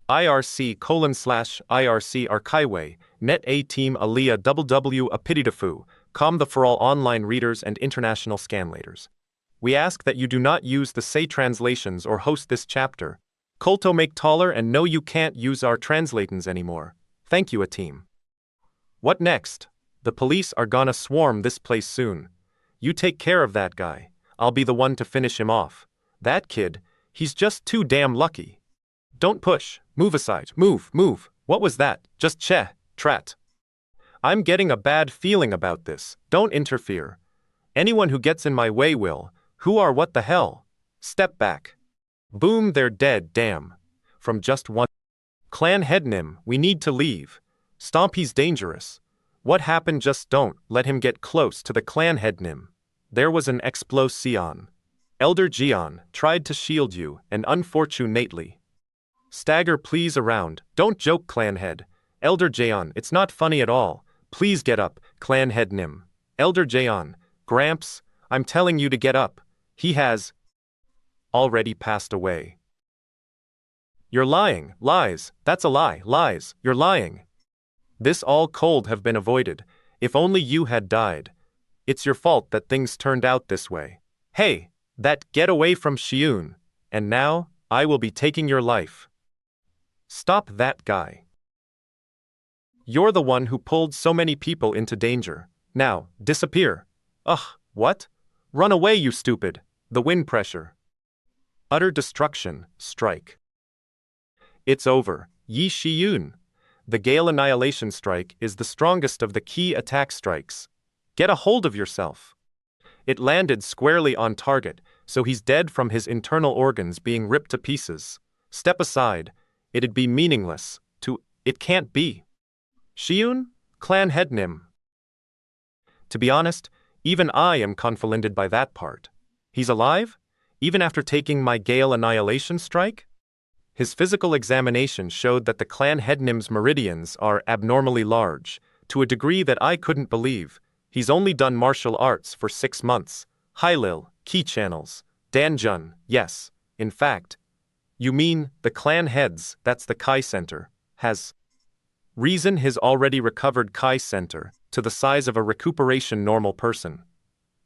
IRC:/IRC Archive, net A team Aliyah WW Apitidafu, com the for all online readers and international scanlators. We ask that you do not use the say translations or host this chapter. Kolto make taller and no you can't use our translatons anymore. Thank you a team. What next? The police are gonna swarm this place soon. You take care of that guy. I'll be the one to finish him off. That kid, he's just too damn lucky. Don't push. Move aside. Move. What was that? Just trat. I'm getting a bad feeling about this. Don't interfere. Anyone who gets in my way will. Who are what the hell? Step back. Boom, they're dead, damn. From just one. Clan Headnim, we need to leave. Stompy's dangerous. What happened? Just don't let him get close to the Clan Headnim. There was an explosion. Elder Jian tried to shield you, and unfortunately. Stagger please around, don't joke Clan Head. Elder Jaeon, it's not funny at all. Please get up, Clan Head Nim. Elder Jaeon, Gramps, I'm telling you to get up. He has already passed away. You're lying, lies, that's a lie, lies, you're lying. This all cold have been avoided, if only you had died. It's your fault that things turned out this way. Hey, that get away from Shi-Woon, and now, I will be taking your life. Stop that guy. You're the one who pulled so many people into danger. Now, disappear. Ugh, what? Run away, you stupid. The wind pressure. Utter destruction, strike. It's over, Yi Shi-Woon. The Gale Annihilation Strike is the strongest of the key attack strikes. Get a hold of yourself. It landed squarely on target, so he's dead from his internal organs being ripped to pieces. Step aside. It'd be meaningless. It can't be. Shi-Woon? Clan Headnim. To be honest, even I am confounded by that part. He's alive? Even after taking my Gale Annihilation Strike? His physical examination showed that the Clan Headnim's meridians are abnormally large, to a degree that I couldn't believe. He's only done martial arts for 6 months. Hylil, key channels. Danjun, yes. In fact, you mean the clan heads, that's the Kai Center, has reason his already recovered Kai Center, to the size of a recuperation normal person,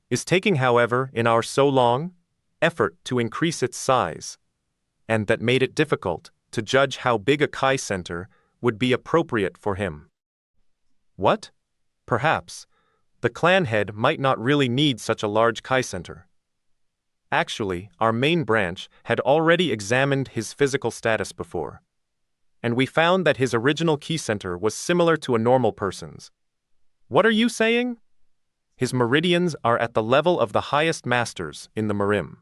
is taking, however, in our so long effort to increase its size, and that made it difficult to judge how big a Kai Center would be appropriate for him. What? Perhaps the clan head might not really need such a large Kai Center. Actually, our main branch had already examined his physical status before, and we found that his original Ki Center was similar to a normal person's. What are you saying? His meridians are at the level of the highest masters in the Murim.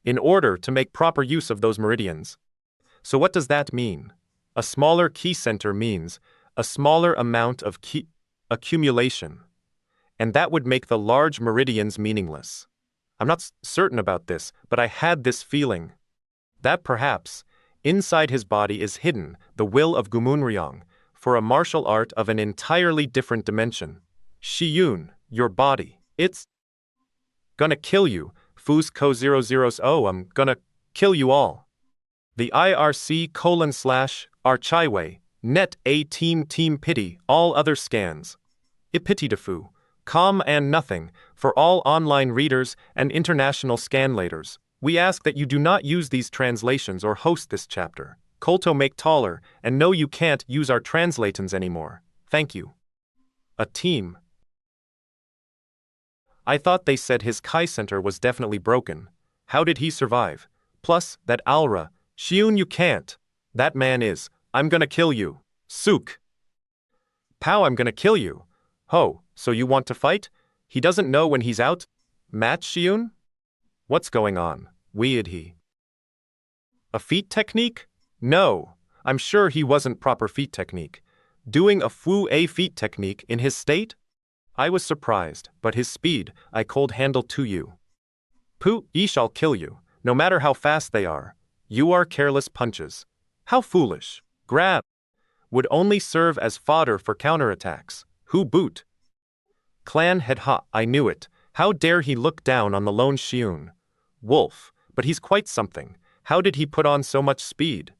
In order to make proper use of those meridians. So what does that mean? A smaller Ki Center means a smaller amount of Ki accumulation, and that would make the large meridians meaningless. I'm not certain about this, but I had this feeling that perhaps inside his body is hidden the will of Gumunryong for a martial art of an entirely different dimension. Shi-Woon, your body, it's gonna kill you. Fus Ko 000, I'm gonna kill you all. The IRC:/Archive, net A team pity, all other scans. Ipitidafu. Com and nothing, for all online readers and international scanlators. We ask that you do not use these translations or host this chapter. Kolto make taller, and no you can't use our translatons anymore. Thank you. A team. I thought they said his Kai Center was definitely broken. How did he survive? Plus, that Alra, Shi-Woon you can't. That man is, I'm gonna kill you. Sook. Pow, I'm gonna kill you. Ho, so you want to fight? He doesn't know when he's out? Match Shi-Woon? What's going on? Weird he. A feet technique? No, I'm sure he wasn't proper feet technique. Doing a fu-a feet technique in his state? I was surprised, but his speed, I cold handle to you. Pooh, he shall kill you, no matter how fast they are. You are careless punches. How foolish. Grab. Would only serve as fodder for counterattacks. Who boot? Clan Head ha, I knew it. How dare he look down on the lone Shi-Woon? Wolf, but he's quite something. How did he put on so much speed?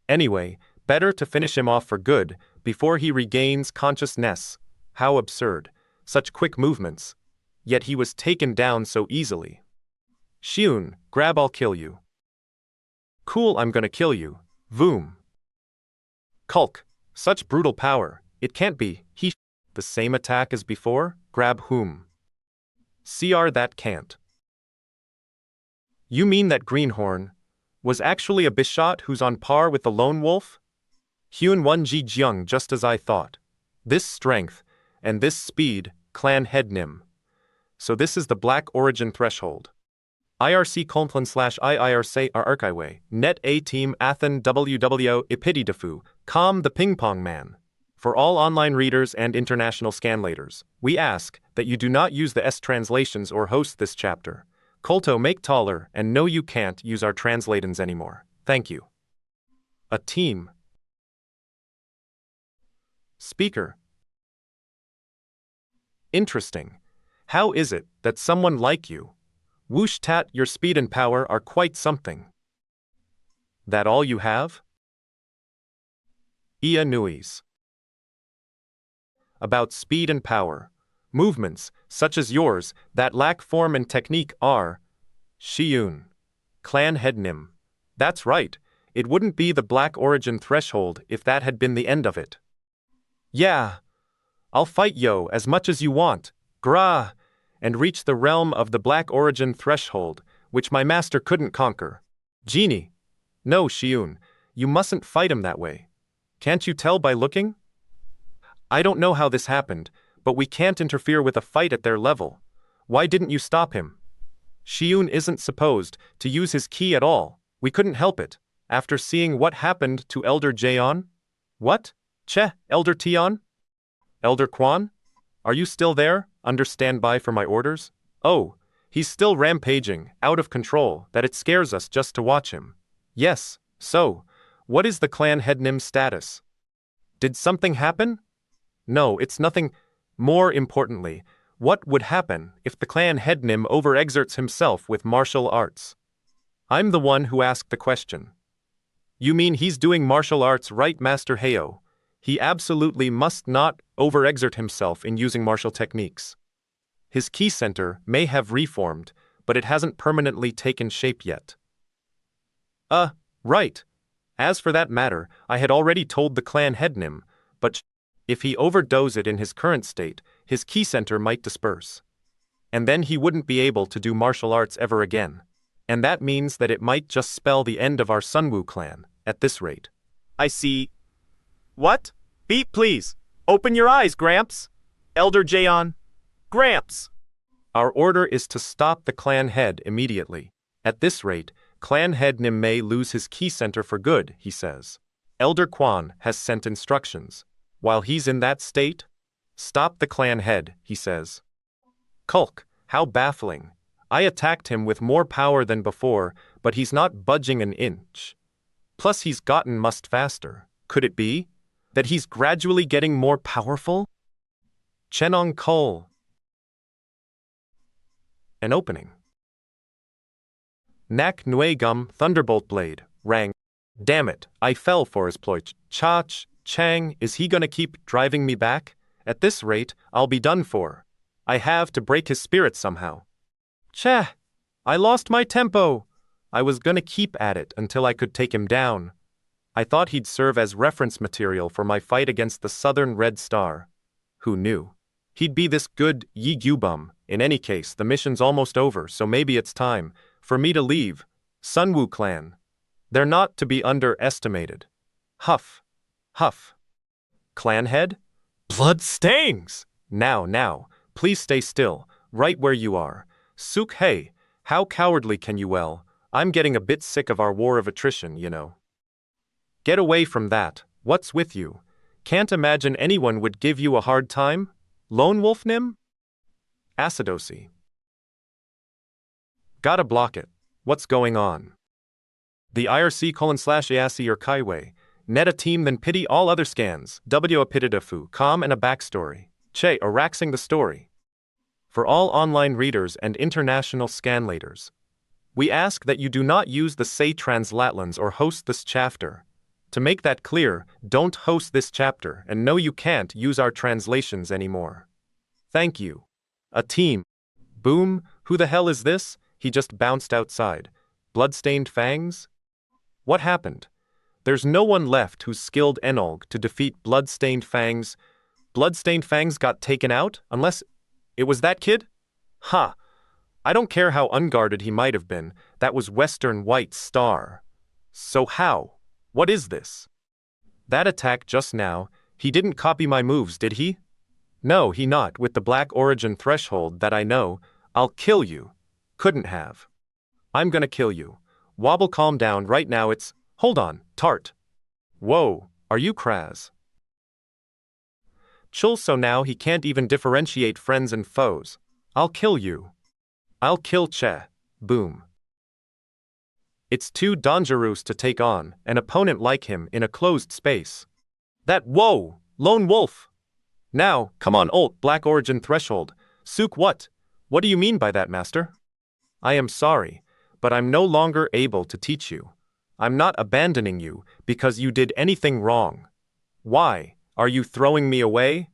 Anyway, better to finish him off for good, before he regains consciousness. How absurd. Such quick movements. Yet he was taken down so easily. Shi-Woon, grab, I'll kill you. Cool, I'm gonna kill you. Voom. Kulk. Such brutal power. It can't be. The same attack as before? Grab whom? CR that can't. You mean that Greenhorn was actually a Bishot who's on par with the Lone Wolf? Hyun 1G Jeong, just as I thought. This strength, and this speed, clan head Nim. So this is the Black Origin threshold. IRC /IIRC Archive, Net A Team Athen WWO Ipitidafu, Com the Ping Pong Man. For all online readers and international scanlators, we ask that you do not use the S translations or host this chapter. Kolto make taller, and no, you can't use our translatins anymore. Thank you. A team. Speaker. Interesting. How is it that someone like you, Whoosh Tat, your speed and power are quite something? That all you have? Ia Nuis. About speed and power. Movements, such as yours, that lack form and technique are Shi-Woon. Clan head Nim. That's right, it wouldn't be the Black Origin threshold if that had been the end of it. Yeah. I'll fight yo as much as you want, grah, and reach the realm of the Black Origin threshold, which my master couldn't conquer. Genie. No, Shi-Woon, you mustn't fight him that way. Can't you tell by looking? I don't know how this happened, but we can't interfere with a fight at their level. Why didn't you stop him? Shi-Woon isn't supposed to use his ki at all. We couldn't help it. After seeing what happened to Elder Jaeon? What? Che, Elder Tion? Elder Kwan? Are you still there, under standby for my orders? Oh, he's still rampaging, out of control, that it scares us just to watch him. Yes, so, what is the clan head Nim's status? Did something happen? No, it's nothing. More importantly, what would happen if the clan head Nim overexerts himself with martial arts? I'm the one who asked the question. You mean he's doing martial arts, right, Master Heo? He absolutely must not overexert himself in using martial techniques. His ki center may have reformed, but it hasn't permanently taken shape yet. Right. As for that matter, I had already told the clan head Nim, but if he overdoses it in his current state, his ki center might disperse. And then he wouldn't be able to do martial arts ever again. And that means that it might just spell the end of our Sunwoo clan, at this rate. I see. What? Beat, please. Open your eyes, Gramps. Elder Jaeon. Gramps. Our order is to stop the clan head immediately. At this rate, clan head Nim may lose his ki center for good, he says. Elder Kwan has sent instructions. While he's in that state, stop the clan head, he says. Kulk, how baffling. I attacked him with more power than before, but he's not budging an inch. Plus he's gotten much faster. Could it be that he's gradually getting more powerful? Chenong Kol. An opening. Nak Nue Gum Thunderbolt Blade rang. Damn it, I fell for his ploy. Chang, is he gonna keep driving me back? At this rate, I'll be done for. I have to break his spirit somehow. Cheh, I lost my tempo. I was gonna keep at it until I could take him down. I thought he'd serve as reference material for my fight against the Southern Red Star. Who knew? He'd be this good Yi Gyubum. In any case, the mission's almost over, so maybe it's time for me to leave. Sunwoo clan. They're not to be underestimated. Huff. Huff. Clan head? Blood stains! Now, please stay still, right where you are. Suk hey, how cowardly can you well? I'm getting a bit sick of our war of attrition, you know. Get away from that. What's with you? Can't imagine anyone would give you a hard time? Lone Wolf Nim? Acidosi. Gotta block it. What's going on? The IRC/ASI or Kaiwei. Net a team then pity all other scans. W a pitidafu, com and a backstory. Che araxing the story. For all online readers and international scanlators, we ask that you do not use the say translatlans or host this chapter. To make that clear, don't host this chapter, and no, you can't use our translations anymore. Thank you. A team. Boom, who the hell is this? He just bounced outside. Bloodstained fangs? What happened? There's no one left who's skilled Enolog to defeat Bloodstained Fangs. Bloodstained Fangs got taken out, unless it was that kid? Ha! I don't care how unguarded he might have been, that was Western White Star. So how? What is this? That attack just now, he didn't copy my moves, did he? No, he not, with the Black Origin threshold that I know. I'll kill you. Couldn't have. I'm gonna kill you. Wobble, calm down right now, it's… Hold on, Tart. Whoa, are you Kraz? Chill, so now he can't even differentiate friends and foes. I'll kill you. I'll kill Che. Boom. It's too dangerous to take on an opponent like him in a closed space. Whoa, lone wolf. Now, come on, ult, Black Origin threshold. Sook, what? What do you mean by that, master? I am sorry, but I'm no longer able to teach you. I'm not abandoning you because you did anything wrong. Why? Are you throwing me away?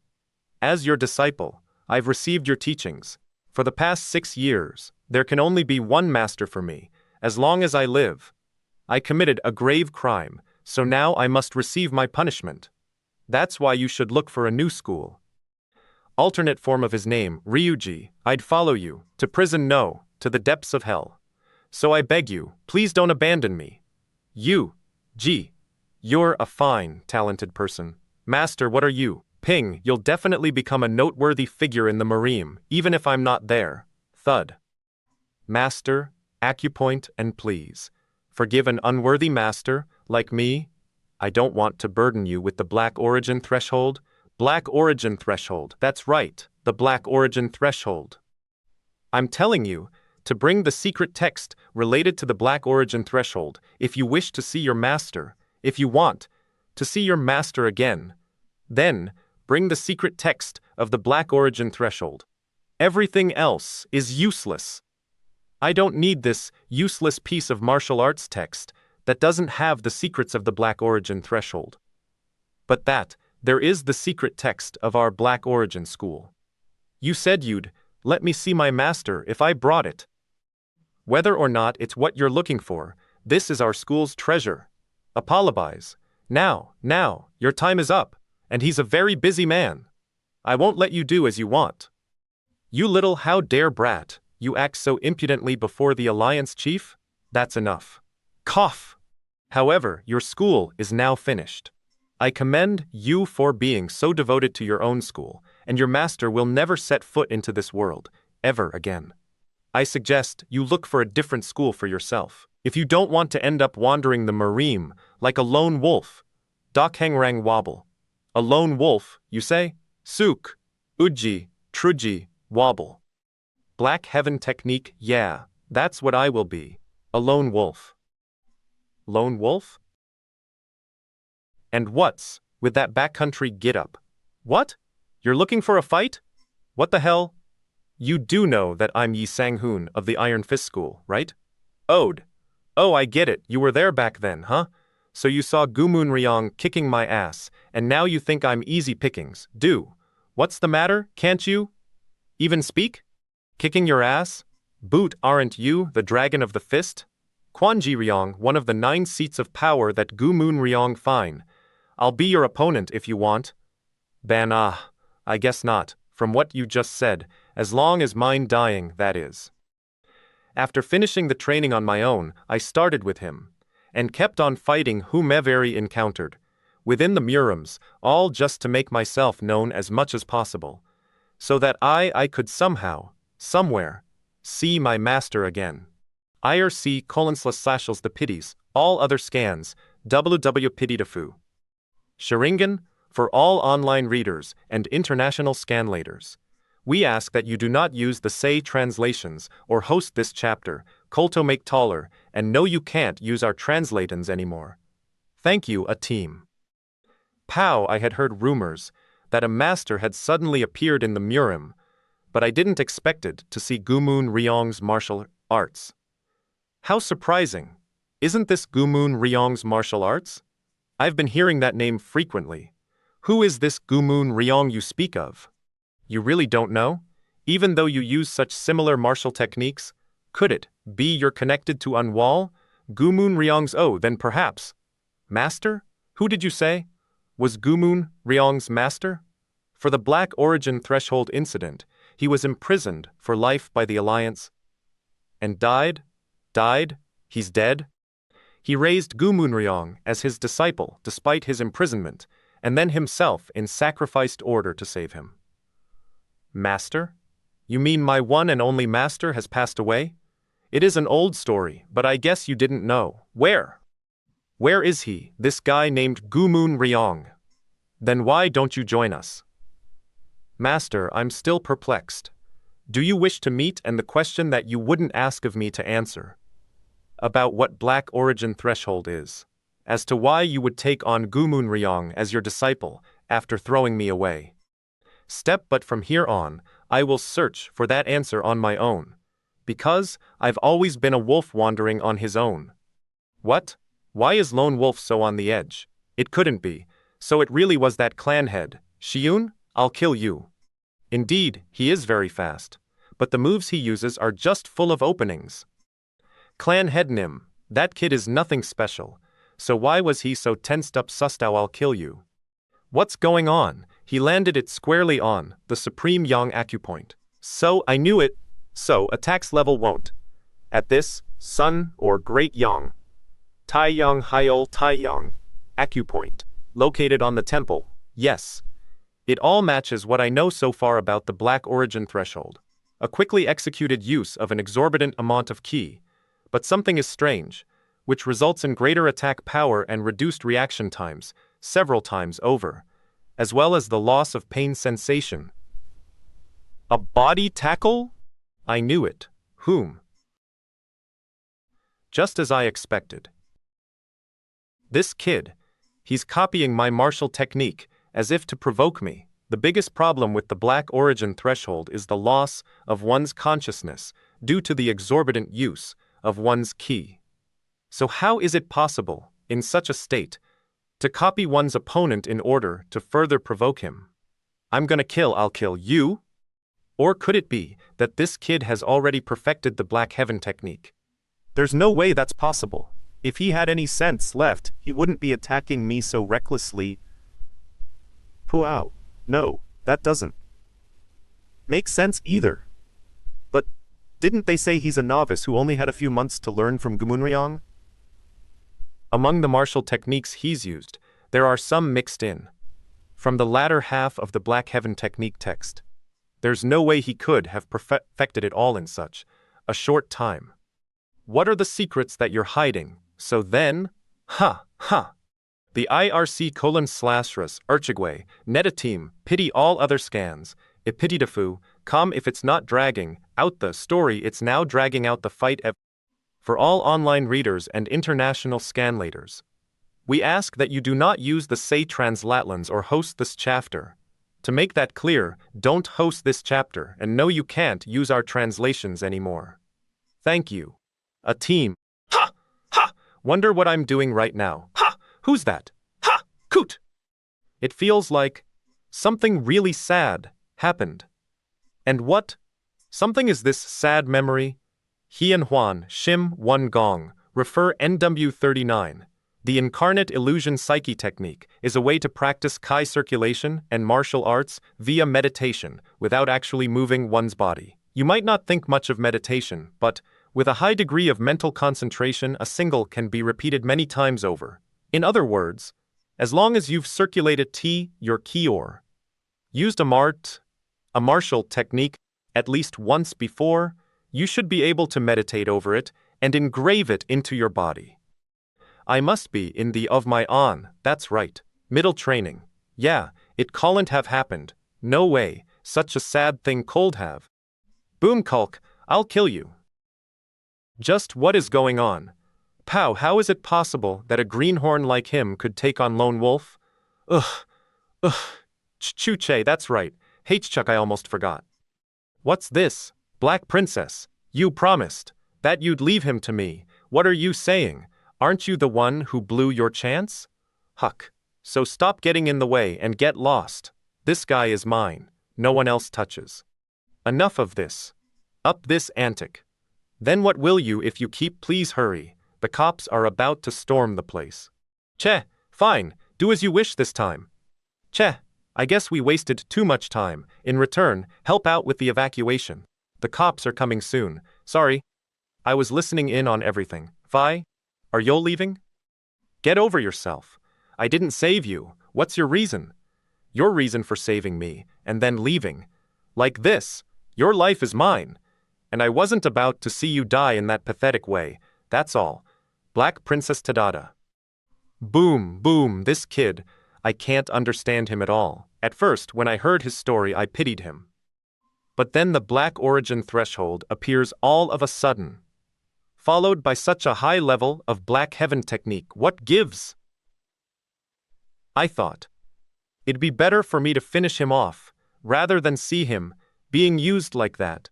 As your disciple, I've received your teachings. For the past 6 years, there can only be one master for me, as long as I live. I committed a grave crime, so now I must receive my punishment. That's why you should look for a new school. Alternate form of his name, Ryuji, I'd follow you, to prison, no, to the depths of hell. So I beg you, please don't abandon me. You're a fine, talented person. Master, what are you? Ping, you'll definitely become a noteworthy figure in the Murim, even if I'm not there. Thud. Master, acupoint and please. Forgive an unworthy master, like me. I don't want to burden you with the Black Origin threshold. Black Origin threshold, that's right, the Black Origin threshold. I'm telling you, to bring the secret text related to the Black Origin threshold, if you wish to see your master, if you want to see your master again, then bring the secret text of the Black Origin threshold. Everything else is useless. I don't need this useless piece of martial arts text that doesn't have the secrets of the Black Origin threshold. But there is the secret text of our Black Origin school. You said you'd let me see my master if I brought it. Whether or not it's what you're looking for, this is our school's treasure. Apologize. Now, your time is up, and he's a very busy man. I won't let you do as you want. You little how dare brat, you act so impudently before the Alliance chief? That's enough. Cough. However, your school is now finished. I commend you for being so devoted to your own school, and your master will never set foot into this world, ever again. I suggest you look for a different school for yourself, if you don't want to end up wandering the Murim like a lone wolf. Dokhengrang wobble. A lone wolf, you say? Sook, Uji, Truji, wobble. Black Heaven technique, yeah, that's what I will be. A lone wolf. Lone wolf? And what's with that backcountry get-up? What? You're looking for a fight? What the hell? You do know that I'm Yi Sang-hoon of the Iron Fist School, right? Ode. Oh, I get it, you were there back then, huh? So you saw Gumun Ryong kicking my ass, and now you think I'm easy pickings. What's the matter, can't you even speak? Kicking your ass? Boot, aren't you the dragon of the fist? Kwanji Ryong, one of the 9 seats of power that Gumun Ryong fine. I'll be your opponent if you want. I guess not, from what you just said, as long as mine dying, that is. After finishing the training on my own, I started with him, and kept on fighting whomever he encountered, within the Murims, all just to make myself known as much as possible, so that I could somehow, somewhere, see my master again. IRC // the pities, all other scans, www.pity-to-foo. Sharingan, for all online readers and international scanlators. We ask that you do not use the say translations or host this chapter, Kolto make taller, and no you can't use our translatons anymore. Thank you, a team. Pow, I had heard rumors that a master had suddenly appeared in the Murim, but I didn't expected to see Gumun Ryong's martial arts. How surprising! Isn't this Gumun Ryong's martial arts? I've been hearing that name frequently. Who is this Gumun Ryong you speak of? You really don't know? Even though you use such similar martial techniques? Could it be you're connected to Unwall? Gumun Ryong's then perhaps. Master? Who did you say? Was Gumun Ryong's master? For the Black Origin Threshold incident, he was imprisoned for life by the Alliance. And died? Died? He's dead? He raised Gumun Ryong as his disciple despite his imprisonment, and then himself in sacrificed order to save him. Master? You mean my one and only master has passed away? It is an old story, but I guess you didn't know. Where? Where is he, this guy named Gumun Ryong? Then why don't you join us? Master, I'm still perplexed. Do you wish to meet and the question that you wouldn't ask of me to answer? About what Black Origin Threshold is. As to why you would take on Gumun Ryong as your disciple after throwing me away. But from here on, I will search for that answer on my own. Because I've always been a wolf wandering on his own. What? Why is Lone Wolf so on the edge? It couldn't be. So it really was that clan head. Shi-Woon, I'll kill you. Indeed, he is very fast. But the moves he uses are just full of openings. Clan head Nim, that kid is nothing special. So why was he so tensed up? Sustao, I'll kill you. What's going on? He landed it squarely on the Supreme Yang acupoint. So I knew it. So attacks level won't. At this, Sun or Great Yang. Tai Yang Hyol Tai Yang. Acupoint. Located on the temple. Yes. It all matches what I know so far about the Black Origin Threshold. A quickly executed use of an exorbitant amount of ki. But something is strange, which results in greater attack power and reduced reaction times, several times over, as well as the loss of pain sensation. A body tackle? I knew it. Whom? Just as I expected. This kid. He's copying my martial technique, as if to provoke me. The biggest problem with the Black Origin Threshold is the loss of one's consciousness due to the exorbitant use of one's ki. So how is it possible, in such a state, to copy one's opponent in order to further provoke him? I'll kill you? Or could it be that this kid has already perfected the Black Heaven technique? There's no way that's possible. If he had any sense left, he wouldn't be attacking me so recklessly. Puao. No, that doesn't make sense either. But didn't they say he's a novice who only had a few months to learn from Gumun Ryong? Among the martial techniques he's used, there are some mixed in. From the latter half of the Black Heaven technique text. There's no way he could have perfected it all in such a short time. What are the secrets that you're hiding? So then, The IRC:/ras Urchigway, Netateam, pity all other scans, Epitidafu, come if it's not dragging out the story, it's now dragging out the fight for all online readers and international scanlators. We ask that you do not use the say translatlans or host this chapter. To make that clear, don't host this chapter and no, you can't use our translations anymore. Thank you. A team. Wonder what I'm doing right now. Who's that? Coot! It feels like something really sad happened. And what? Something is this sad memory? Hian Huan, Shim, One Gong, refer NW39. The incarnate illusion psyche technique is a way to practice Kai circulation and martial arts via meditation without actually moving one's body. You might not think much of meditation, but with a high degree of mental concentration, a single can be repeated many times over. In other words, as long as you've circulated your ki or used a martial technique at least once before, you should be able to meditate over it and engrave it into your body. I must be in the of my on, that's right, middle training. Yeah, it couldn't have happened. No way, such a sad thing could have. Boom Kulk, I'll kill you. Just what is going on? Pow, how is it possible that a greenhorn like him could take on Lone Wolf? Chuche, that's right. Chuck, I almost forgot. What's this? Black Princess, you promised that you'd leave him to me. What are you saying? Aren't you the one who blew your chance? Huck. So stop getting in the way and get lost. This guy is mine. No one else touches. Enough of this. Up this antic. Then what will you if you keep? Please hurry. The cops are about to storm the place. Cheh, fine, do as you wish this time. Cheh, I guess we wasted too much time. In return, help out with the evacuation. The cops are coming soon. Sorry. I was listening in on everything. Vi? Are you leaving? Get over yourself. I didn't save you. What's your reason? Your reason for saving me, and then leaving. Like this. Your life is mine. And I wasn't about to see you die in that pathetic way. That's all. Black Princess Tadada. Boom, boom, this kid. I can't understand him at all. At first, when I heard his story, I pitied him. But then the black origin threshold appears all of a sudden. Followed by such a high level of black heaven technique. What gives? I thought. It'd be better for me to finish him off, rather than see him being used like that.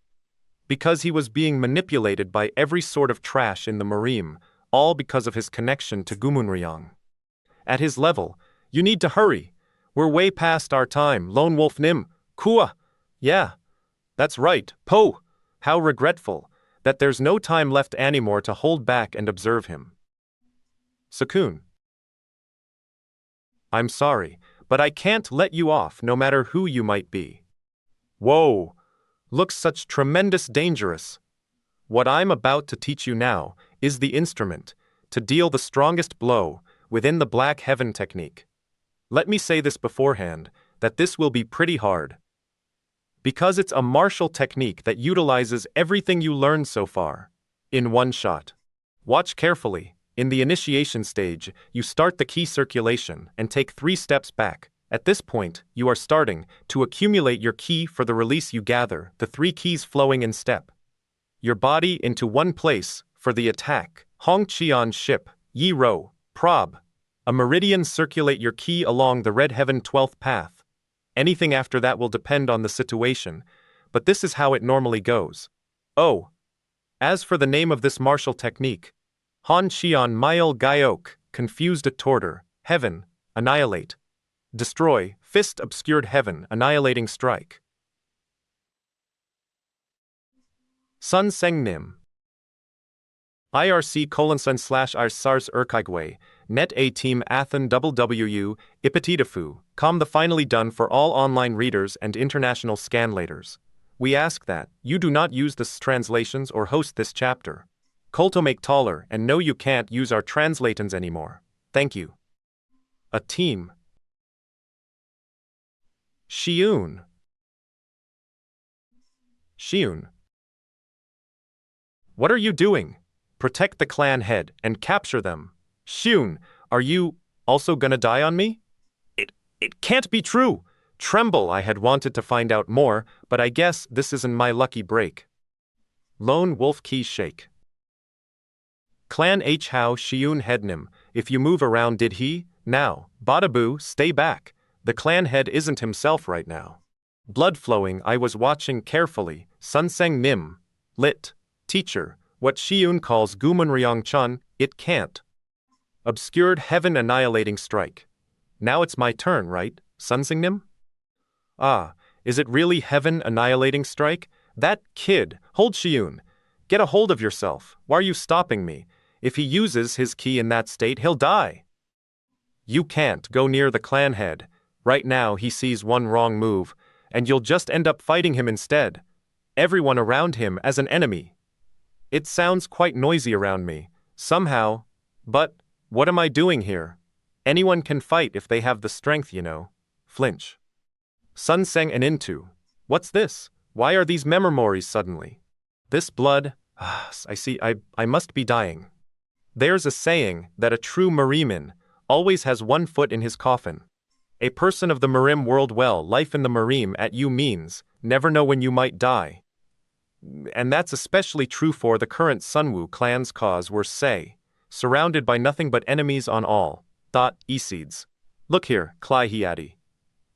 Because he was being manipulated by every sort of trash in the Murim, all because of his connection to Gumunryang. At his level, you need to hurry. We're way past our time. Lone Wolf Nim. Kua. Yeah. That's right. Po. How regretful that there's no time left anymore to hold back and observe him. Sakun. I'm sorry, but I can't let you off no matter who you might be. Whoa. Looks such tremendous dangerous. What I'm about to teach you now is the instrument to deal the strongest blow within the black heaven technique. Let me say this beforehand, that this will be pretty hard. Because it's a martial technique that utilizes everything you learned so far, in one shot. Watch carefully. In the initiation stage, you start the ki circulation and take 3 steps back. At this point, you are starting to accumulate your ki for the release you gather, the 3 keys flowing in step. Your body into one place for the attack. Hong Qian ship, Yi Ro, Prob. A meridian circulate your ki along the red heaven 12th path. Anything after that will depend on the situation, but this is how it normally goes. Oh. As for the name of this martial technique, Han Qian Mail Gaiok, confused a tortor, heaven, annihilate. Destroy, fist obscured heaven, annihilating strike. Sun Seng Nim. IRC:/r SARS Urkaigwe, Net A Team Athen WWU, Ipatitafu, the finally done for all online readers and international scanlators. We ask that you do not use the translations or host this chapter. Colto make taller and no you can't use our translatons anymore. Thank you. A team. Shi-Woon. Shi-Woon. What are you doing? Protect the clan head and capture them. Shi-Woon, are you also gonna die on me? It can't be true. Tremble, I had wanted to find out more, but I guess this isn't my lucky break. Lone Wolf Key Shake. Clan H How Shi-Woon Headnim, if you move around did he? Now, Badaboo, stay back. The clan head isn't himself right now. Blood flowing, I was watching carefully. Sunseng Nim. Lit. Teacher, what Shi-Woon calls Gumunryang Chun, it can't. Obscured heaven annihilating strike. Now it's my turn, right, Sunseng Nim? Ah, is it really heaven annihilating strike? That kid, hold Shi-Woon. Get a hold of yourself. Why are you stopping me? If he uses his ki in that state, he'll die. You can't go near the clan head. Right now he sees one wrong move, and you'll just end up fighting him instead. Everyone around him as an enemy. It sounds quite noisy around me, somehow. But, what am I doing here? Anyone can fight if they have the strength, you know. Flinch. Sunseng and Into. What's this? Why are these memories suddenly? This blood, I see, I must be dying. There's a saying that a true Murimin always has one foot in his coffin. A person of the Murim world well, life in the Murim at you means, never know when you might die. And that's especially true for the current Sunwoo clan's cause we're say, surrounded by nothing but enemies on all, thought, Eseeds. Look here, Klai Hiadi.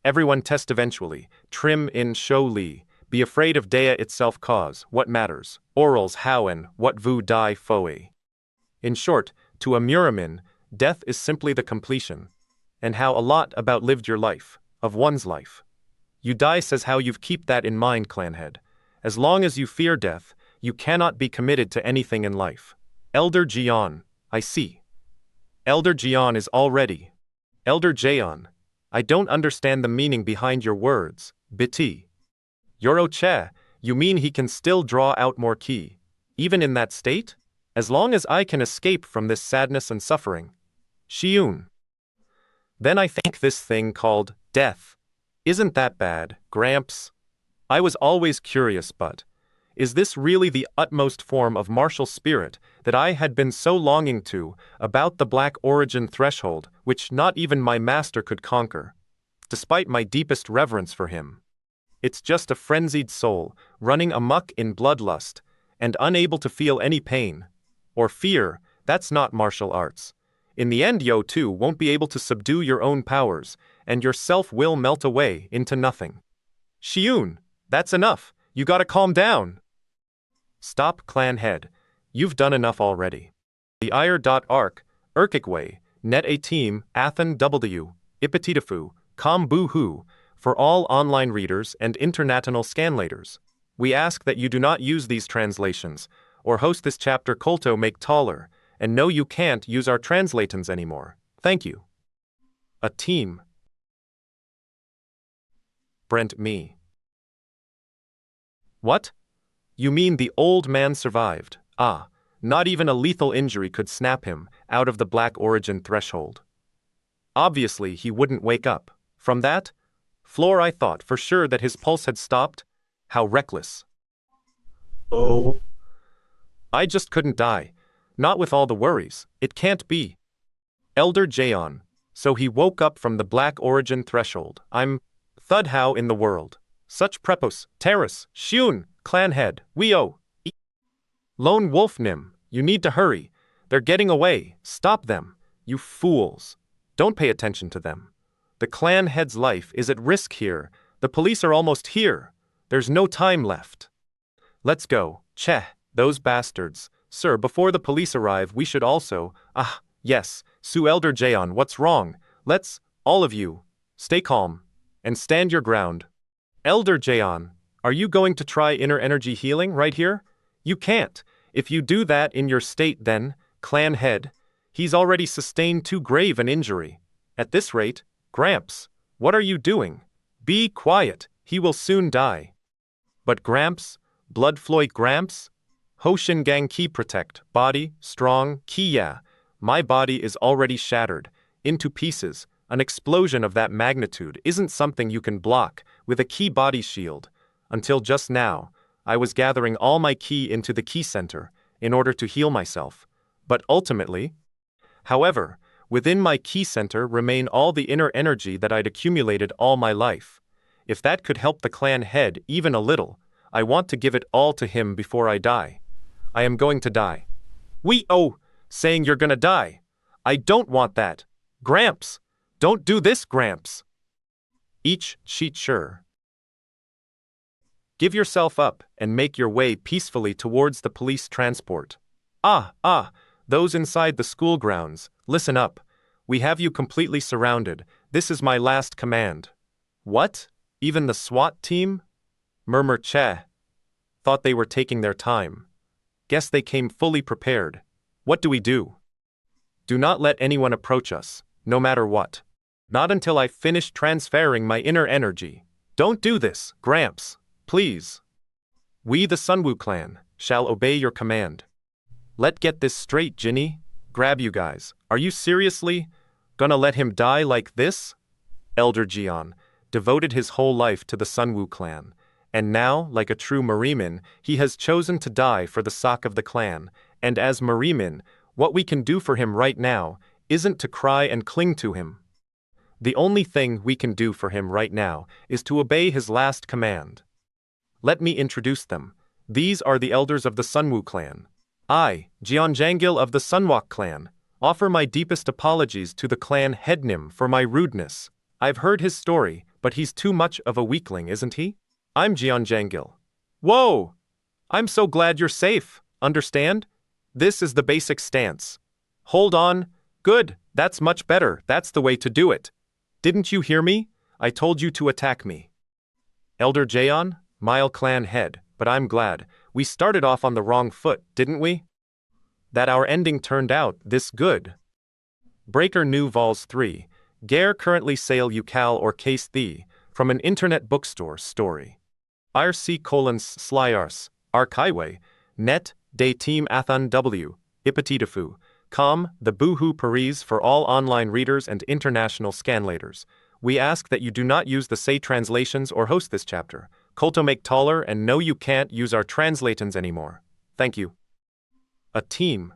Everyone test eventually, trim in show Li, be afraid of Dea itself cause, what matters, orals howen, what vu die foe. In short, to a Murimin, death is simply the completion. and how a lot about lived your life, of one's life. You die says how you've keep that in mind, clanhead. As long as you fear death, you cannot be committed to anything in life. Elder Jian, I see. Elder Jian is already. Elder Jaeon, I don't understand the meaning behind your words, Biti. Yoro Che, you mean he can still draw out more ki, even in that state? As long as I can escape from this sadness and suffering. Shi-Woon. Then I think this thing called death. Isn't that bad, Gramps? I was always curious, but is this really the utmost form of martial spirit that I had been so longing to, about the black origin threshold, which not even my master could conquer, despite my deepest reverence for him? It's just a frenzied soul, running amok in bloodlust, and unable to feel any pain or fear. That's not martial arts. In the end, you too won't be able to subdue your own powers, and your self will melt away into nothing. Shi-Woon, that's enough. You gotta calm down. Stop, clan head. You've done enough already. The IR.arc, Urkikwe, Net A Team, Athen W, Ipatitafu, Com Boo Hoo, for all online readers and international scanlators. We ask that you do not use these translations, or host this chapter Kolto make taller, and no, you can't use our translatons anymore. Thank you. A team. Brent me. What? You mean the old man survived? Ah, not even a lethal injury could snap him out of the black origin threshold. Obviously, he wouldn't wake up. From that floor, I thought for sure that his pulse had stopped. How reckless. Oh. I just couldn't die. Not with all the worries. It can't be. Elder Jaeon. So he woke up from the black origin threshold. I'm thud how in the world. Such prepos, terrace, Shi-Woon, clan head, Weo. Lone Wolf Nim, you need to hurry. They're getting away. Stop them. You fools. Don't pay attention to them. The clan head's life is at risk here. The police are almost here. There's no time left. Let's go. Cheh, those bastards. Sir, before the police arrive, we should also. Yes, Sue Elder Jaeon, what's wrong? Let's, all of you, stay calm and stand your ground. Elder Jaeon, are you going to try inner energy healing right here? You can't. If you do that in your state, then, clan head, he's already sustained too grave an injury. At this rate, Gramps, what are you doing? Be quiet, he will soon die. But Gramps, blood floyd Gramps? Hoshin gang ki protect, body, strong, ki ya. My body is already shattered, into pieces. An explosion of that magnitude isn't something you can block with a ki body shield. Until just now, I was gathering all my ki into the ki center in order to heal myself. But ultimately, however, within my ki center remain all the inner energy that I'd accumulated all my life. If that could help the clan head even a little, I want to give it all to him before I die. I am going to die. Saying you're gonna die. I don't want that. Gramps, don't do this, Gramps. Each cheat sure. Give yourself up and make your way peacefully towards the police transport. Those inside the school grounds, listen up. We have you completely surrounded. This is my last command. What? Even the SWAT team? Murmur Che. Thought they were taking their time. Guess they came fully prepared. What do we do? Do not let anyone approach us, no matter what. Not until I finish transferring my inner energy. Don't do this, Gramps, please. We, the Sunwoo clan, shall obey your command. Let get this straight, Ginny. Grab you guys. Are you seriously gonna let him die like this? Elder Jian devoted his whole life to the Sunwoo clan, and now, like a true Murimin, he has chosen to die for the sake of the clan, and as Murimin, what we can do for him right now isn't to cry and cling to him. The only thing we can do for him right now is to obey his last command. Let me introduce them. These are the elders of the Sunwoo clan. I, Jeonjangil of the Sunwok clan, offer my deepest apologies to the clan headnim for my rudeness. I've heard his story, but he's too much of a weakling, isn't he? I'm Jeonjangil. Whoa! I'm so glad you're safe, understand? This is the basic stance. Hold on, Good, that's much better, that's the way to do it. Didn't you hear me? I told you to attack me. Elder Jaeon, Mile Clan head, but I'm glad. We started off on the wrong foot, didn't we? That our ending turned out this good. Breaker New Vols 3, Gare currently sale Ukal or Case Thee, from an internet bookstore story. IRC colons slyars, Archive, net, de team Athan W, Ipatitafu, com, the Boohoo Paris for all online readers and international scanlators. We ask that you do not use the say translations or host this chapter. Colto make taller and no you can't use our translatons anymore. Thank you. A team.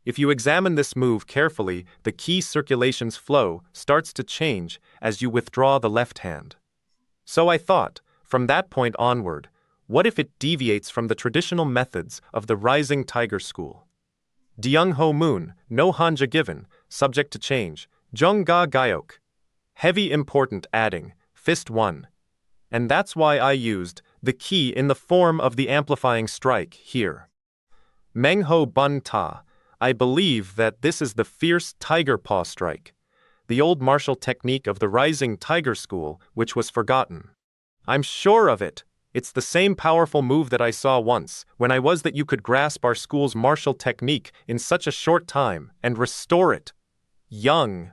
If you examine this move carefully, the key circulation's flow starts to change as you withdraw the left hand. So I thought, from that point onward, what if it deviates from the traditional methods of the Rising Tiger School? Deung Ho Moon, no hanja given, subject to change, Jung Ga Gayok. Heavy important adding, fist 1. And that's why I used the key in the form of the amplifying strike here. Meng Ho Bun Ta. I believe that this is the fierce tiger paw strike, the old martial technique of the Rising Tiger School, which was forgotten. I'm sure of it. It's the same powerful move that I saw once, when I was that you could grasp our school's martial technique in such a short time and restore it. Young.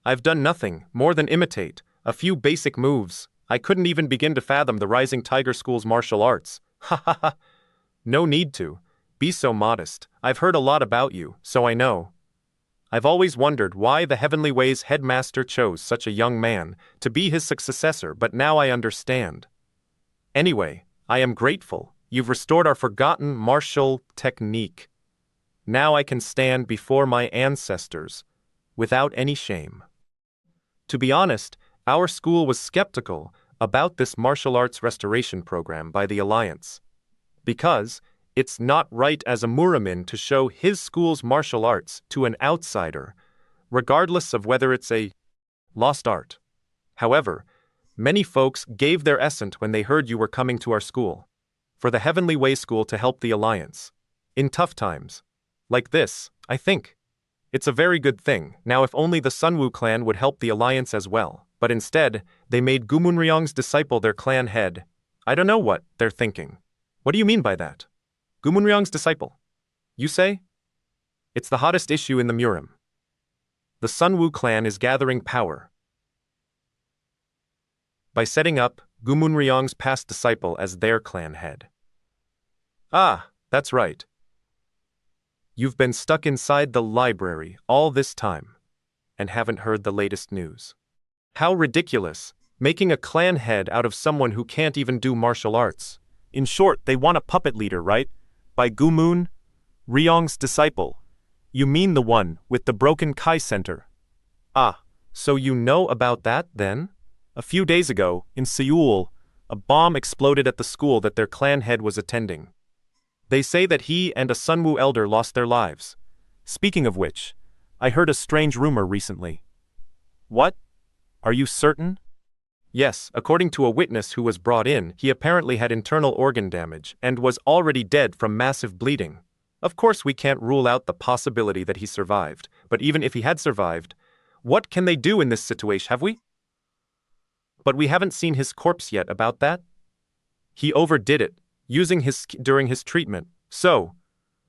I've done nothing more than imitate a few basic moves. I couldn't even begin to fathom the Rising Tiger School's martial arts. Ha ha ha. No need to. Be so modest. I've heard a lot about you, so I know. I've always wondered why the Heavenly Ways headmaster chose such a young man to be his successor, but now I understand. Anyway, I am grateful. You've restored our forgotten martial technique. Now I can stand before my ancestors without any shame. To be honest, our school was skeptical about this martial arts restoration program by the Alliance. Because it's not right as a Murimin to show his school's martial arts to an outsider, regardless of whether it's a lost art. However, many folks gave their assent when they heard you were coming to our school, for the Heavenly Way School to help the Alliance. In tough times. Like this, I think. It's a very good thing. Now if only the Sunwoo clan would help the Alliance as well, but instead, they made Gumunryong's disciple their clan head. I don't know what they're thinking. What do you mean by that? Gumunryong's disciple. You say? It's the hottest issue in the Murim. The Sunwoo clan is gathering power by setting up Gumunryong's past disciple as their clan head. Ah, that's right. You've been stuck inside the library all this time and haven't heard the latest news. How ridiculous, making a clan head out of someone who can't even do martial arts. In short, they want a puppet leader, right? By Gumun, Ryong's disciple. You mean the one with the broken Kai Center. Ah, so you know about that then? A few days ago, in Seoul, a bomb exploded at the school that their clan head was attending. They say that he and a Sunwoo elder lost their lives. Speaking of which, I heard a strange rumor recently. What? Are you certain? Yes, according to a witness who was brought in, he apparently had internal organ damage and was already dead from massive bleeding. Of course we can't rule out the possibility that he survived, but even if he had survived, what can they do in this situation, have we? But we haven't seen his corpse yet about that. He overdid it, using his during his treatment, so,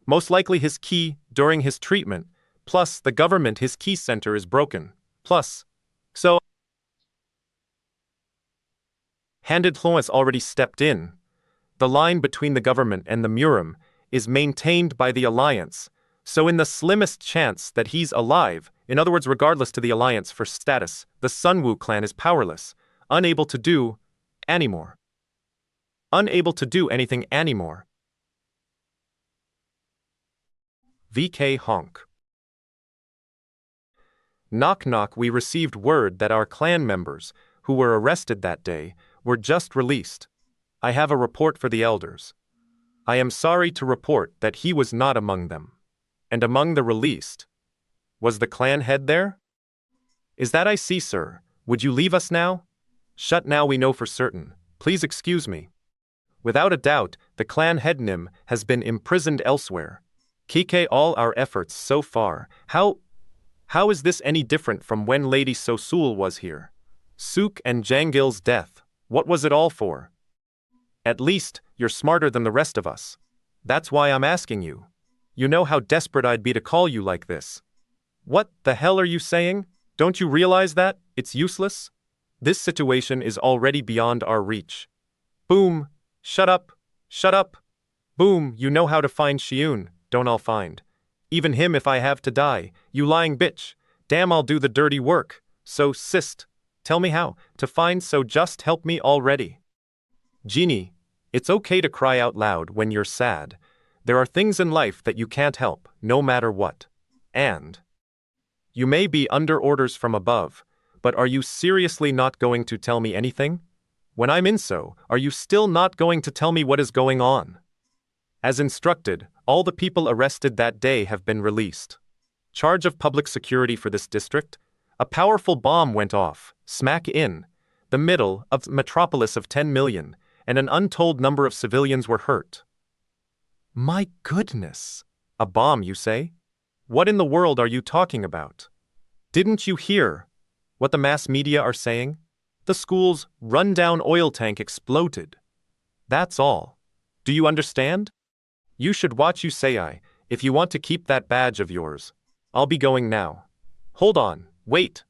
most likely his key during his treatment, plus the government his key center is broken, plus, so, Handed Hlon has already stepped in. The line between the government and the Murim is maintained by the Alliance, so in the slimmest chance that he's alive, in other words regardless to the Alliance for status, the Sunwoo clan is powerless, unable to do anymore. Unable to do anything anymore. VK Honk. Knock knock, we received word that our clan members, who were arrested that day, were just released. I have a report for the elders. I am sorry to report that he was not among them. And among the released, was the clan head there? Is that I see, sir? Would you leave us now? Shut now, we know for certain. Please excuse me. Without a doubt, the clan head Nim has been imprisoned elsewhere. Kike all our efforts so far, how is this any different from when Lady Sosul was here? Suk and Jangil's death, what was it all for? At least, you're smarter than the rest of us. That's why I'm asking you. You know how desperate I'd be to call you like this. What the hell are you saying? Don't you realize that? It's useless? This situation is already beyond our reach. Boom! Shut up! Shut up! Boom! You know how to find Shi-Woon, don't I'll find. Even him if I have to die, you lying bitch. Damn, I'll do the dirty work. So, sist. Tell me how to find, so just help me already. Genie, it's okay to cry out loud when you're sad. There are things in life that you can't help, no matter what. And you may be under orders from above, but are you seriously not going to tell me anything? When I'm in so, are you still not going to tell me what is going on? As instructed, all the people arrested that day have been released. Charge of public security for this district? A powerful bomb went off, smack in the middle of a metropolis of 10 million, and an untold number of civilians were hurt. My goodness! A bomb, you say? What in the world are you talking about? Didn't you hear what the mass media are saying? The school's run-down oil tank exploded. That's all. Do you understand? You should watch you say if you want to keep that badge of yours. I'll be going now. Hold on, wait.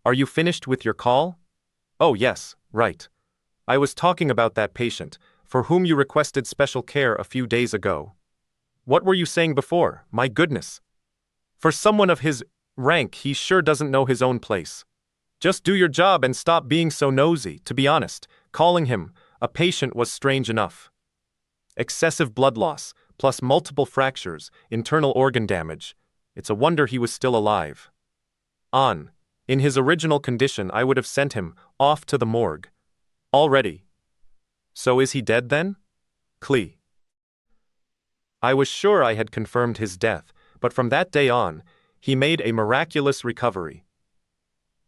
Are you finished with your call? Oh yes, right. I was talking about that patient, for whom you requested special care a few days ago. What were you saying before? My goodness. For someone of his rank, he sure doesn't know his own place. Just do your job and stop being so nosy. To be honest, calling him a patient was strange enough. Excessive blood loss, plus multiple fractures, internal organ damage. It's a wonder he was still alive. In his original condition, I would have sent him off to the morgue. Already. So is he dead then? Clee. I was sure I had confirmed his death, but from that day on, he made a miraculous recovery.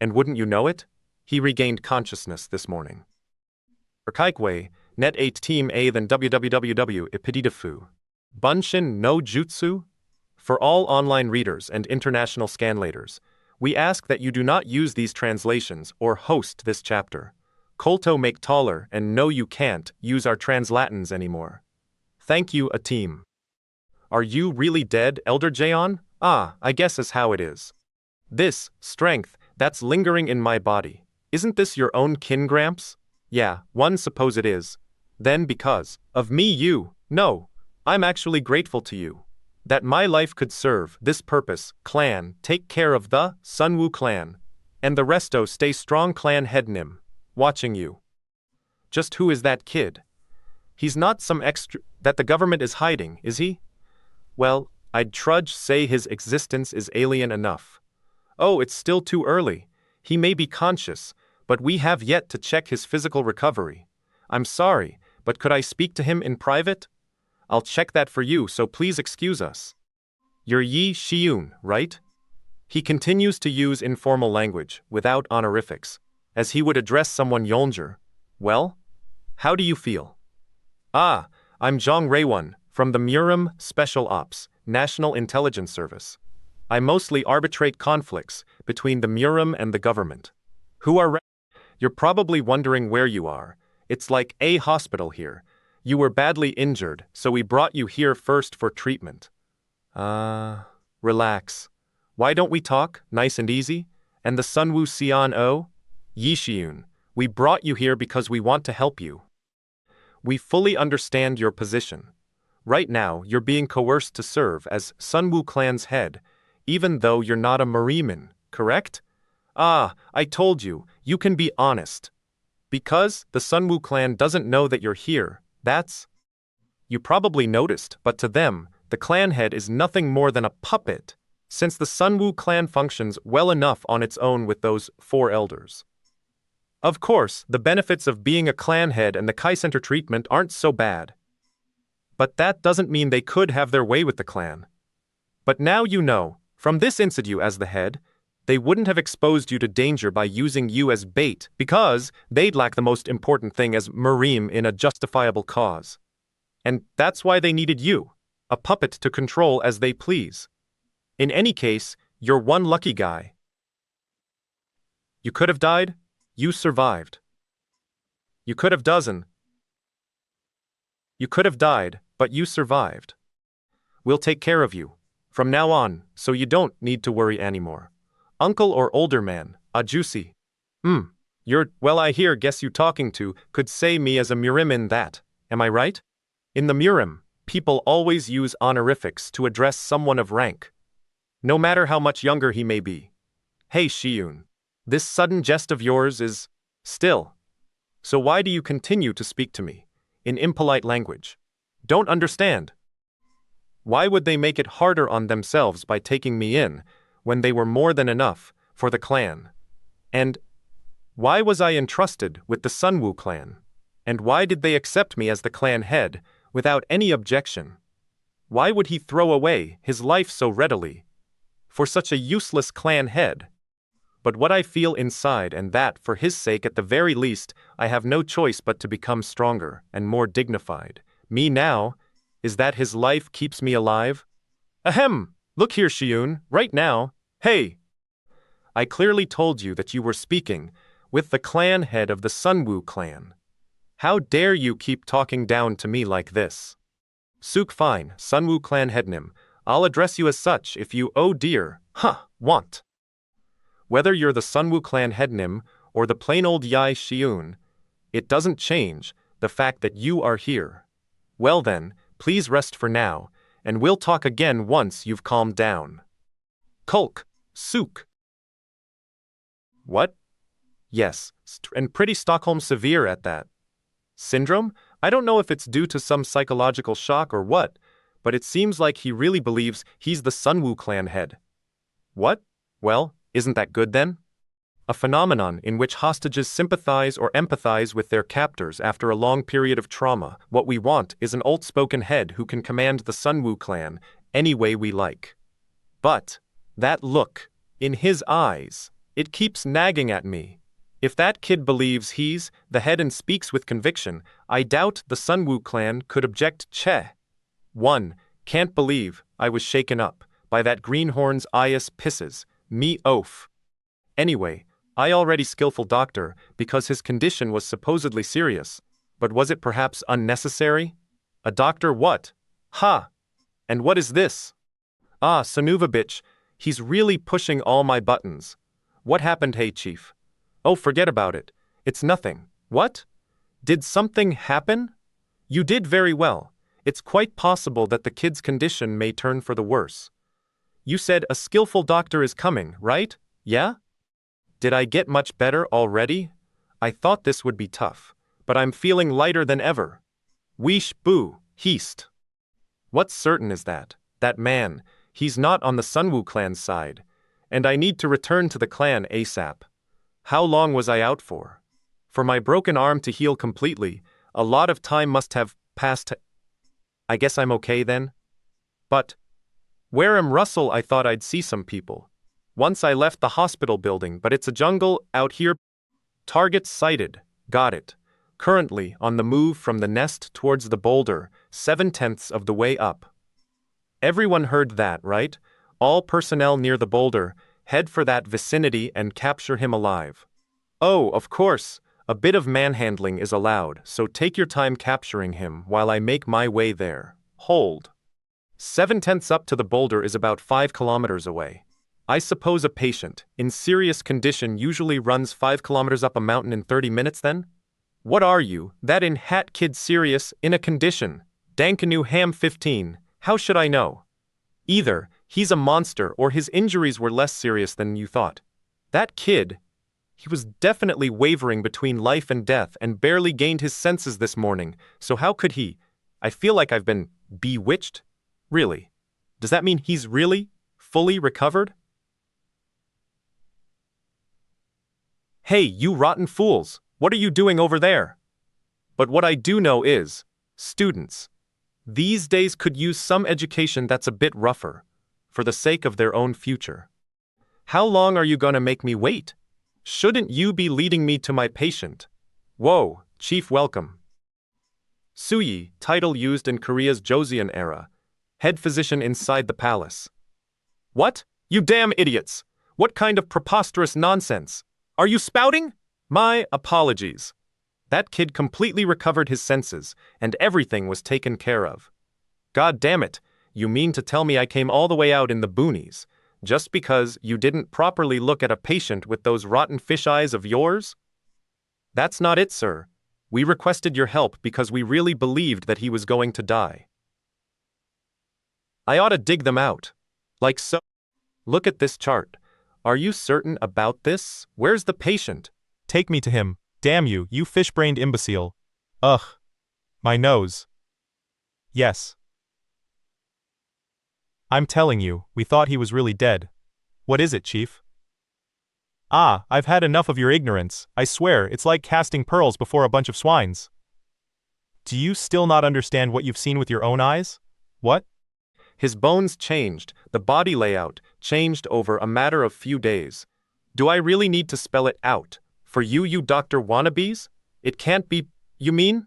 And wouldn't you know it? He regained consciousness this morning. Kaikway, net 8 team A than www ipitidafu. Bunshin no jutsu? For all online readers and international scanlators, we ask that you do not use these translations or host this chapter. Kolto make taller and no you can't use our translatins anymore. Thank you, a team. Are you really dead, Elder Jaeon? I guess is how it is. This strength that's lingering in my body, isn't this your own kin, Gramps? Yeah, one suppose it is. Then because of me no, I'm actually grateful to you. That my life could serve this purpose, clan, take care of the Sunwoo clan. And the resto stay strong clan head Nim. Watching you. Just who is that kid? He's not some extra that the government is hiding, is he? Well, I'd trudge say his existence is alien enough. Oh, it's still too early. He may be conscious, but we have yet to check his physical recovery. I'm sorry, but could I speak to him in private? I'll check that for you, so please excuse us. You're Yi Shi-Woon, right? He continues to use informal language, without honorifics, as he would address someone Yolnger. Well? How do you feel? I'm Jong Raewon, from the Murim Special Ops, National Intelligence Service. I mostly arbitrate conflicts between the Murim and the government. You're probably wondering where you are. It's like a hospital here. You were badly injured, so we brought you here first for treatment. Relax. Why don't we talk, nice and easy? And the Sunwoo Sion O? Yi Shi-Woon, we brought you here because we want to help you. We fully understand your position. Right now, you're being coerced to serve as Sunwoo clan's head, even though you're not a Murimin, correct? I told you, you can be honest. Because the Sunwoo clan doesn't know that you're here, that's... You probably noticed, but to them, the clan head is nothing more than a puppet, since the Sunwoo clan functions well enough on its own with those 4 elders. Of course, the benefits of being a clan head and the Kai Center treatment aren't so bad. But that doesn't mean they could have their way with the clan. But now you know, from this incident as the head, they wouldn't have exposed you to danger by using you as bait because they'd lack the most important thing as Murim in a justifiable cause. And that's why they needed you. a puppet to control as they please. In any case, you're one lucky guy. You could have died, you survived. You could have dozen. You could have died, but you survived. We'll take care of you from now on, so you don't need to worry anymore. Uncle or older man, a juicy. Guess you talking to could say me as a Murim in that, am I right? In the Murim, people always use honorifics to address someone of rank, no matter how much younger he may be. Hey Shi-Woon, this sudden jest of yours is still. So why do you continue to speak to me in impolite language? Don't understand. Why would they make it harder on themselves by taking me in, when they were more than enough for the clan? And why was I entrusted with the Sunwoo clan? And why did they accept me as the clan head, without any objection? Why would he throw away his life so readily for such a useless clan head? But what I feel inside, and that, for his sake at the very least, I have no choice but to become stronger and more dignified. Me now, is that his life keeps me alive? Ahem! Look here, Shi-Woon, right now. Hey! I clearly told you that you were speaking with the clan head of the Sunwoo clan. How dare you keep talking down to me like this? Sook fine, Sunwoo clan headnim. I'll address you as such if you, oh dear, want. Whether you're the Sunwoo clan headnim or the plain old Yai Shi-Woon, it doesn't change the fact that you are here. Well then, please rest for now, and we'll talk again once you've calmed down. Kulk, Sook. What? Yes, and pretty Stockholm severe at that. Syndrome? I don't know if it's due to some psychological shock or what, but it seems like he really believes he's the Sunwoo clan head. What? Well, isn't that good then? A phenomenon in which hostages sympathize or empathize with their captors after a long period of trauma. What we want is an outspoken head who can command the Sunwoo clan any way we like. But that look in his eyes, it keeps nagging at me. If that kid believes he's the head and speaks with conviction, I doubt the Sunwoo clan could object. Can't believe I was shaken up by that greenhorn's eyes pisses me off. Anyway, I already skillful doctor because his condition was supposedly serious, but was it perhaps unnecessary? A doctor what? Ha! And what is this? Ah, Sanuva bitch, he's really pushing all my buttons. What happened, hey chief? Oh, forget about it. It's nothing. What? Did something happen? You did very well. It's quite possible that the kid's condition may turn for the worse. You said a skillful doctor is coming, right? Yeah? Did I get much better already? I thought this would be tough, but I'm feeling lighter than ever. Weesh boo, heast. What's certain is that man, he's not on the Sunwoo clan's side, and I need to return to the clan ASAP. How long was I out for? For my broken arm to heal completely, a lot of time must have passed. I guess I'm okay then? But where am Russell? I thought I'd see some people. Once I left the hospital building, but it's a jungle out here. Target sighted. Got it. Currently on the move from the nest towards the boulder, 7/10 of the way up. Everyone heard that, right? All personnel near the boulder, head for that vicinity and capture him alive. Oh, of course, a bit of manhandling is allowed, so take your time capturing him while I make my way there. Hold. 7/10 up to the boulder is about 5 kilometers away. I suppose a patient in serious condition usually runs 5 kilometers up a mountain in 30 minutes then? What are you, that in hat kid serious, in a condition? Dankanu Ham 15, how should I know? Either he's a monster or his injuries were less serious than you thought. That kid, he was definitely wavering between life and death and barely gained his senses this morning, so how could he? I feel like I've been bewitched. Really? Does that mean he's really, fully recovered? Hey, you rotten fools, what are you doing over there? But what I do know is, students these days could use some education that's a bit rougher, for the sake of their own future. How long are you gonna make me wait? Shouldn't you be leading me to my patient? Whoa, Chief welcome. Suyi, title used in Korea's Joseon era. head physician inside the palace. What? You damn idiots! What kind of preposterous nonsense? Are you spouting? My apologies. That kid completely recovered his senses, and everything was taken care of. God damn it, you mean to tell me I came all the way out in the boonies, just because you didn't properly look at a patient with those rotten fish eyes of yours? That's not it, sir. We requested your help because we really believed that he was going to die. I ought to dig them out. Like so. Look at this chart. Are you certain about this? Where's the patient? Take me to him. Damn you, you fish-brained imbecile. Ugh. My nose. Yes. I'm telling you, we thought he was really dead. What is it, Chief? Ah, I've had enough of your ignorance. I swear, it's like casting pearls before a bunch of swines. Do you still not understand what you've seen with your own eyes? What? His bones changed, the body layout changed over a matter of few days. Do I really need to spell it out? For you doctor wannabes? It can't be, you mean?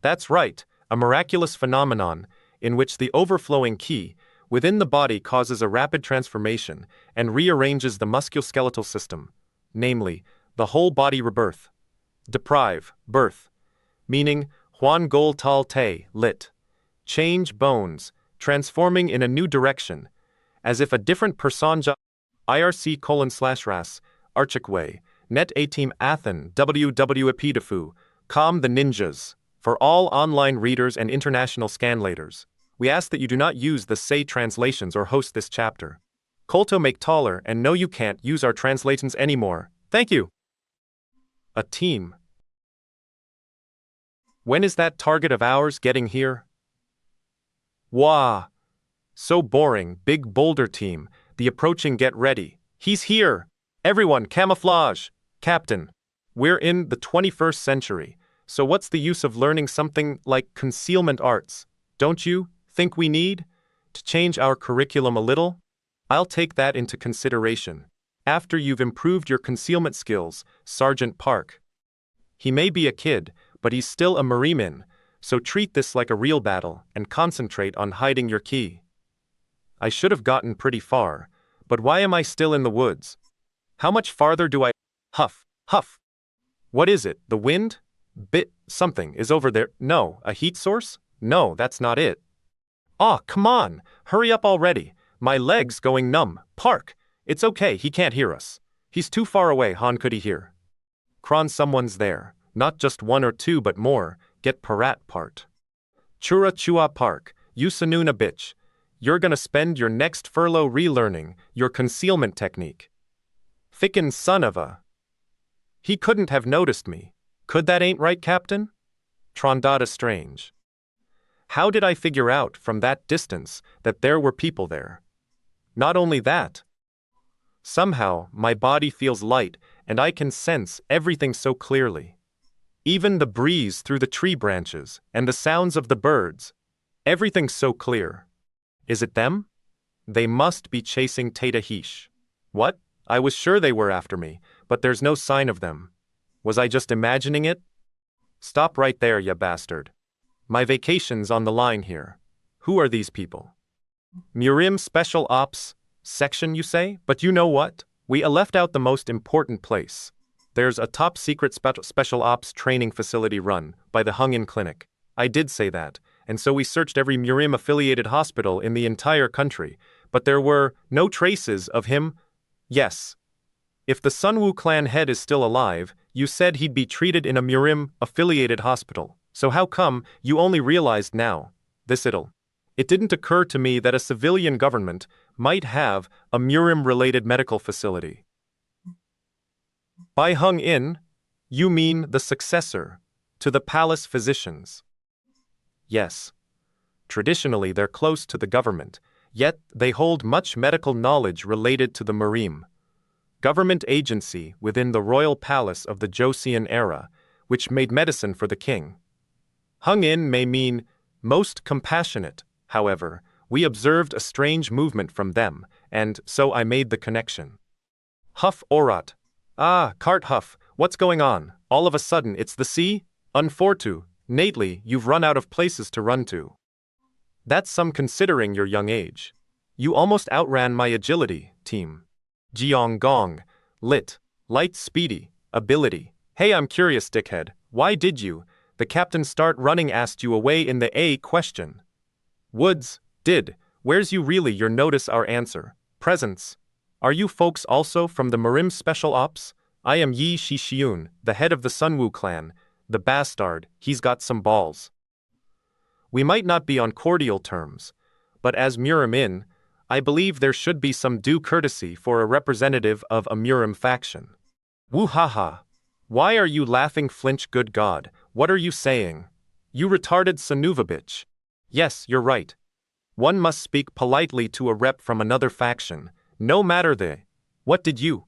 That's right, a miraculous phenomenon, in which the overflowing qi within the body causes a rapid transformation and rearranges the musculoskeletal system, namely, the whole body rebirth. Deprive, birth, meaning Huan Gol Tal Te, lit. Change bones, transforming in a new direction, as if a different persona. IRC:/RAS, Archikway, Net A Team Athen, WW Epidafu, Com the Ninjas. For all online readers and international scanlators, we ask that you do not use the say translations or host this chapter. Kolto make taller, and no, you can't use our translations anymore. Thank you. A team. When is that target of ours getting here? Wah! So boring, big boulder team, the approaching get ready. He's here! Everyone, camouflage! Captain, we're in the 21st century, so what's the use of learning something like concealment arts? Don't you think we need to change our curriculum a little? I'll take that into consideration. After you've improved your concealment skills, Sergeant Park. He may be a kid, but he's still a Murim, so treat this like a real battle and concentrate on hiding your key. I should have gotten pretty far, but why am I still in the woods? How much farther do I... Huff, huff. What is it, the wind? Something is over there. No, a heat source? No, that's not it. Aw, come on, hurry up already. My leg's going numb. Park, it's okay, he can't hear us. He's too far away, Han could he hear? Kron, someone's there. Not just one or two but more. Get Parat part. Chura Chua Park, you Sanuna bitch. You're gonna spend your next furlough relearning your concealment technique. Thickin' son of a... He couldn't have noticed me. Could that ain't right, Captain? Trondata strange. How did I figure out from that distance that there were people there? Not only that. Somehow, my body feels light and I can sense everything so clearly. Even the breeze through the tree branches and the sounds of the birds. Everything's so clear. Is it them? They must be chasing Tata Heesh. What? I was sure they were after me, but there's no sign of them. Was I just imagining it? Stop right there, ya bastard. My vacation's on the line here. Who are these people? Murim Special Ops section, you say? But you know what? We left out the most important place. There's a top-secret special ops training facility run by the Hung-In Clinic. I did say that, and so we searched every Murim-affiliated hospital in the entire country, but there were no traces of him. Yes. If the Sunwoo clan head is still alive, you said he'd be treated in a Murim-affiliated hospital. So how come you only realized now? It didn't occur to me that a civilian government might have a Murim-related medical facility. By Hung-In, you mean the successor to the palace physicians. Yes. Traditionally they're close to the government, yet they hold much medical knowledge related to the Murim, government agency within the royal palace of the Joseon era, which made medicine for the king. Hung-In may mean most compassionate, however, we observed a strange movement from them, and so I made the connection. Huff Orat. Ah, Cart Huff, what's going on? All of a sudden it's the sea? Unfortu, Nately, you've run out of places to run to. That's some considering your young age. You almost outran my agility, team. Jiong Gong. Lit. Light speedy. Ability. Hey, I'm curious, dickhead. Why did you, the captain start running asked you away in the A question? Woods. Did. Where's you really your notice our answer? Presence. Are you folks also from the Murim Special Ops? I am Shi-Woon, the head of the Sunwoo clan. The bastard, he's got some balls. We might not be on cordial terms, but as Murim, I believe there should be some due courtesy for a representative of a Murim faction. Woo ha ha. Why are you laughing, flinch, good God? What are you saying? You retarded Sanuva bitch. Yes, you're right. One must speak politely to a rep from another faction, no matter the. What did you?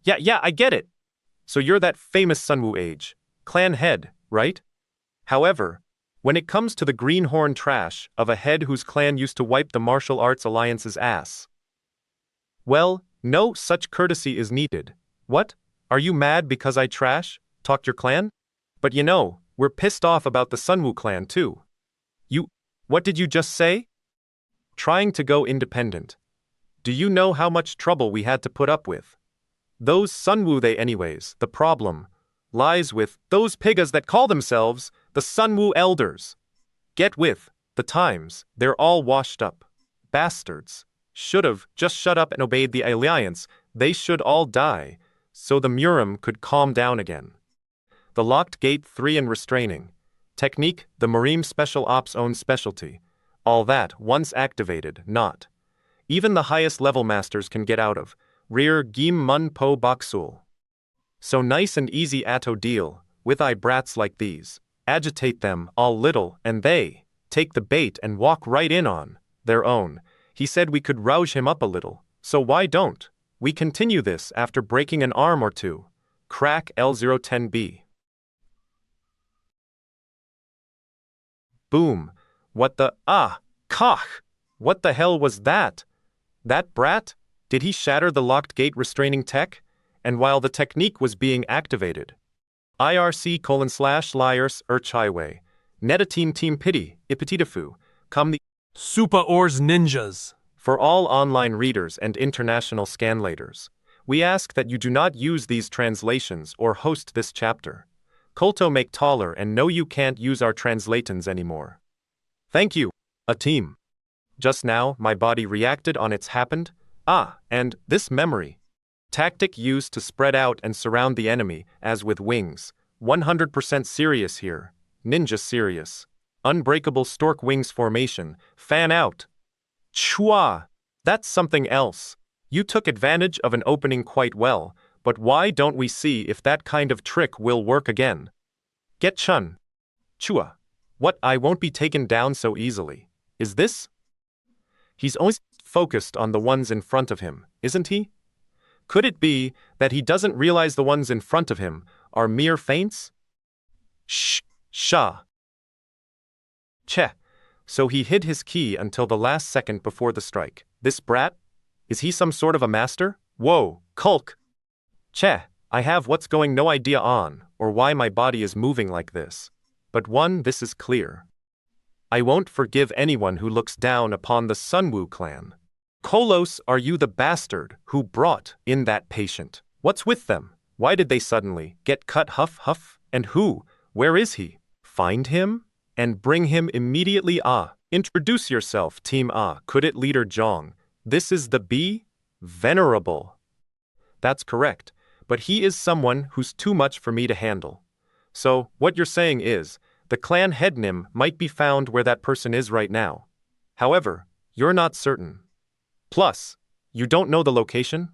Yeah, I get it. So you're that famous Sunwoo age, clan head, right? However, when it comes to the greenhorn trash of a head whose clan used to wipe the martial arts alliance's ass, well, no such courtesy is needed. What? Are you mad because I talked your clan? But we're pissed off about the Sunwoo clan too. What did you just say? Trying to go independent. Do you know how much trouble we had to put up with? Those Sunwoo they anyways, the problem lies with those piggas that call themselves the Sunwoo elders. Get with the times, they're all washed up. Bastards. Should've just shut up and obeyed the alliance, they should all die, so the Murim could calm down again. The locked gate 3 and restraining. Technique, the Murim Special Ops' own specialty. All that, once activated, not. Even the highest level masters can get out of. Rear Gim Mun Po Baksul. So nice and easy Atto deal, with brats like these. Agitate them, all little, and they take the bait and walk right in on their own. He said we could rouse him up a little, so why don't we continue this after breaking an arm or two? Crack L010B. Boom. What the, Koch! What the hell was that? That brat? Did he shatter the locked gate restraining tech? And while the technique was being activated, IRC:/Liars Highway, Netateam Team Pity, Ipetitafu, come the Super Ors Ninjas. For all online readers and international scanlators, we ask that you do not use these translations or host this chapter. Kolto make taller and no you can't use our translatons anymore. Thank you, a team. Just now, my body reacted on its happened, and this memory. Tactic used to spread out and surround the enemy, as with wings. 100% serious here. Ninja serious. Unbreakable stork wings formation. Fan out. Chua! That's something else. You took advantage of an opening quite well, but why don't we see if that kind of trick will work again? Get Chun. Chua. What? I won't be taken down so easily. Is this? He's always focused on the ones in front of him, isn't he? Could it be that he doesn't realize the ones in front of him are mere feints? Sha. Che. So he hid his key until the last second before the strike. This brat? Is he some sort of a master? Whoa, Kulk. Che, I have what's going no idea on, or why my body is moving like this. But this is clear. I won't forgive anyone who looks down upon the Sunwoo clan. Kolos, are you the bastard who brought in that patient? What's with them? Why did they suddenly get cut? Huff? And who? Where is he? Find him? And bring him immediately. Introduce yourself, Team Could it Leader Jong? This is the B? Venerable. That's correct, but he is someone who's too much for me to handle. So, what you're saying is, the clan head Nim might be found where that person is right now. However, you're not certain. Plus, you don't know the location?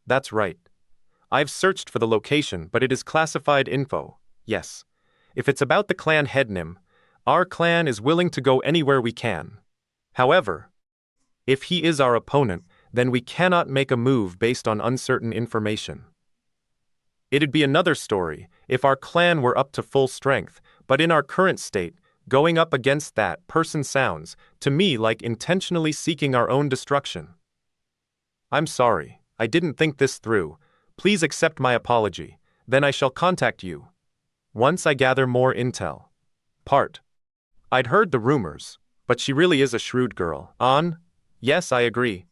That's right. I've searched for the location, but it is classified info. Yes. If it's about the clan head Nim, our clan is willing to go anywhere we can. However, if he is our opponent, then we cannot make a move based on uncertain information. It'd be another story if our clan were up to full strength, but in our current state, going up against that person sounds, to me, like intentionally seeking our own destruction. I'm sorry, I didn't think this through. Please accept my apology, then I shall contact you once I gather more intel. I'd heard the rumors, But she really is a shrewd girl. Yes, I agree.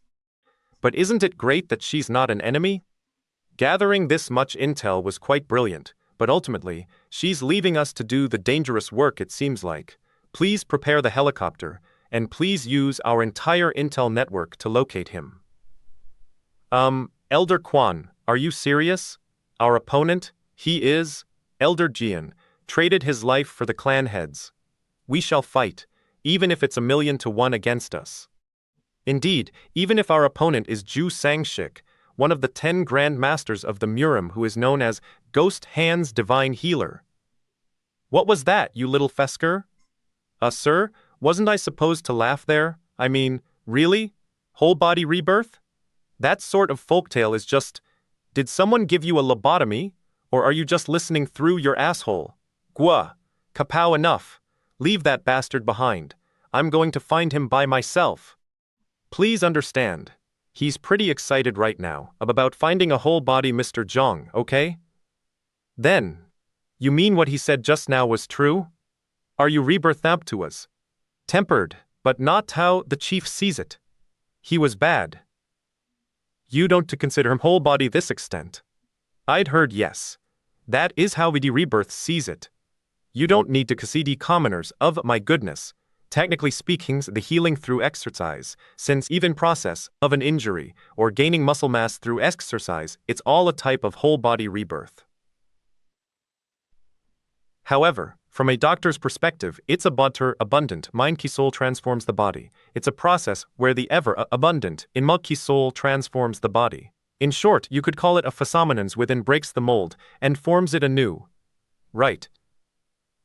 But isn't it great that she's not an enemy? Gathering this much intel was quite brilliant, but ultimately, she's leaving us to do the dangerous work it seems like. Please prepare the helicopter, and please use our entire intel network to locate him. Elder Quan, are you serious? Our opponent, he is, Elder Jian, traded his life for the clan heads. We shall fight, even if it's 1,000,000 to 1 against us. Indeed, even if our opponent is Ju Sangshik, one of the 10 Grand Masters of the Murim who is known as Ghost Hands Divine Healer. What was that, you little fesker? Sir, wasn't I supposed to laugh there? I mean, really? Whole body rebirth? That sort of folktale is just... Did someone give you a lobotomy? Or are you just listening through your asshole? Gwa, kapow enough. Leave that bastard behind. I'm going to find him by myself. Please understand. He's pretty excited right now about finding a whole body Mr. Zhang, okay? Then, you mean what he said just now was true? Are you rebirth up to us? Tempered, but not how the chief sees it. He was bad. You don't to consider him whole body this extent. I'd heard yes. That is how the rebirth sees it. You don't need to concede commoners of my goodness. Technically speaking, the healing through exercise, since even process of an injury or gaining muscle mass through exercise, it's all a type of whole body rebirth. However, from a doctor's perspective, it's abundant mind ki soul transforms the body. It's a process where the ever abundant in mud ki soul transforms the body. In short, you could call it a phenomenon within breaks the mold and forms it anew. Right.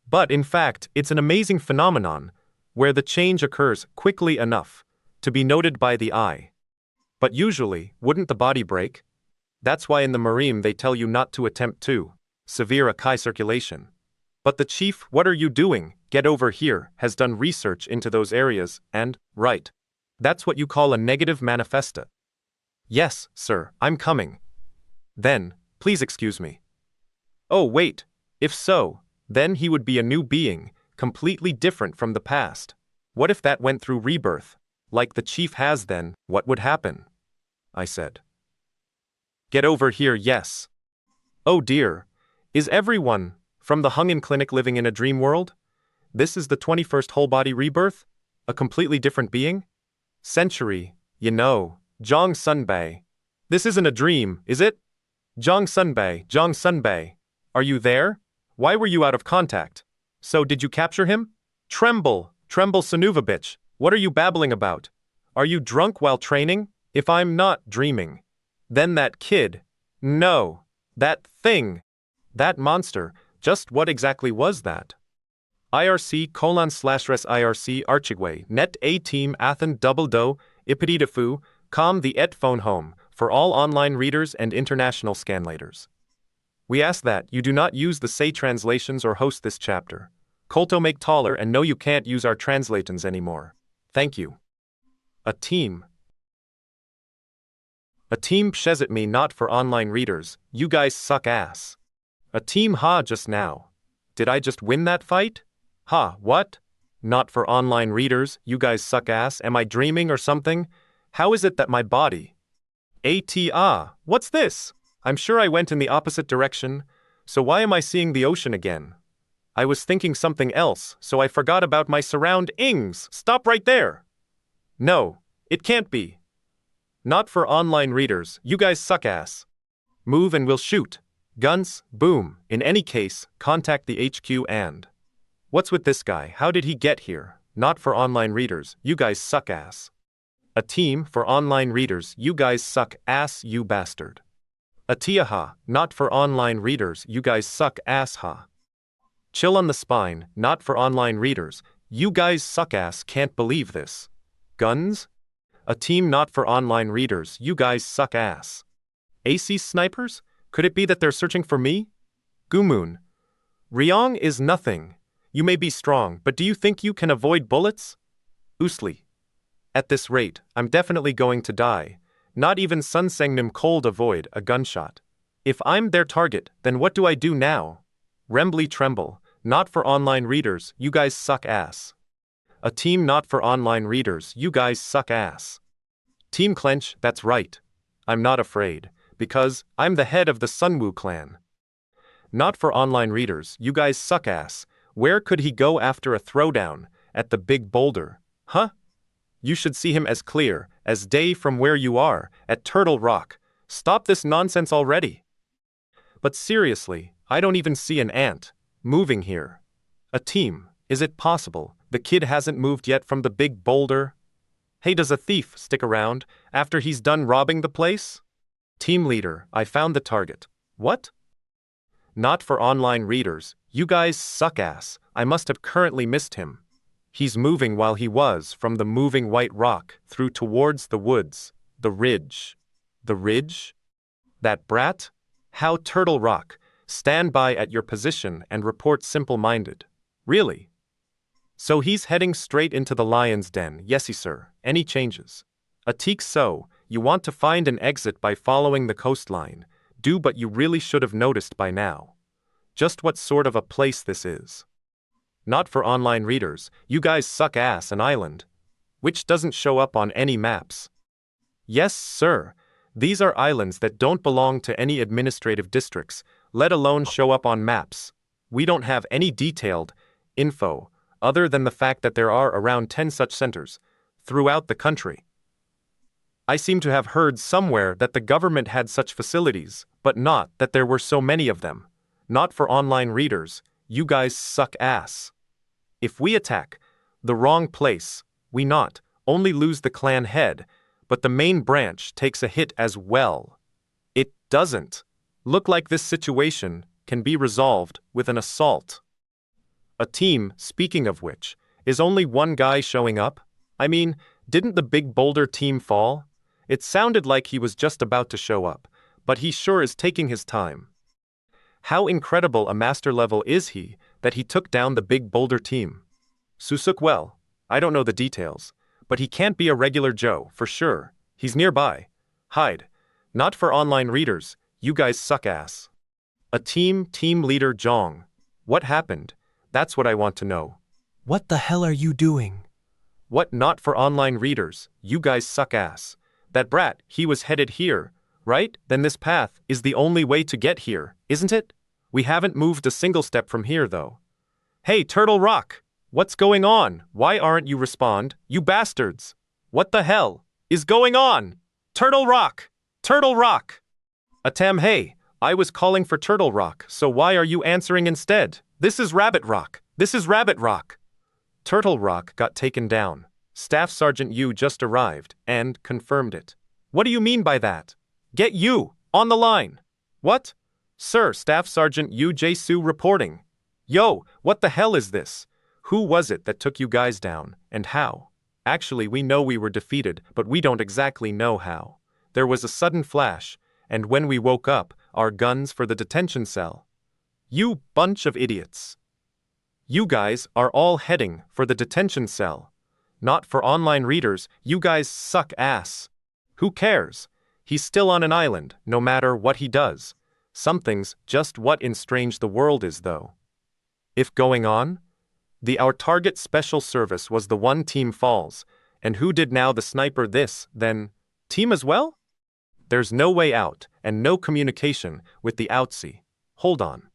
But in fact, it's an amazing phenomenon where the change occurs quickly enough to be noted by the eye. But usually, wouldn't the body break? That's why in the Murim they tell you not to attempt to severe Akai circulation. But the chief, what are you doing? Get over here, has done research into those areas and, right. That's what you call a negative manifesta. Yes, sir, I'm coming. Then, please excuse me. Oh, wait. If so, then he would be a new being, completely different from the past. What if that went through rebirth? Like the chief has then, what would happen? I said. Get over here, yes. Oh dear. Is everyone from the Hungin Clinic living in a dream world? This is the 21st whole body rebirth? A completely different being? Century, you know, Zhang Sunbei. This isn't a dream, is it? Zhang Sunbei. Are you there? Why were you out of contact? So did you capture him? Tremble Sanuvovich, what are you babbling about? Are you drunk while training? If I'm not dreaming. Then that kid. No. That thing. That monster. Just what exactly was that? IRC:/res IRC Archigway net A team Athen double do ipedidafu com the et phone home for all online readers and international scanlators. We ask that you do not use the say translations or host this chapter. Kolto make taller and no you can't use our translations anymore. Thank you. A team pshezit me not for online readers, you guys suck ass. A team ha just now. Did I just win that fight? Ha, what? Not for online readers, you guys suck ass, am I dreaming or something? How is it that my body? What's this? I'm sure I went in the opposite direction, so why am I seeing the ocean again? I was thinking something else, so I forgot about my surroundings. Stop right there! No, it can't be. Not for online readers, you guys suck ass. Move and we'll shoot. Guns, boom. In any case, contact the HQ and... What's with this guy? How did he get here? Not for online readers, you guys suck ass. A team for online readers, you guys suck ass, you bastard. A tiaha, not for online readers, you guys suck ass ha. Chill on the spine, not for online readers, you guys suck ass, can't believe this. Guns? A team not for online readers, you guys suck ass. AC snipers? Could it be that they're searching for me? Gumoon. Ryong is nothing. You may be strong, but do you think you can avoid bullets? Usli. At this rate, I'm definitely going to die. Not even Sun Sengnim cold avoid a gunshot. If I'm their target, then what do I do now? Tremble, not for online readers, you guys suck ass. A team not for online readers, you guys suck ass. Team Clench, that's right. I'm not afraid, because I'm the head of the Sunwoo clan. Not for online readers, you guys suck ass. Where could he go after a throwdown? At the big boulder? Huh? You should see him as clear as day from where you are, at Turtle Rock. Stop this nonsense already. But seriously, I don't even see an ant moving here. A team, is it possible the kid hasn't moved yet from the big boulder? Hey, does a thief stick around after he's done robbing the place? Team leader, I found the target. What? Not for online readers, you guys suck ass. I must have currently missed him. He's moving while he was from the moving white rock through towards the woods, the ridge. The ridge? That brat? How Turtle Rock, stand by at your position and report simple-minded. Really? So he's heading straight into the lion's den, yesy sir. Any changes? Atik so, you want to find an exit by following the coastline. Do, but you really should have noticed by now. Just what sort of a place this is. Not for online readers, you guys suck ass, an island. Which doesn't show up on any maps. Yes, sir. These are islands that don't belong to any administrative districts, let alone show up on maps. We don't have any detailed info, other than the fact that there are around 10 such centers throughout the country. I seem to have heard somewhere that the government had such facilities, but not that there were so many of them. Not for online readers, you guys suck ass. If we attack the wrong place, we not only lose the clan head, but the main branch takes a hit as well. It doesn't look like this situation can be resolved with an assault. A team, speaking of which, is only one guy showing up? I mean, didn't the big boulder team fall? It sounded like he was just about to show up, but he sure is taking his time. How incredible a master level is he that he took down the big boulder team? Susuk, well, I don't know the details, but he can't be a regular Joe, for sure. He's nearby. Hide. Not for online readers, you guys suck ass. A team leader Jong. What happened? That's what I want to know. What the hell are you doing? What not for online readers, you guys suck ass. That brat, he was headed here, right? Then this path is the only way to get here, isn't it? We haven't moved a single step from here, though. Hey, Turtle Rock! What's going on? Why aren't you respond, you bastards? What the hell is going on? Turtle Rock! Turtle Rock! Atam, hey, I was calling for Turtle Rock, so why are you answering instead? This is Rabbit Rock! This is Rabbit Rock! Turtle Rock got taken down. Staff Sergeant Yu just arrived and confirmed it. What do you mean by that? Get you on the line. What? Sir, Staff Sergeant Yu Jae-soo reporting. Yo, what the hell is this? Who was it that took you guys down, and how? Actually, we know we were defeated, but we don't exactly know how. There was a sudden flash, and when we woke up, our guns for the detention cell. You bunch of idiots. You guys are all heading for the detention cell. Not for online readers, you guys suck ass. Who cares? He's still on an island, no matter what he does. Something's just what in strange the world is, though. If going on? Our target special service was the one team falls, and who did now the sniper this, then, team as well? There's no way out, and no communication with the outsea. Hold on.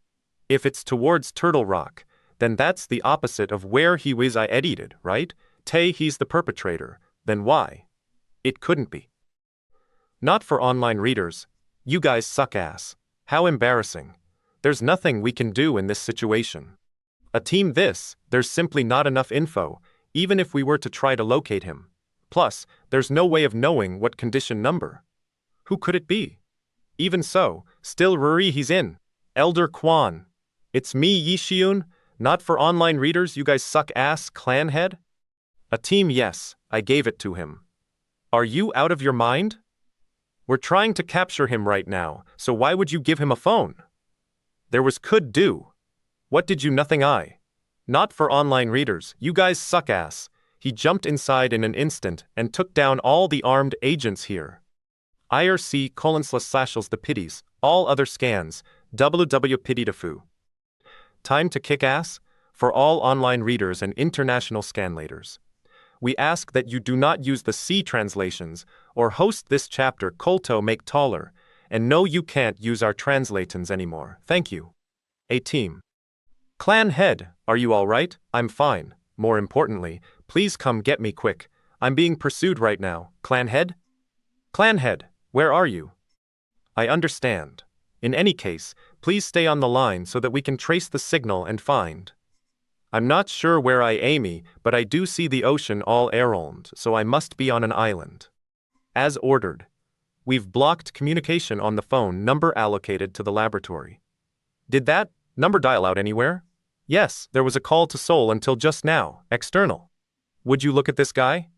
If it's towards Turtle Rock, then that's the opposite of where he was I edited, right? He's the perpetrator, then why? It couldn't be. Not for online readers, you guys suck ass. How embarrassing. There's nothing we can do in this situation. A team this, there's simply not enough info, even if we were to try to locate him. Plus, there's no way of knowing what condition number. Who could it be? Even so, still Ruri he's in. Elder Kwan. It's me, Shi-Woon, not for online readers, you guys suck ass, clan head? A team yes, I gave it to him. Are you out of your mind? We're trying to capture him right now, so why would you give him a phone? There was could do. What did you nothing I? Not for online readers, you guys suck ass. He jumped inside in an instant and took down all the armed agents here. IRC // the pities, all other scans, WW pity to foo. Time to kick ass? for all online readers and international scanlators. We ask that you do not use the C translations or host this chapter Kolto make taller, and no, you can't use our translatons anymore. Thank you. A team. Clan head, are you all right? I'm fine. More importantly, please come get me quick. I'm being pursued right now. Clan head? Clan head, where are you? I understand. In any case, please stay on the line so that we can trace the signal and find. I'm not sure where I aim, but I do see the ocean all around, so I must be on an island. As ordered. We've blocked communication on the phone number allocated to the laboratory. Did that number dial out anywhere? Yes, there was a call to Seoul until just now, external. Would you look at this guy?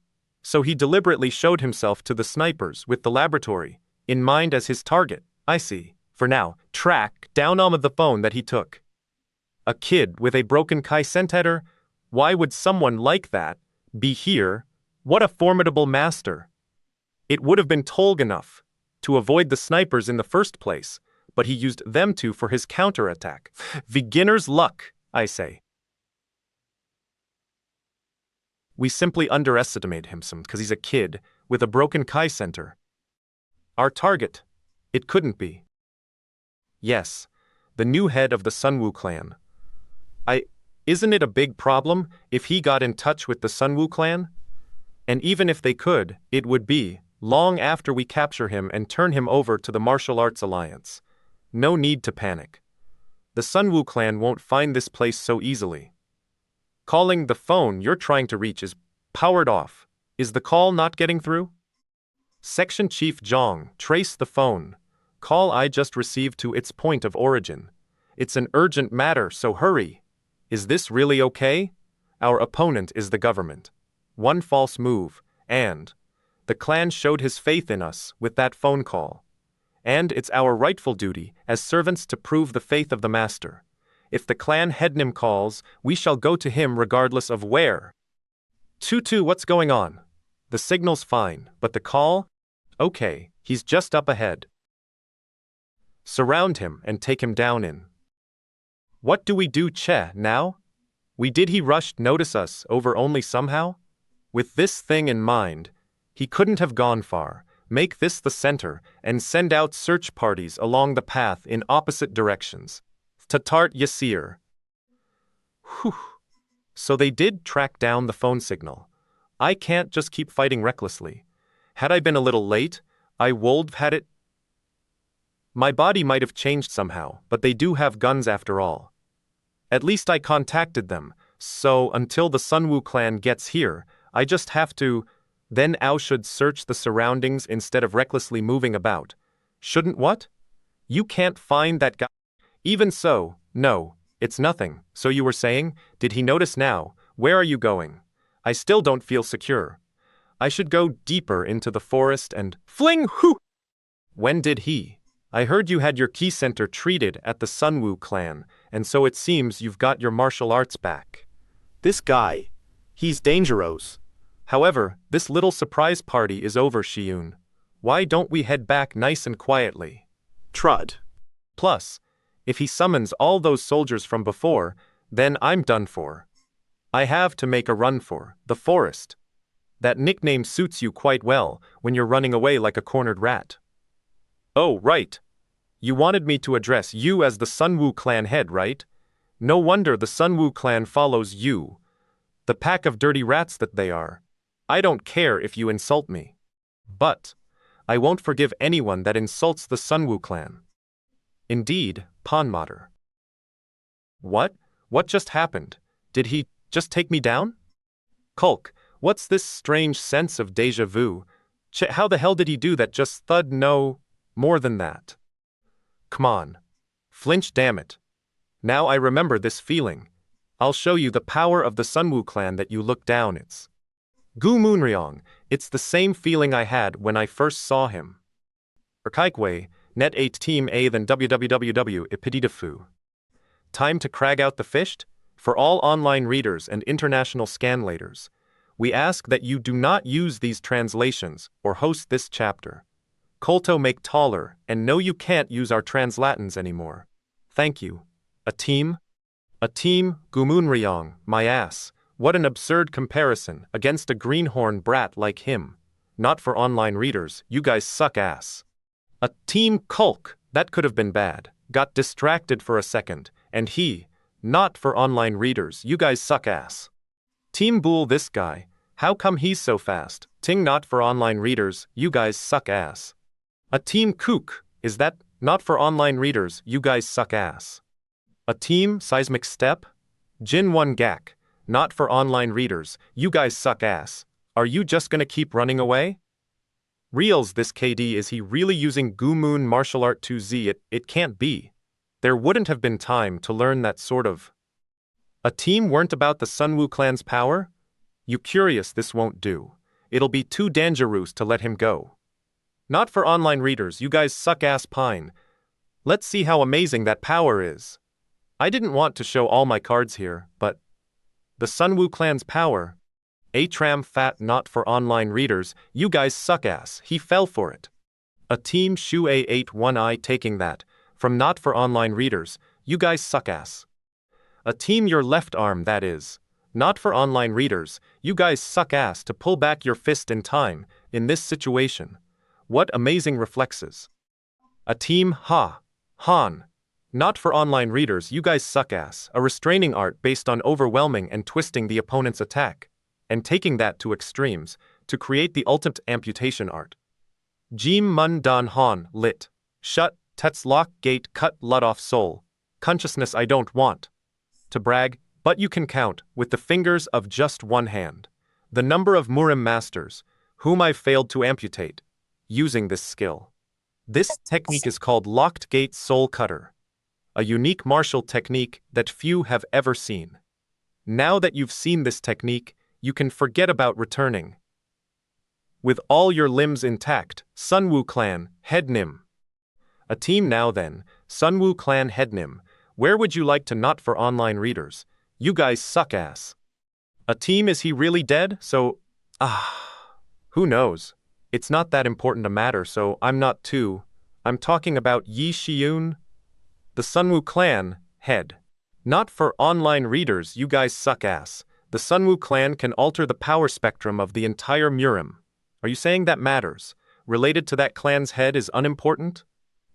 So he deliberately showed himself to the snipers with the laboratory in mind as his target. I see. For now, track down the phone that he took. A kid with a broken Kai centimeter? Why would someone like that be here? What a formidable master. It would have been told enough to avoid the snipers in the first place, but he used them too for his counterattack. Beginner's luck, I say. We simply underestimate him some because he's a kid with a broken Kai center. Our target, it couldn't be. Yes, the new head of the Sunwoo clan. Isn't it a big problem if he got in touch with the Sunwoo clan? And even if they could, it would be long after we capture him and turn him over to the Martial Arts Alliance. No need to panic. The Sunwoo clan won't find this place so easily. Calling the phone you're trying to reach is powered off. Is the call not getting through? Section Chief Jong, trace the phone. Call I just received to its point of origin. It's an urgent matter, so hurry. Is this really okay? Our opponent is the government. One false move, and the clan showed his faith in us with that phone call. And it's our rightful duty as servants to prove the faith of the master. If the clan headnim calls, we shall go to him regardless of where. Tutu, what's going on? The signal's fine, but the call? Okay, he's just up ahead. Surround him and take him down in. What do we do, Che, now? Did he rush notice us over only somehow? With this thing in mind, he couldn't have gone far. Make this the center and send out search parties along the path in opposite directions. Tatart Yasir. Whew. So they did track down the phone signal. I can't just keep fighting recklessly. Had I been a little late, I would have had it. My body might have changed somehow, but they do have guns after all. At least I contacted them, so until the Sunwoo clan gets here, I just have to. Then Ao should search the surroundings instead of recklessly moving about. Shouldn't what? You can't find that guy. Even so, no, it's nothing. So you were saying, did he notice now? Where are you going? I still don't feel secure. I should go deeper into the forest and fling hoo! When did he? I heard you had your key center treated at the Sunwoo clan, and so it seems you've got your martial arts back. This guy, he's dangerous. However, this little surprise party is over, Shi-Woon. Why don't we head back nice and quietly? Trud. Plus, if he summons all those soldiers from before, then I'm done for. I have to make a run for the forest. That nickname suits you quite well when you're running away like a cornered rat. Oh, right. You wanted me to address you as the Sunwoo clan head, right? No wonder the Sunwoo clan follows you. The pack of dirty rats that they are. I don't care if you insult me. But I won't forgive anyone that insults the Sunwoo clan. Indeed, Ponmater. What? What just happened? Did he just take me down? Kulk, what's this strange sense of déjà vu? How the hell did he do that? Just thud? No, more than that. Come on. Flinch, damn it. Now I remember this feeling. I'll show you the power of the Sunwoo clan that you look down. It's Gu Moonryong. It's the same feeling I had when I first saw him. Erkaikwe, net 8 team A than www ipiditafu. Time to crag out the fisht? For all online readers and international scanlators, we ask that you do not use these translations or host this chapter. Kolto make taller, and no, you can't use our translatins anymore. Thank you. A team? A team, Gumunryong, my ass. What an absurd comparison against a greenhorn brat like him. Not for online readers, you guys suck ass. A team Kulk, that could have been bad. Got distracted for a second, and he, not for online readers, you guys suck ass. Team Bool, this guy, how come he's so fast? Ting, not for online readers, you guys suck ass. A team Kook, is that not for online readers, you guys suck ass. A team Seismic Step? Jin 1 Gak, not for online readers, you guys suck ass. Are you just gonna keep running away? Reals, this KD, is he really using Gumun martial art 2Z? It can't be. There wouldn't have been time to learn that sort of. A team weren't about the Sunwoo clan's power? You curious, this won't do. It'll be too dangerous to let him go. Not for online readers, you guys suck ass pine. Let's see how amazing that power is. I didn't want to show all my cards here, but the Sunwoo clan's power. Atram fat, not for online readers, you guys suck ass, he fell for it. A team Shu A81I taking that, from not for online readers, you guys suck ass. A team your left arm, that is. Not for online readers, you guys suck ass to pull back your fist in time, in this situation. What amazing reflexes. A team Han. Not for online readers, you guys suck ass, a restraining art based on overwhelming and twisting the opponent's attack, and taking that to extremes, to create the ultimate amputation art. Jim Mun Dan Han, lit. Shut, Tets lock gate cut lut off soul. Consciousness I don't want to brag, but you can count, with the fingers of just one hand, the number of Murim masters, whom I've failed to amputate, using this skill. This technique is called Locked Gate Soul Cutter, a unique martial technique that few have ever seen. Now that you've seen this technique, you can forget about returning. With all your limbs intact, Sunwoo clan, Headnim. A team now then, Sunwoo clan Headnim, where would you like to not for online readers? You guys suck ass. A team, is he really dead? So, who knows? It's not that important a matter, so I'm not too. I'm talking about Shi-Woon, the Sunwoo clan, head. Not for online readers, you guys suck ass. The Sunwoo clan can alter the power spectrum of the entire Murim. Are you saying that matters? Related to that clan's head is unimportant?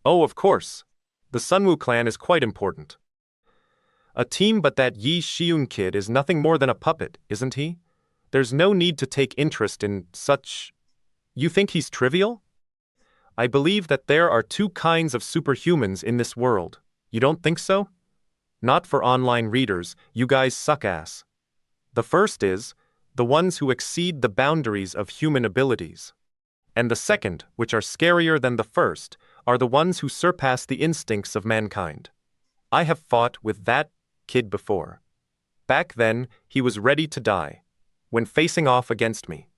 Oh, of course. The Sunwoo clan is quite important. A team, but that Shi-Woon kid is nothing more than a puppet, isn't he? There's no need to take interest in such. You think he's trivial? I believe that there are two kinds of superhumans in this world. You don't think so? Not for online readers, you guys suck ass. The first is the ones who exceed the boundaries of human abilities. And the second, which are scarier than the first, are the ones who surpass the instincts of mankind. I have fought with that kid before. Back then, he was ready to die. When facing off against me.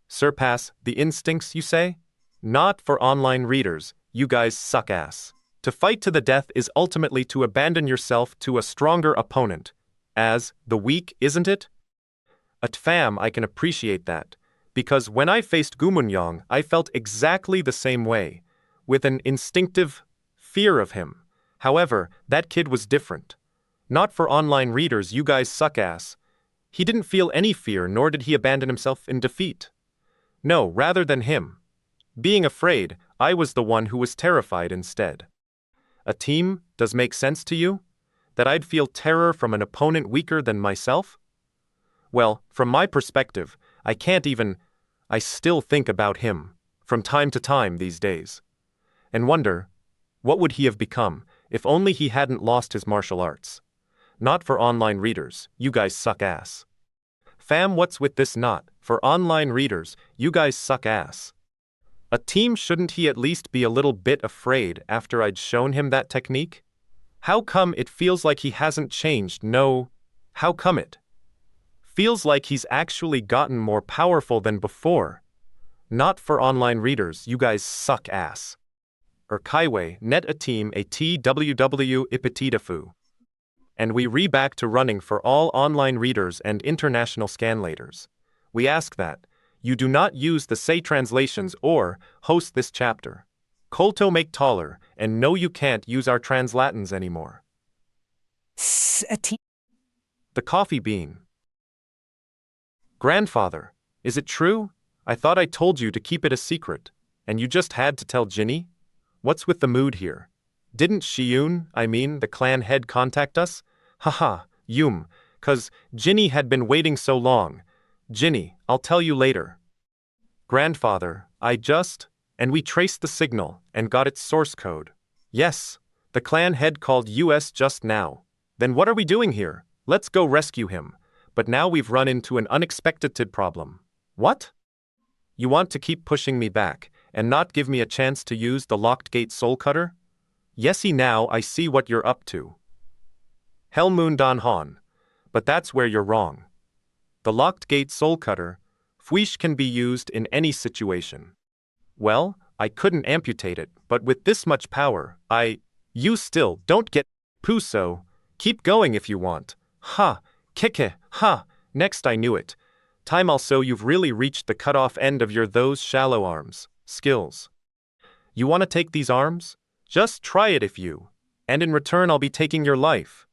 Surpass the instincts, you say? Not for online readers, you guys suck ass. To fight to the death is ultimately to abandon yourself to a stronger opponent. As the weak, isn't it? At fam, I can appreciate that. Because when I faced Gumunyong, I felt exactly the same way, with an instinctive fear of him. However, that kid was different. Not for online readers, you guys suck ass. He didn't feel any fear, nor did he abandon himself in defeat. No, rather than him being afraid, I was the one who was terrified instead. A team, does make sense to you? That I'd feel terror from an opponent weaker than myself? Well, from my perspective, I still think about him, from time to time these days. And wonder, what would he have become, if only he hadn't lost his martial arts? Not for online readers, you guys suck ass. Fam, what's with this not for online readers, you guys suck ass? A team, shouldn't he at least be a little bit afraid after I'd shown him that technique? How come it feels like he hasn't changed? No, how come it feels like he's actually gotten more powerful than before? Not for online readers, you guys suck ass. Kaiwei, net a team a TWW ipitidafu. And we re-back to running for all online readers and international scanlators. We ask that you do not use the say translations or host this chapter. Kolto make taller, and no, you can't use our translatins anymore. A team. The coffee bean. Grandfather, is it true? I thought I told you to keep it a secret, and you just had to tell Ginny? What's with the mood here? Didn't Shi-Woon, the clan head, contact us? Haha, Yum, 'cause Ginny had been waiting so long. Ginny, I'll tell you later. Grandfather, and we traced the signal and got its source code. Yes, the clan head called us just now. Then what are we doing here? Let's go rescue him. But now we've run into an unexpected problem. What? You want to keep pushing me back and not give me a chance to use the locked gate soul cutter? Yesy, now I see what you're up to. Hellmoon Dan Han. But that's where you're wrong. The locked gate soul cutter, Fwish, can be used in any situation. Well, I couldn't amputate it, but with this much power, You still don't get Puso. Keep going if you want. Ha, kike, ha, next I knew it. Time also you've really reached the cut-off end of your those shallow arms, skills. You want to take these arms? Just try it if you. And in return I'll be taking your life.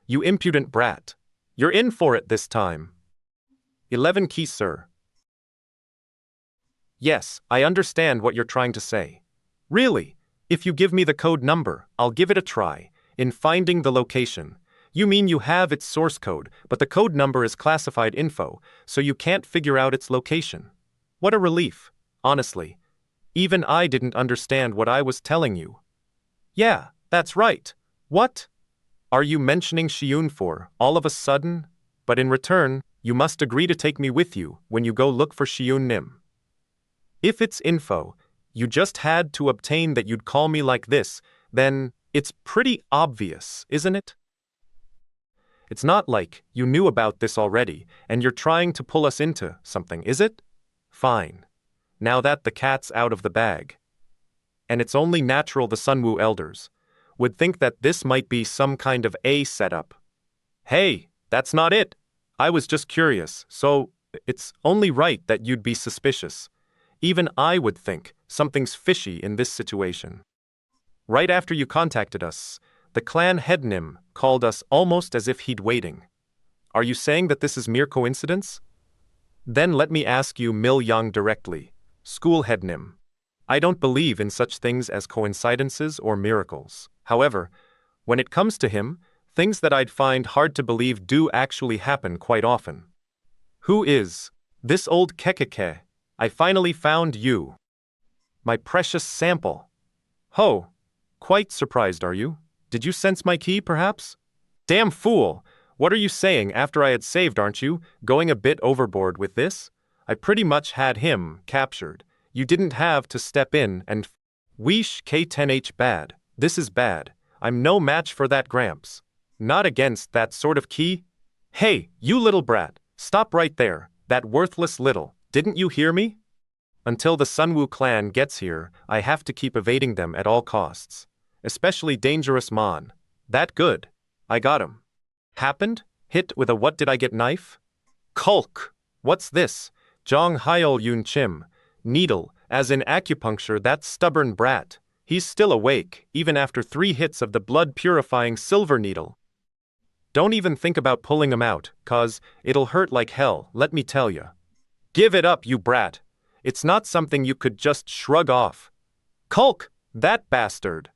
You impudent brat. You're in for it this time. 11 key, sir. Yes, I understand what you're trying to say. Really, if you give me the code number, I'll give it a try. In finding the location. You mean you have its source code, but the code number is classified info, so you can't figure out its location. What a relief, honestly. Even I didn't understand what I was telling you. Yeah, that's right. What are you mentioning Shi-Woon for, all of a sudden? But in return, you must agree to take me with you when you go look for Shi-Woon Nim. If it's info, you just had to obtain that you'd call me like this, then it's pretty obvious, isn't it? It's not like you knew about this already, and you're trying to pull us into something, is it? Fine. Now that the cat's out of the bag. And it's only natural the Sunwoo elders would think that this might be some kind of a setup. Hey, that's not it. I was just curious, so it's only right that you'd be suspicious. Even I would think something's fishy in this situation. Right after you contacted us, the clan head Nim called us almost as if he'd waiting. Are you saying that this is mere coincidence? Then let me ask you Mil-Yang directly, school head Nim. I don't believe in such things as coincidences or miracles. However, when it comes to him, things that I'd find hard to believe do actually happen quite often. Who is this old kekeke? I finally found you. My precious sample. Ho, quite surprised, are you? Did you sense my key, perhaps? Damn fool! What are you saying after I had saved, aren't you? Going a bit overboard with this? I pretty much had him captured. You didn't have to step in and Weesh K10H bad. This is bad. I'm no match for that Gramps. Not against that sort of key. Hey, you little brat, stop right there, that worthless little. Didn't you hear me? Until the Sunwoo clan gets here, I have to keep evading them at all costs. Especially Dangerous Mon. That good. I got him. Happened? Hit with a what did I get knife? Kulk. What's this? Jong Hyol Yun Chim. Needle, as in acupuncture, that stubborn brat. He's still awake, even after 3 hits of the blood-purifying silver needle. Don't even think about pulling him out, 'cause it'll hurt like hell, let me tell ya. Give it up, you brat. It's not something you could just shrug off. Kulk, that bastard.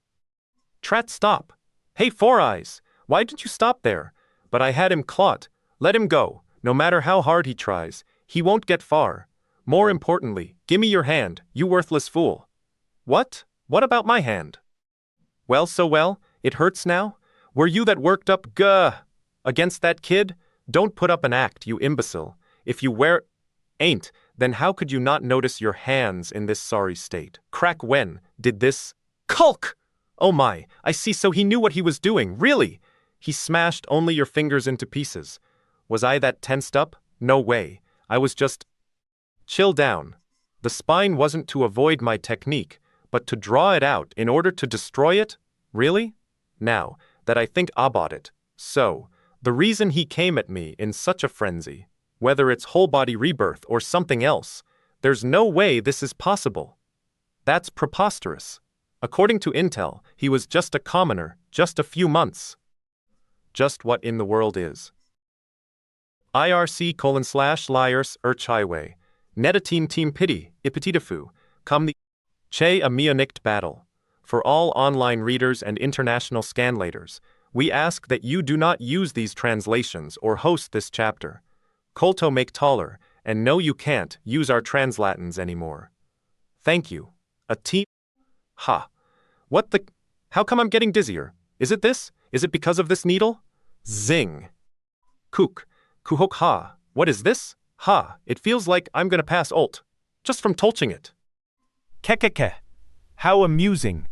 Trat, stop. Hey, Four Eyes, why didn't you stop there? But I had him caught. Let him go. No matter how hard he tries, he won't get far. More importantly, gimme your hand, you worthless fool. What? What about my hand? Well, so well, it hurts now? Were you that worked up against that kid? Don't put up an act, you imbecile. If you ain't, then how could you not notice your hands in this sorry state? Crack, when did this? Kulk! Oh my, I see, so he knew what he was doing, really? He smashed only your fingers into pieces. Was I that tensed up? No way. I was just... Chill down. The spine wasn't to avoid my technique, but to draw it out in order to destroy it? Really? Now that I think about it. So, the reason he came at me in such a frenzy, whether it's whole body rebirth or something else, there's no way this is possible. That's preposterous. According to Intel, he was just a commoner, just a few months. Just what in the world is? IRC:/liars Highway. Neta team pity, ipetitafu, come the che a mionict battle. For all online readers and international scanlators, we ask that you do not use these translations or host this chapter. Colto make taller, and no you can't use our translatins anymore. Thank you. A team. Ha. What the? How come I'm getting dizzier? Is it this? Is it because of this needle? Zing. Kook. Kuhok ha. What is this? Ha. It feels like I'm gonna pass ult. Just from touching it. Kekeke. How amusing.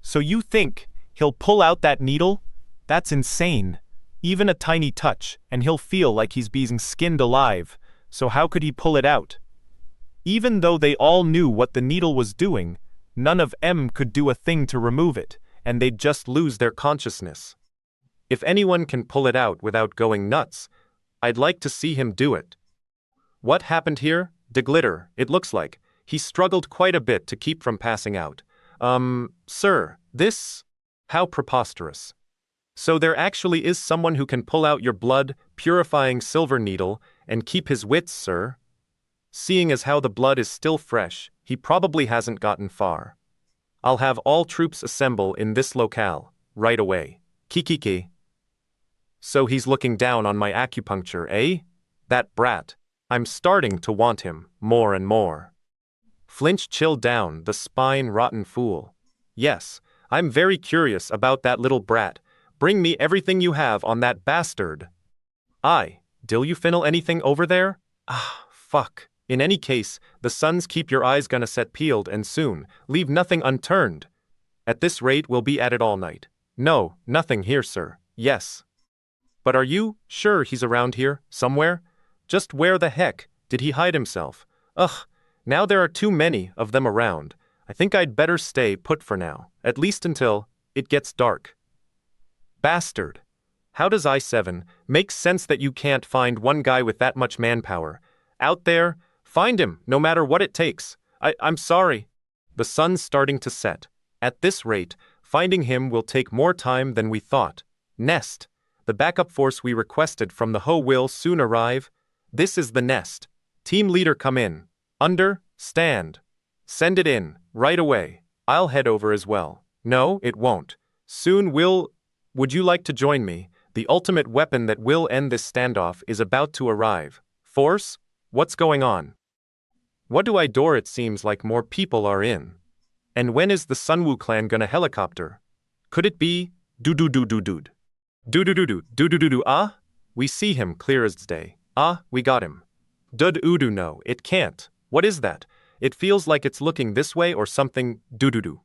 So you think he'll pull out that needle? That's insane. Even a tiny touch, and he'll feel like he's being skinned alive. So how could he pull it out? Even though they all knew what the needle was doing, none of them could do a thing to remove it, and they'd just lose their consciousness. If anyone can pull it out without going nuts, I'd like to see him do it. What happened here? De Glitter, it looks like. He struggled quite a bit to keep from passing out. Sir, this? How preposterous. So there actually is someone who can pull out your blood-purifying silver needle and keep his wits, sir? Seeing as how the blood is still fresh, he probably hasn't gotten far. I'll have all troops assemble in this locale, right away. Kikiki. So he's looking down on my acupuncture, eh? That brat. I'm starting to want him, more and more. Flinch chill down, the spine-rotten fool. Yes, I'm very curious about that little brat. Bring me everything you have on that bastard. Dill you finnel anything over there? Ah, fuck. In any case, the suns keep your eyes gonna set peeled and soon, leave nothing unturned. At this rate we'll be at it all night. No, nothing here, sir. Yes. But are you sure he's around here, somewhere? Just where the heck did he hide himself? Ugh, now there are too many of them around. I think I'd better stay put for now, at least until it gets dark. Bastard. How does I-7 make sense that you can't find one guy with that much manpower? Out there, find him, no matter what it takes. I'm sorry. The sun's starting to set. At this rate, finding him will take more time than we thought. Nest. The backup force we requested from the Ho will soon arrive. This is the nest. Team leader come in. Stand. Send it in, right away. I'll head over as well. No, it won't. Soon Would you like to join me? The ultimate weapon that will end this standoff is about to arrive. Force? What's going on? What do I door? It seems like more people are in. And when is the Sunwoo clan gonna helicopter? Could it be? Do-do-do-do-dood. Do-do-do-do, ah? We see him clear as day. Ah, we got him. Dud-oo-do, no, it can't. What is that? It feels like it's looking this way or something. Do-do-do.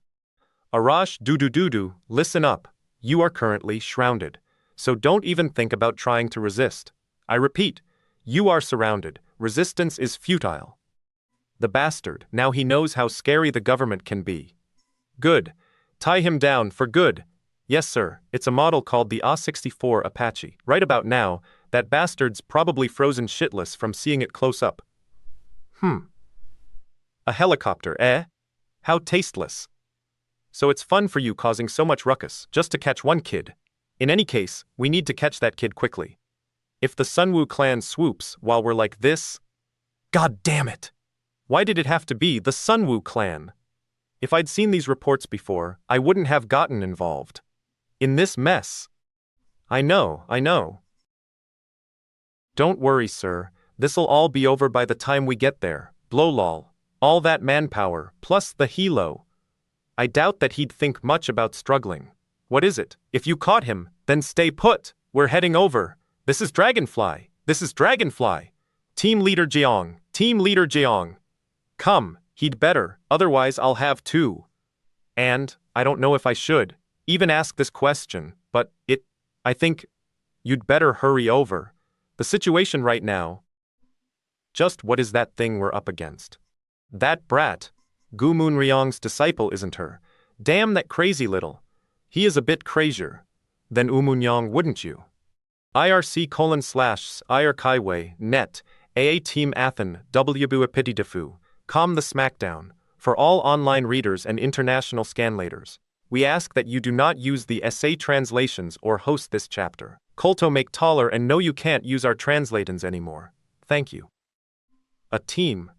Arash, do-do-do-do, listen up. You are currently shrouded. So don't even think about trying to resist. I repeat, you are surrounded. Resistance is futile. The bastard, now he knows how scary the government can be. Good. Tie him down for good. Yes, sir, it's a model called the A64 Apache. Right about now, that bastard's probably frozen shitless from seeing it close up. A helicopter, eh? How tasteless. So it's fun for you causing so much ruckus just to catch one kid. In any case, we need to catch that kid quickly. If the Sunwoo clan swoops while we're like this... God damn it! Why did it have to be the Sunwoo clan? If I'd seen these reports before, I wouldn't have gotten involved. In this mess. I know. Don't worry, sir. This'll all be over by the time we get there. Blolol. All that manpower, plus the helo. I doubt that he'd think much about struggling. What is it? If you caught him, then stay put. We're heading over. This is Dragonfly. Team Leader Jeong. Come, he'd better, otherwise I'll have two. And, I don't know if I should even ask this question, but I think you'd better hurry over. The situation right now. Just what is that thing we're up against? That brat. Gu Moonryong's disciple, isn't her? Damn that crazy little. He is a bit crazier than Umunyong, wouldn't you? IRC:/IR Kaiwei, net, AA Team Athen, WBU Epitidefu, calm the smackdown. For all online readers and international scanlators, we ask that you do not use the essay translations or host this chapter. Kolto make taller and no you can't use our translatons anymore. Thank you. A team.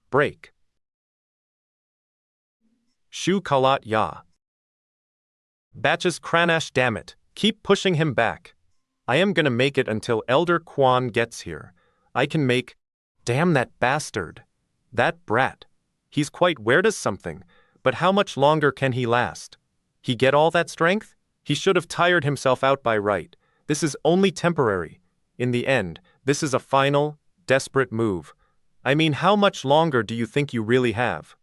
Break. Shu kalat ya. Batches Kranash damn it, keep pushing him back. I am gonna make it until Elder Quan gets here. I can make... Damn that bastard. That brat. He's quite weird as something, but how much longer can he last? He get all that strength? He should have tired himself out by right. This is only temporary. In the end, this is a final, desperate move. I mean, how much longer do you think you really have?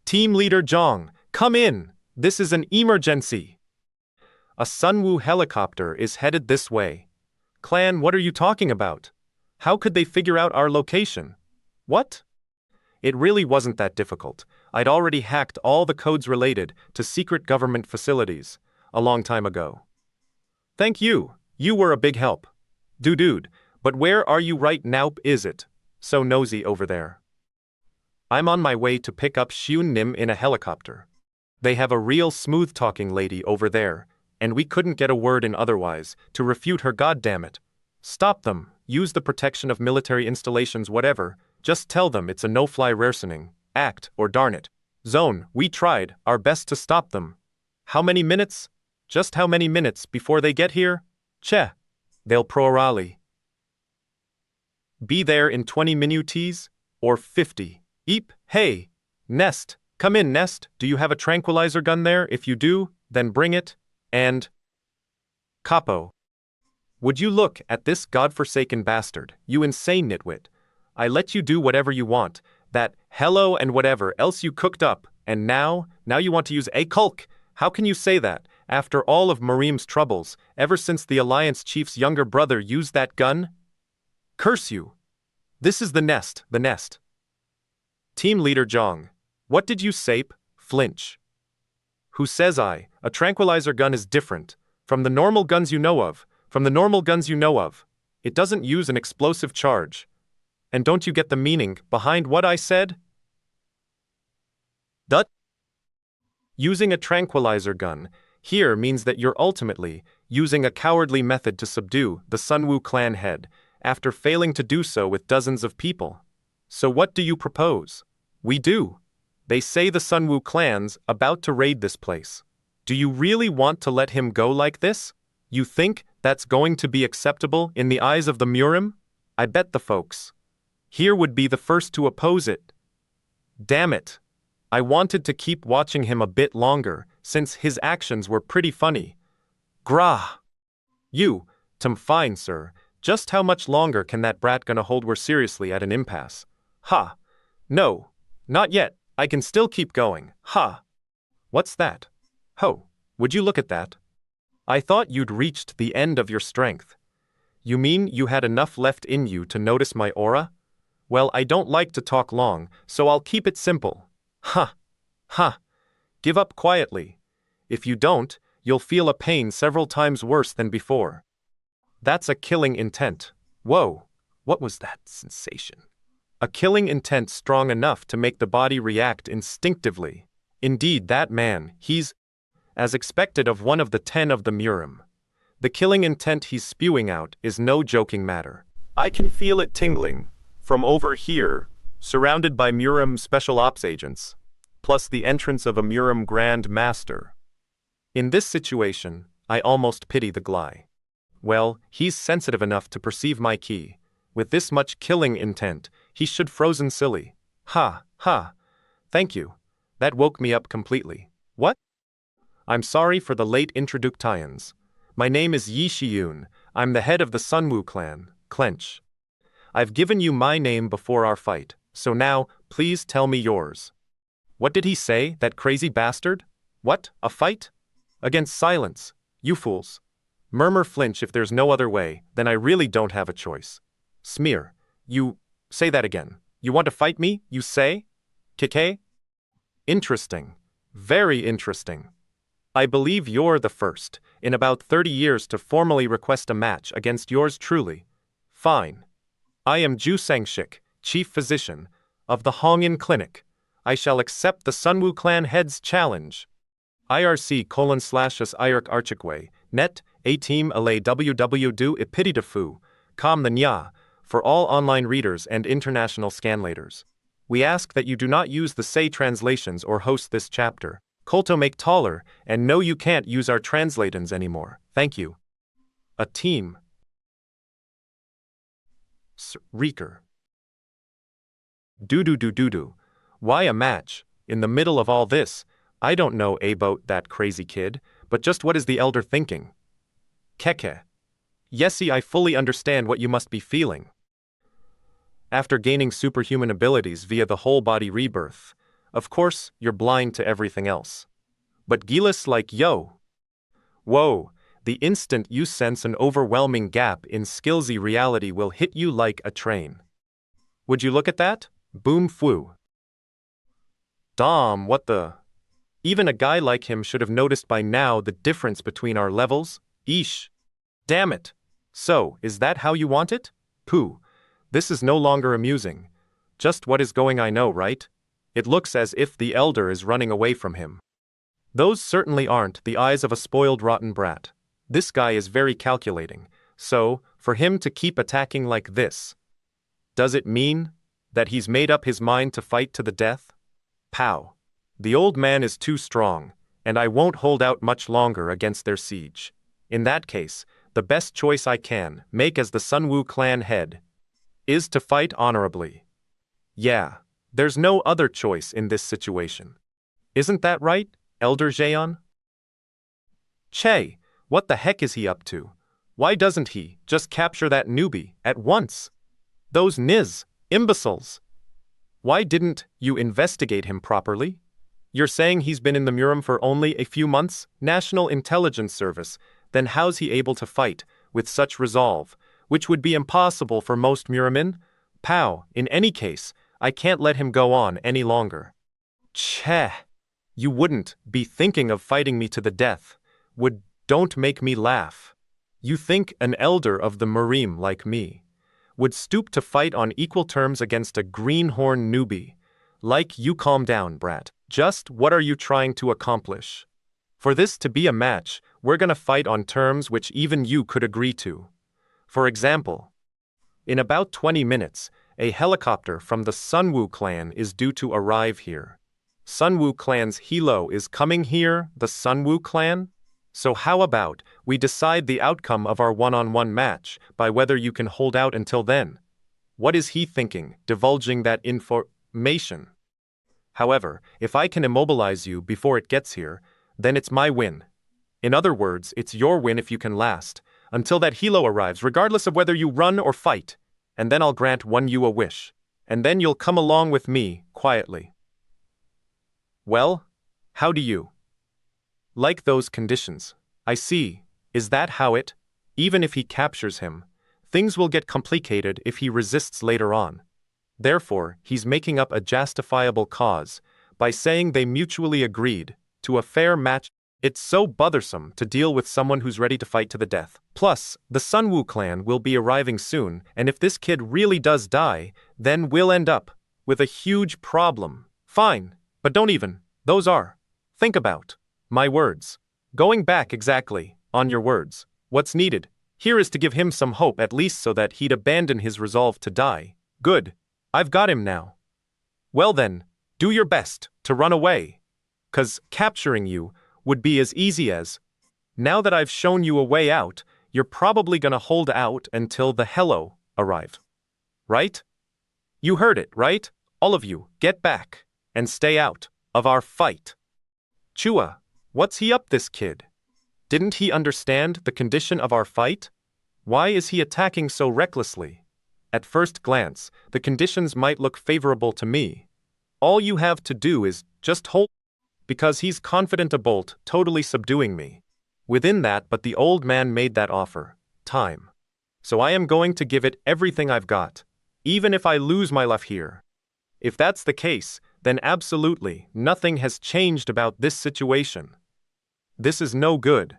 Team Leader Zhang, come in! This is an emergency! A Sunwoo helicopter is headed this way. Clan, what are you talking about? How could they figure out our location? What? It really wasn't that difficult. I'd already hacked all the codes related to secret government facilities a long time ago. Thank you. You were a big help. Dude, but where are you right now, is it? So nosy over there. I'm on my way to pick up Shi-Woon Nim in a helicopter. They have a real smooth-talking lady over there, and we couldn't get a word in otherwise to refute her, goddammit. Stop them, use the protection of military installations, whatever, just tell them it's a no-fly raresening act, or darn it. Zone, we tried our best to stop them. How many minutes? Just how many minutes before they get here? Che. They'll pro-rally. Be there in 20 minutes? Or 50? Eep, hey. Nest, come in, Nest. Do you have a tranquilizer gun there? If you do, then bring it. And... Capo. Would you look at this godforsaken bastard, you insane nitwit. I let you do whatever you want, that hello and whatever else you cooked up, and now you want to use a kulk? How can you say that, after all of Murim's troubles, ever since the Alliance Chief's younger brother used that gun? Curse you! This is the nest. Team Leader Zhang. What did you say? Flinch. Who says a tranquilizer gun is different from the normal guns you know of, It doesn't use an explosive charge. And don't you get the meaning behind what I said? Using a tranquilizer gun here means that you're ultimately using a cowardly method to subdue the Sunwoo clan head, after failing to do so with dozens of people. So what do you propose? We do. They say the Sunwoo clan's about to raid this place. Do you really want to let him go like this? You think that's going to be acceptable in the eyes of the Murim? I bet the folks here would be the first to oppose it. Damn it. I wanted to keep watching him a bit longer, since his actions were pretty funny. Grah. You, fine, sir. Just how much longer can that brat gonna hold? We're seriously at an impasse. Ha. No. Not yet. I can still keep going. Ha. What's that? Ho. Would you look at that? I thought you'd reached the end of your strength. You mean you had enough left in you to notice my aura? Well, I don't like to talk long, so I'll keep it simple. Ha. Ha. Give up quietly. If you don't, you'll feel a pain several times worse than before. That's a killing intent. Whoa. What was that sensation? A killing intent strong enough to make the body react instinctively. Indeed, that man, he's as expected of one of the 10 of the Murim. The killing intent he's spewing out is no joking matter. I can feel it tingling from over here, surrounded by Murim special ops agents, plus the entrance of a Murim Grand Master. In this situation, I almost pity the Gly. Well, he's sensitive enough to perceive my key. With this much killing intent, he should frozen silly. Ha, ha. Thank you. That woke me up completely. What? I'm sorry for the late introductions. My name is Shi-Woon. I'm the head of the Sunwoo clan, Clench. I've given you my name before our fight, so now, please tell me yours. What did he say, that crazy bastard? What, a fight? Against silence, you fools. Murmur flinch if there's no other way, then I really don't have a choice. Smear, you, say that again. You want to fight me, you say? Kike? Interesting. Very interesting. I believe you're the first, in about 30 years to formally request a match against yours truly. Fine. I am Ju Sangshik, chief physician, of the Hongin Clinic. I shall accept the Sunwoo clan head's challenge. IRC:/IRC Archikwe, net, a team ale www do ipitidafu, com the nya, for all online readers and international scanlators. We ask that you do not use the say translations or host this chapter. Kolto make taller, and no you can't use our translatons anymore. Thank you. A team. Reeker. Doo-doo-doo-doo-doo. Why a match? In the middle of all this, I don't know about that crazy kid, but just what is the elder thinking? Keke. Yesy, I fully understand what you must be feeling. After gaining superhuman abilities via the whole body rebirth, of course, you're blind to everything else. But Gilas like yo. Whoa, the instant you sense an overwhelming gap in skillsy reality will hit you like a train. Would you look at that? Boom foo. Dom, what the? Even a guy like him should have noticed by now the difference between our levels. Eesh. Damn it. So, is that how you want it? Pooh. This is no longer amusing. Just what is going I know, right? It looks as if the elder is running away from him. Those certainly aren't the eyes of a spoiled rotten brat. This guy is very calculating, so, for him to keep attacking like this, does it mean that he's made up his mind to fight to the death? Pow. The old man is too strong, and I won't hold out much longer against their siege. In that case, the best choice I can make as the Sunwoo clan head is to fight honorably. Yeah, there's no other choice in this situation. Isn't that right, Elder Jaeon? Che, what the heck is he up to? Why doesn't he just capture that newbie at once? Those Niz, imbeciles. Why didn't you investigate him properly? You're saying he's been in the Murim for only a few months? National Intelligence Service. Then how's he able to fight with such resolve, which would be impossible for most Murimin? Pow, in any case, I can't let him go on any longer. Cheh. You wouldn't be thinking of fighting me to the death. Don't make me laugh. You think an elder of the Murim like me would stoop to fight on equal terms against a greenhorn newbie? Like you, calm down, brat. Just what are you trying to accomplish? For this to be a match, we're gonna fight on terms which even you could agree to. For example, in about 20 minutes, a helicopter from the Sunwoo clan is due to arrive here. Sunwoo clan's helo is coming here, the Sunwoo clan? So how about we decide the outcome of our one-on-one match by whether you can hold out until then? What is he thinking, divulging that information? However, if I can immobilize you before it gets here, then it's my win. In other words, it's your win if you can last, until that helo arrives, regardless of whether you run or fight, and then I'll grant you a wish, and then you'll come along with me, quietly. Well, how do you like those conditions? I see. Is that how it? Even if he captures him, things will get complicated if he resists later on. Therefore, he's making up a justifiable cause by saying they mutually agreed to a fair match. It's so bothersome to deal with someone who's ready to fight to the death. Plus, the Sunwoo clan will be arriving soon, and if this kid really does die, then we'll end up with a huge problem. Fine, but don't even. Those are. Think about my words. Going back exactly on your words. What's needed here is to give him some hope, at least so that he'd abandon his resolve to die. Good. I've got him now. Well then, do your best to run away. 'Cause capturing you would be as easy as, now that I've shown you a way out, you're probably gonna hold out until the hello arrive. Right? You heard it, right? All of you, get back and stay out of our fight. Chua, what's he up, this kid? Didn't he understand the condition of our fight? Why is he attacking so recklessly? At first glance, the conditions might look favorable to me. All you have to do is just hold, because he's confident about totally subduing me. Within that, but the old man made that offer. Time. So I am going to give it everything I've got, even if I lose my life here. If that's the case, then absolutely nothing has changed about this situation. This is no good.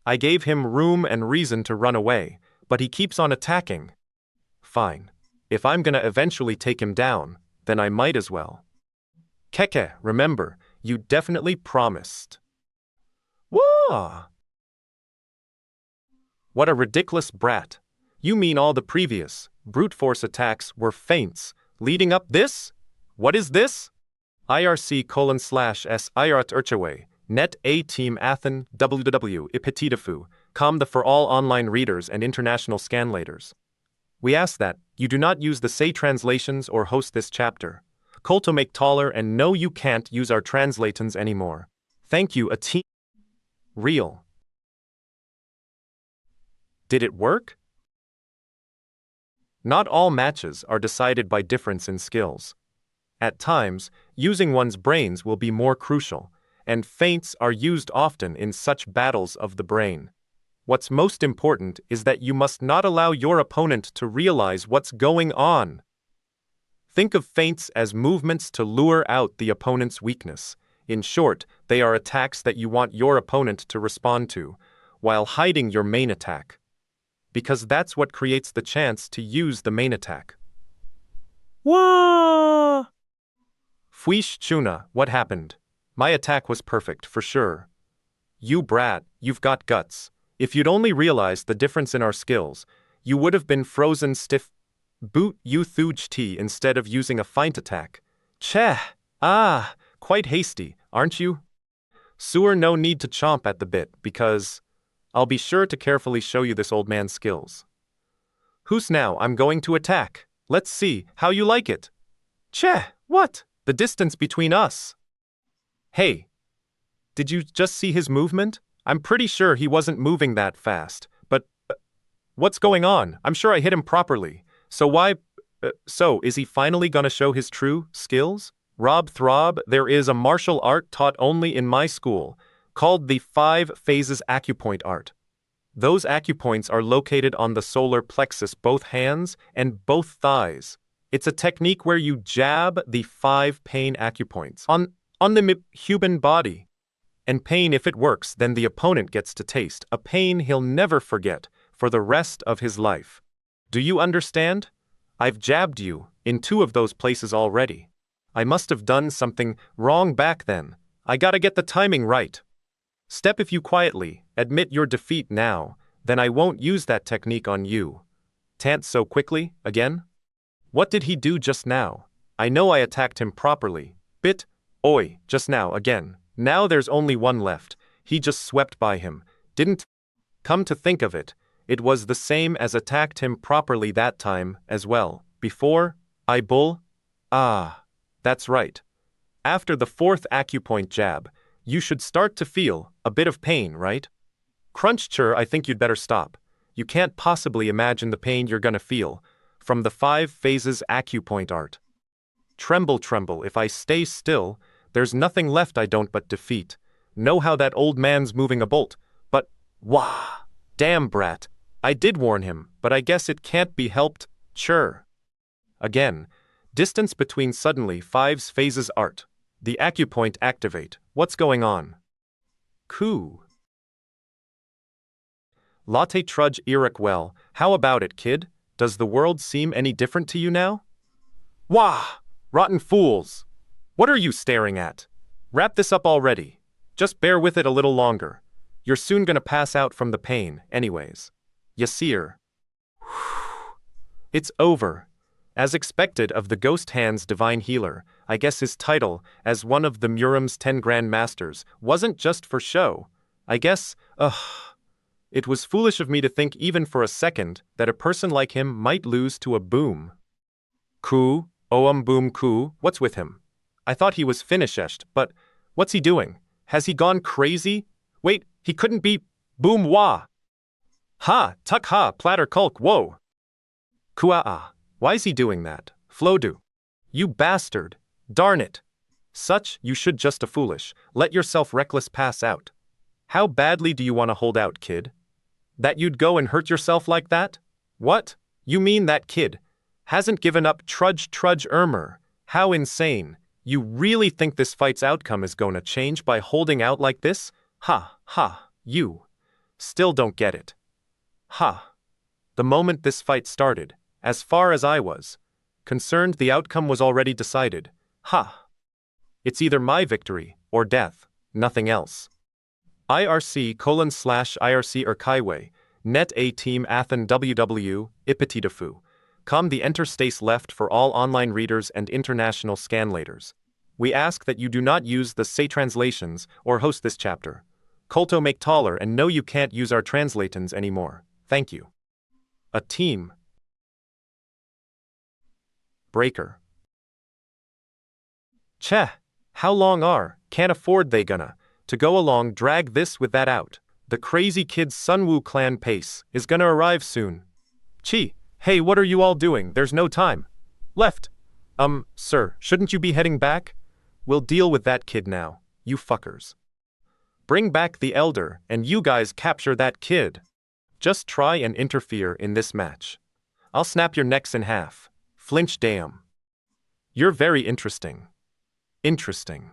I gave him room and reason to run away, but he keeps on attacking. Fine. If I'm gonna eventually take him down, then I might as well. Keke, remember, you definitely promised. Whoa! What a ridiculous brat. You mean all the previous, brute force attacks were feints, leading up this? What is this? IRC:/S Irat Urchaway, Net A Team Athen, www Ipetitafu, com the for all online readers and international scanlators. We ask that you do not use the say translations or host this chapter. Colto make taller and no you can't use our translatons anymore. Thank you a team. Real. Did it work? Not all matches are decided by difference in skills. At times, using one's brains will be more crucial, and feints are used often in such battles of the brain. What's most important is that you must not allow your opponent to realize what's going on. Think of feints as movements to lure out the opponent's weakness. In short, they are attacks that you want your opponent to respond to, while hiding your main attack. Because that's what creates the chance to use the main attack. Wah! Fuish Chuna, what happened? My attack was perfect, for sure. You brat, you've got guts. If you'd only realized the difference in our skills, you would have been frozen stiff. Boot you thuj tea instead of using a feint attack. Cheh! Quite hasty, aren't you? Sewer no need to chomp at the bit, because I'll be sure to carefully show you this old man's skills. Who's now I'm going to attack? Let's see how you like it. Cheh! What? The distance between us. Hey! Did you just see his movement? I'm pretty sure he wasn't moving that fast, but what's going on? I'm sure I hit him properly. So why? So is he finally gonna show his true skills? Rob Throb, there is a martial art taught only in my school, called the 5 phases acupoint art. Those acupoints are located on the solar plexus, both hands and both thighs. It's a technique where you jab the 5 pain acupoints on the human body. And pain, if it works, then the opponent gets to taste a pain he'll never forget for the rest of his life. Do you understand? I've jabbed you in 2 of those places already. I must have done something wrong back then. I gotta get the timing right. Step if you quietly admit your defeat now, then I won't use that technique on you. Tant so quickly, again? What did he do just now? I know I attacked him properly. Oi, just now, again. Now there's only one left. He just swept by him. Didn't. Come to think of it, it was the same as attacked him properly that time as well. Before, I bull. That's right. After the 4th acupoint jab, you should start to feel a bit of pain, right? Cruncher, I think you'd better stop. You can't possibly imagine the pain you're gonna feel from the 5 phases acupoint art. Tremble, if I stay still, there's nothing left I don't but defeat. Know how that old man's moving a bolt, but, wah! Damn brat. I did warn him, but I guess it can't be helped, sure. Again, distance between suddenly 5's phases art. The acupoint activate. What's going on? Coo. Latte trudge Eric well, how about it, kid? Does the world seem any different to you now? Wah! Rotten fools! What are you staring at? Wrap this up already. Just bear with it a little longer. You're soon gonna pass out from the pain, anyways. Yasir. It's over. As expected of the Ghost Hand's divine healer, I guess his title, as one of the Murim's 10 Grand Masters, wasn't just for show. I guess, it was foolish of me to think even for a second that a person like him might lose to a boom. Boom Koo, what's with him? I thought he was finished, but what's he doing? Has he gone crazy? Wait, he couldn't be boom wah. Ha, tuck ha, platter kulk, whoa. Kua'a, why's he doing that? Flodu. You bastard. Darn it. Such, you should just a foolish, let yourself reckless pass out. How badly do you want to hold out, kid? That you'd go and hurt yourself like that? What? You mean that kid hasn't given up trudge Ermer? How insane. You really think this fight's outcome is gonna change by holding out like this? You. Still don't get it. The moment this fight started, as far as I was concerned, the outcome was already decided. It's either my victory or death, nothing else. IRC:/IRC Urkaiway, Net A Team Athen WW, Ipetitafu. Com the interstace left for all online readers and international scanlators. We ask that you do not use the say translations or host this chapter. Kolto make taller and no you can't use our translatons anymore. Thank you. A team. Breaker. Cheh, how long can't afford they gonna, to go along drag this with that out. The crazy kid's Sunwoo clan pace is gonna arrive soon. Chi, hey what are you all doing, there's no time. Left. Sir, shouldn't you be heading back? We'll deal with that kid now, you fuckers. Bring back the elder, and you guys capture that kid. Just try and interfere in this match. I'll snap your necks in half. Flinch damn. You're very interesting. Interesting.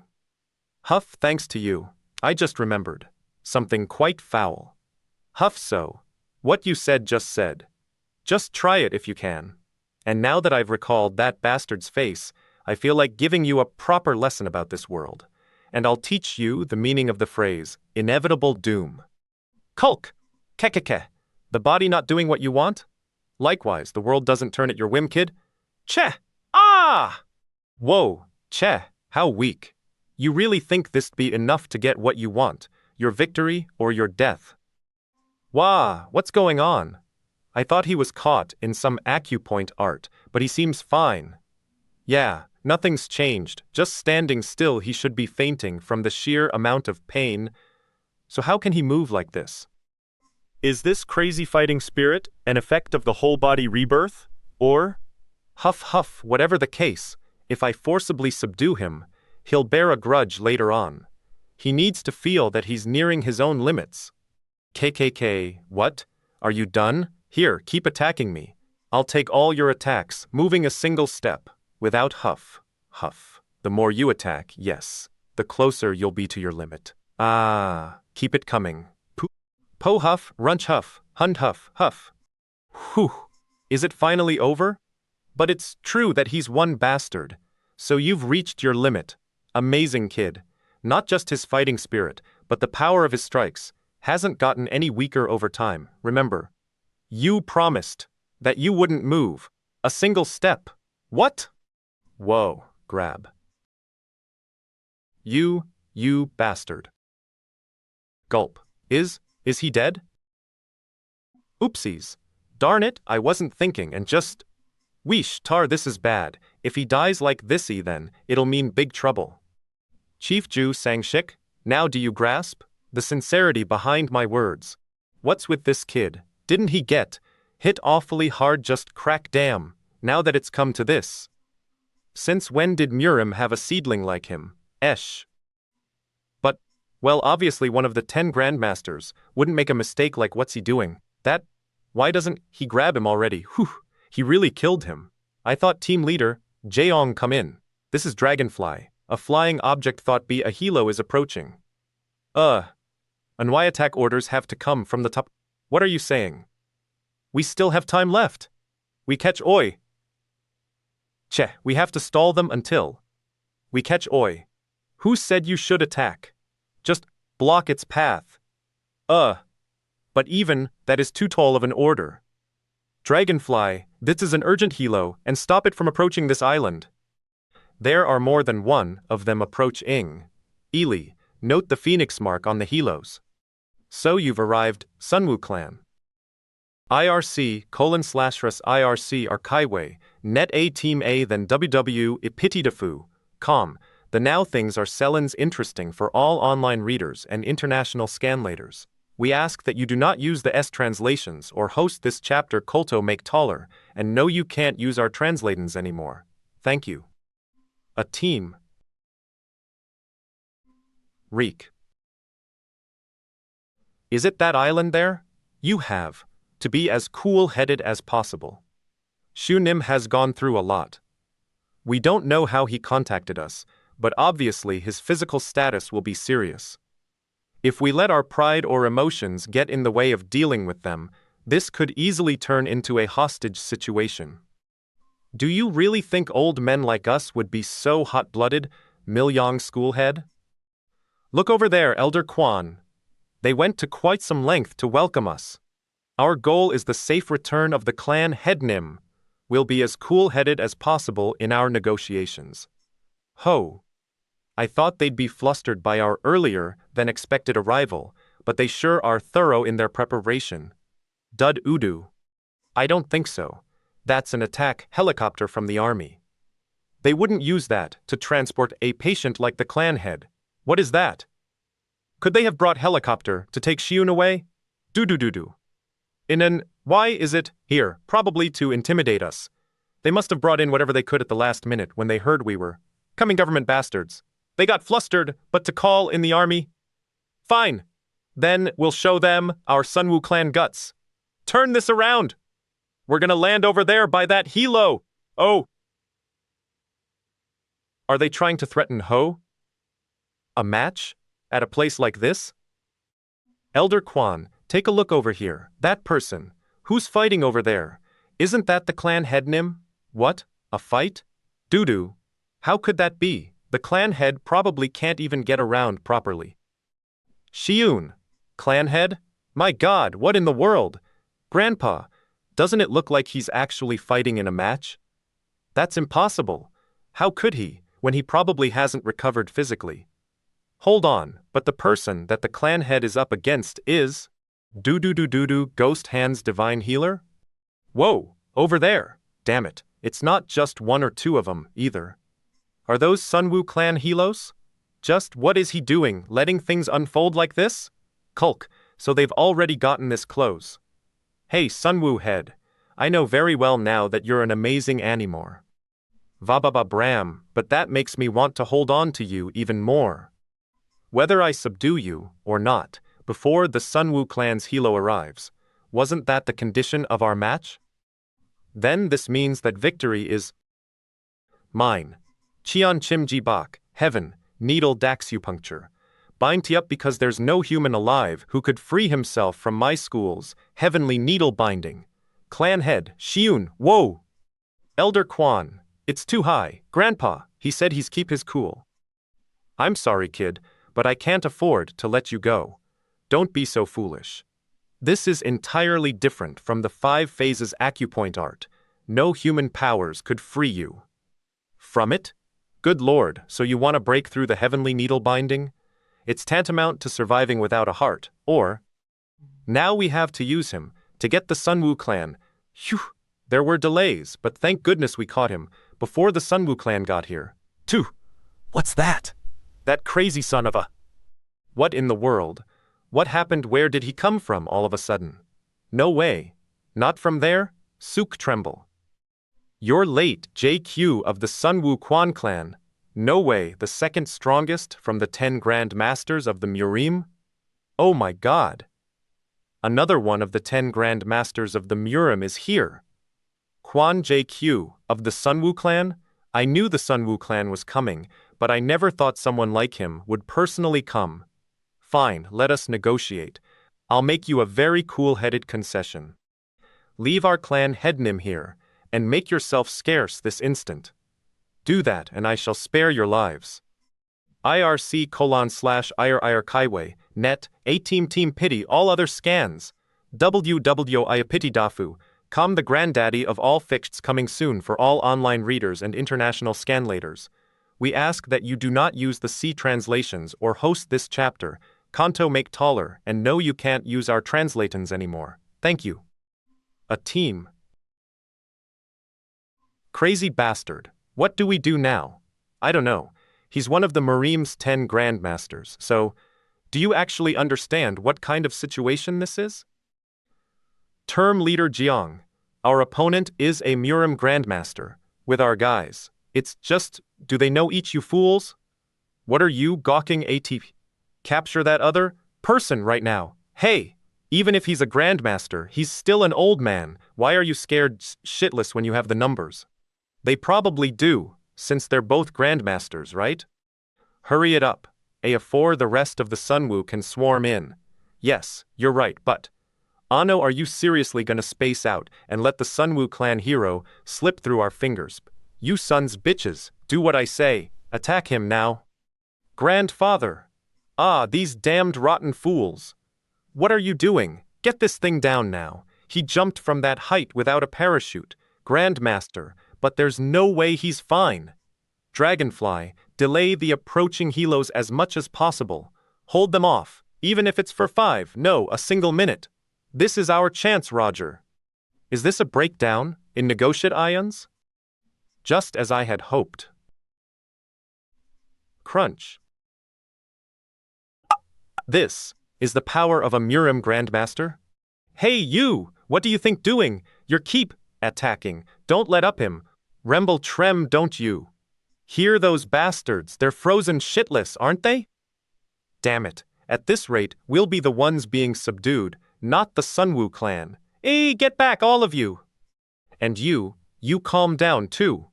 Huff, thanks to you, I just remembered. Something quite foul. Huff, so. What you said just said. Just try it if you can. And now that I've recalled that bastard's face, I feel like giving you a proper lesson about this world. And I'll teach you the meaning of the phrase, inevitable doom. Kulk! Kekeke! The body not doing what you want? Likewise, the world doesn't turn at your whim, kid? Cheh! Ah! Whoa, cheh, how weak. You really think this'd be enough to get what you want, your victory or your death? Wah, what's going on? I thought he was caught in some acupoint art, but he seems fine. Yeah, nothing's changed, just standing still he should be fainting from the sheer amount of pain. So how can he move like this? Is this crazy fighting spirit an effect of the whole body rebirth? Or, huff huff, whatever the case, if I forcibly subdue him, he'll bear a grudge later on. He needs to feel that he's nearing his own limits. KKK, what? Are you done? Here, keep attacking me. I'll take all your attacks, moving a single step, without huff, huff. The more you attack, yes, the closer you'll be to your limit. Ah, keep it coming. Po huff, runch huff, hund huff, huff. Whew, is it finally over? But it's true that he's one bastard. So you've reached your limit. Amazing kid. Not just his fighting spirit, but the power of his strikes hasn't gotten any weaker over time, remember. You promised that you wouldn't move a single step. What? Whoa, grab. You bastard. Gulp. Is he dead? Oopsies. Darn it, I wasn't thinking and just... Weesh, tar, this is bad. If he dies like thisy then, it'll mean big trouble. Chief Ju Sang-shik, now do you grasp the sincerity behind my words? What's with this kid? Didn't he get hit awfully hard just crack damn, now that it's come to this? Since when did Murim have a seedling like him? Esh. But, well, obviously one of the 10 grandmasters wouldn't make a mistake like what's he doing? That? Why doesn't he grab him already? Whew, he really killed him. I thought team leader, Jaeong come in. This is Dragonfly. A flying object thought be a helo is approaching. And why attack orders have to come from the top? What are you saying? We still have time left. We catch Oi. Che, we have to stall them until we catch Oi. Who said you should attack? Just block its path. But even that is too tall of an order. Dragonfly, this is an urgent helo, and stop it from approaching this island. There are more than one of them approaching. Ely, note the phoenix mark on the helos. So you've arrived, Sunwoo clan. IRC:/RUS IRC Archive, Net A Team A then WW Ipitidafu, com. The now things are Sellen's interesting for all online readers and international scanlators. We ask that you do not use the S translations or host this chapter Kolto make taller, and no you can't use our translatons anymore. Thank you. A team. Reek. Is it that island there? You have to be as cool-headed as possible. Shu-Nim has gone through a lot. We don't know how he contacted us, but obviously his physical status will be serious. If we let our pride or emotions get in the way of dealing with them, this could easily turn into a hostage situation. Do you really think old men like us would be so hot-blooded, Milyong schoolhead? Look over there, Elder Kwan. They went to quite some length to welcome us. Our goal is the safe return of the clan headnim. We'll be as cool-headed as possible in our negotiations. Ho! I thought they'd be flustered by our earlier than expected arrival, but they sure are thorough in their preparation. Dud Udu. I don't think so. That's an attack helicopter from the army. They wouldn't use that to transport a patient like the clan head. What is that? Could they have brought helicopter to take Shi-Woon away? Do. Why is it here? Probably to intimidate us. They must have brought in whatever they could at the last minute when they heard we were coming, government bastards. They got flustered, but to call in the army? Fine. Then we'll show them our Sunwoo clan guts. Turn this around. We're gonna land over there by that helo. Oh. Are they trying to threaten Ho? A match? At a place like this? Elder Kwan, take a look over here. That person. Who's fighting over there? Isn't that the clan headnim? What? A fight? Doo-doo. How could that be? The clan head probably can't even get around properly. Shi-Woon. Clan head? My God, what in the world? Grandpa, doesn't it look like he's actually fighting in a match? That's impossible. How could he, when he probably hasn't recovered physically? Hold on, but the person that the clan head is up against is… Doo-doo, Ghost Hands Divine Healer? Whoa, over there. Damn it, it's not just one or two of them, either. Are those Sunwoo clan helos? Just what is he doing, letting things unfold like this? Kulk, so they've already gotten this close. Hey Sunwoo head, I know very well now that you're an amazing animor. Vababa Bram, but that makes me want to hold on to you even more. Whether I subdue you, or not, before the Sunwoo clan's helo arrives, wasn't that the condition of our match? Then this means that victory is mine. Cheon Chimji Bak, Heaven, Needle Daxupuncture. Bind T up because there's no human alive who could free himself from my school's heavenly needle binding. Clan head, Shi-Woon, whoa! Elder Kwan, it's too high. Grandpa, he said he's keep his cool. I'm sorry, kid, but I can't afford to let you go. Don't be so foolish. This is entirely different from the 5 phases acupoint art. No human powers could free you. From it? Good Lord, so you want to break through the heavenly needle binding? It's tantamount to surviving without a heart, or… Now we have to use him, to get the Sunwoo clan. Phew, there were delays, but thank goodness we caught him, before the Sunwoo clan got here. What's that? That crazy son of a… What in the world? What happened? Where did he come from all of a sudden? No way. Not from there? Sook tremble. You're late, JQ of the Sunwoo Kwan clan. No way, the second strongest from the 10 Grand Masters of the Murim? Oh my God. Another one of the 10 Grand Masters of the Murim is here. Kwan JQ of the Sunwoo clan? I knew the Sunwoo clan was coming, but I never thought someone like him would personally come. Fine, let us negotiate. I'll make you a very cool-headed concession. Leave our clan headnim here, and make yourself scarce this instant. Do that, and I shall spare your lives. IRC:/IR Kaiway, net, A-Team Pity all other scans. WWI Pity Dafu, Com the granddaddy of all fixts coming soon for all online readers and international scanlators. We ask that you do not use the C translations or host this chapter. Kanto make taller, and no you can't use our translatons anymore. Thank you. A team. Crazy bastard. What do we do now? I don't know. He's one of the Murim's 10 Grandmasters, so… Do you actually understand what kind of situation this is? Term Leader Jiang. Our opponent is a Murim Grandmaster. With our guys. It's just… Do they know each you fools? What are you gawking ATP? Capture that other person right now. Hey! Even if he's a Grandmaster, he's still an old man. Why are you scared shitless when you have the numbers? They probably do, since they're both Grandmasters, right? Hurry it up. Afore the rest of the Sunwoo can swarm in. Yes, you're right, but… Ano, are you seriously gonna space out and let the Sunwoo clan hero slip through our fingers? You sons bitches, do what I say. Attack him now. Grandfather. Ah, these damned rotten fools. What are you doing? Get this thing down now. He jumped from that height without a parachute. Grandmaster, but there's no way he's fine. Dragonfly, delay the approaching helos as much as possible. Hold them off, even if it's for 5, no, a single minute. This is our chance, Roger. Is this a breakdown in negotiate ions? Just as I had hoped. Crunch. This is the power of a Murim Grandmaster. Hey you, what do you think doing? You're keep attacking. Don't let up him. Remble trem, don't you? Hear those bastards, they're frozen shitless, aren't they? Damn it, at this rate, we'll be the ones being subdued, not the Sunwoo clan. Get back, all of you! And you calm down too.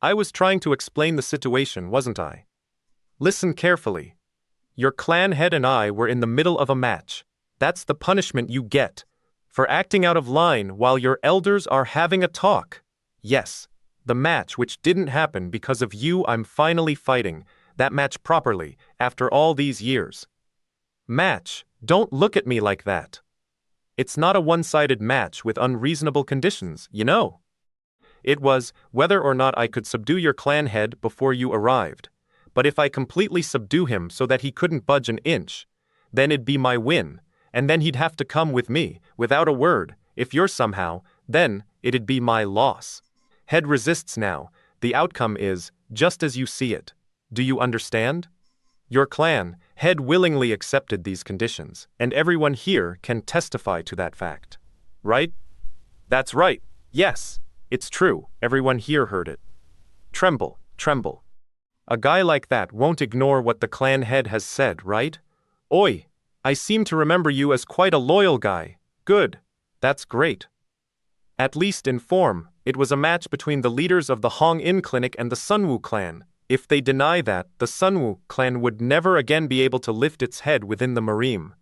I was trying to explain the situation, wasn't I? Listen carefully. Your clan head and I were in the middle of a match. That's the punishment you get for acting out of line while your elders are having a talk. Yes, the match which didn't happen because of you. I'm finally fighting that match properly after all these years. Match, don't look at me like that. It's not a one-sided match with unreasonable conditions, you know. It was whether or not I could subdue your clan head before you arrived. But if I completely subdue him so that he couldn't budge an inch, then it'd be my win, and then he'd have to come with me, without a word. If you're somehow, then it'd be my loss. Head resists now. The outcome is just as you see it. Do you understand? Your clan, head willingly accepted these conditions, and everyone here can testify to that fact. Right? That's right. Yes, it's true. Everyone here heard it. Tremble, tremble. A guy like that won't ignore what the clan head has said, right? Oi, I seem to remember you as quite a loyal guy. Good. That's great. At least in form, it was a match between the leaders of the Hong In Clinic and the Sunwoo clan. If they deny that, the Sunwoo clan would never again be able to lift its head within the Murim.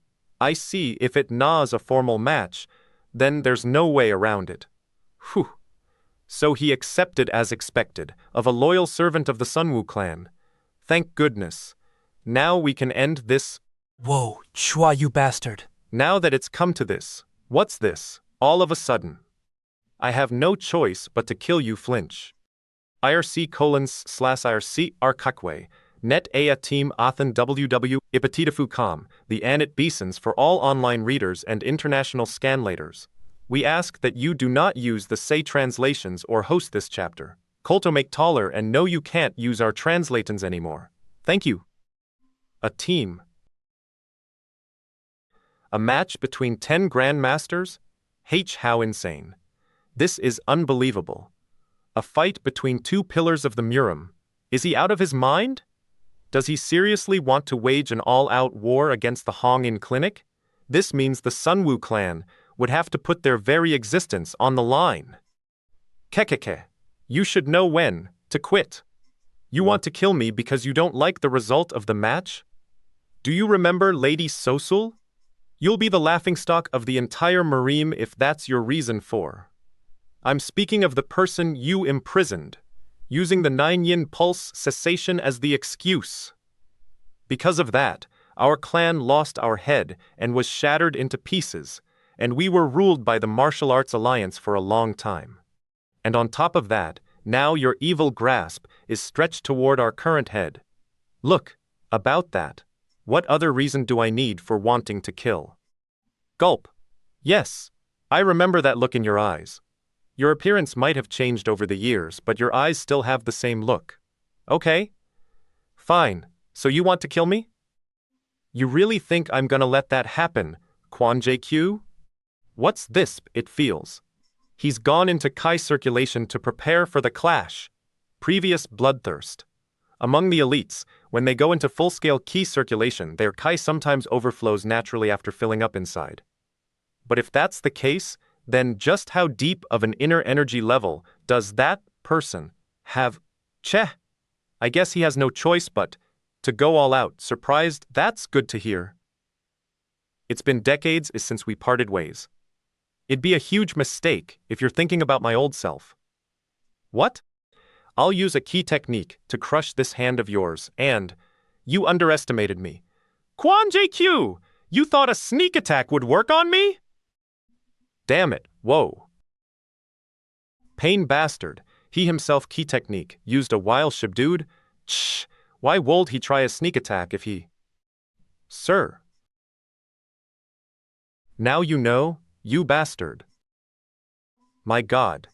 I see if it gnaws a formal match, then there's no way around it. Whew. So he accepted as expected, of a loyal servant of the Sunwoo clan. Thank goodness. Now we can end this. Whoa, Chua, you bastard. Now that it's come to this, what's this, all of a sudden? I have no choice but to kill you, flinch. IRC:/IRC Arkakwe, net aya team Athen WW Ipatitafu com, the Anit Besons for all online readers and international scanlators. We ask that you do not use the say translations or host this chapter. Colto make taller and no you can't use our translatons anymore. Thank you. A team. A match between 10 grandmasters? How insane. This is unbelievable. A fight between 2 pillars of the Murim. Is he out of his mind? Does he seriously want to wage an all-out war against the Hong In Clinic? This means the Sunwoo clan would have to put their very existence on the line. Kekeke. You should know when to quit. You want to kill me because you don't like the result of the match? Do you remember Lady Sosul? You'll be the laughingstock of the entire Murim if that's your reason for. I'm speaking of the person you imprisoned, using the 9-yin pulse cessation as the excuse. Because of that, our clan lost our head and was shattered into pieces, and we were ruled by the martial arts alliance for a long time. And on top of that, now your evil grasp is stretched toward our current head. Look, about that. What other reason do I need for wanting to kill? Gulp. Yes, I remember that look in your eyes. Your appearance might have changed over the years, but your eyes still have the same look. Okay? Fine, so you want to kill me? You really think I'm gonna let that happen, Quan JQ? What's this, it feels? He's gone into Kai circulation to prepare for the clash. Previous bloodthirst. Among the elites, when they go into full-scale Ki circulation, their Kai sometimes overflows naturally after filling up inside. But if that's the case, then just how deep of an inner energy level does that person have? Cheh! I guess he has no choice but to go all out. Surprised? That's good to hear. It's been decades since we parted ways. It'd be a huge mistake if you're thinking about my old self. What? I'll use a key technique to crush this hand of yours, and you underestimated me. Quan JQ! You thought a sneak attack would work on me? Damn it, whoa. Pain bastard, he himself key technique, used a while subdued. Shh, why wold he try a sneak attack if he... Sir. Now you know, you bastard. My god.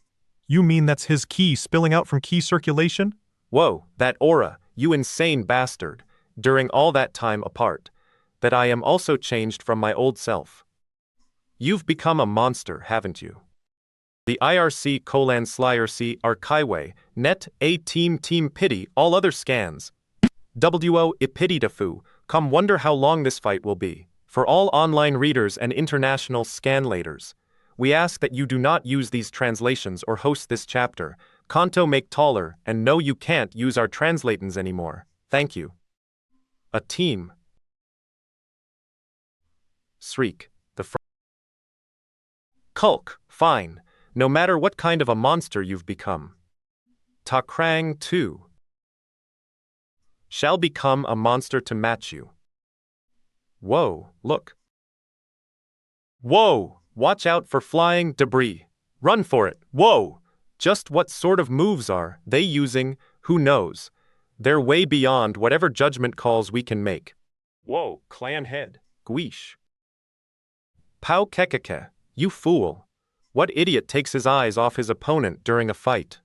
You mean that's his key spilling out from key circulation? Whoa, that aura, you insane bastard, during all that time apart, that I am also changed from my old self. You've become a monster, haven't you? The IRC colon slyrc archive, net, a team pity, all other scans. WO ipitidafu, come wonder how long this fight will be. For all online readers and international scanlators, we ask that you do not use these translations or host this chapter. Kanto make taller, and no you can't use our translatins anymore. Thank you. A team. Shriek, the Kulk, fine, no matter what kind of a monster you've become. Takrang, too. Shall become a monster to match you. Whoa, look. Whoa, watch out for flying debris. Run for it, whoa! Just what sort of moves are they using, who knows? They're way beyond whatever judgment calls we can make. Whoa, clan head, Gwish. Pau kekeke, you fool. What idiot takes his eyes off his opponent during a fight?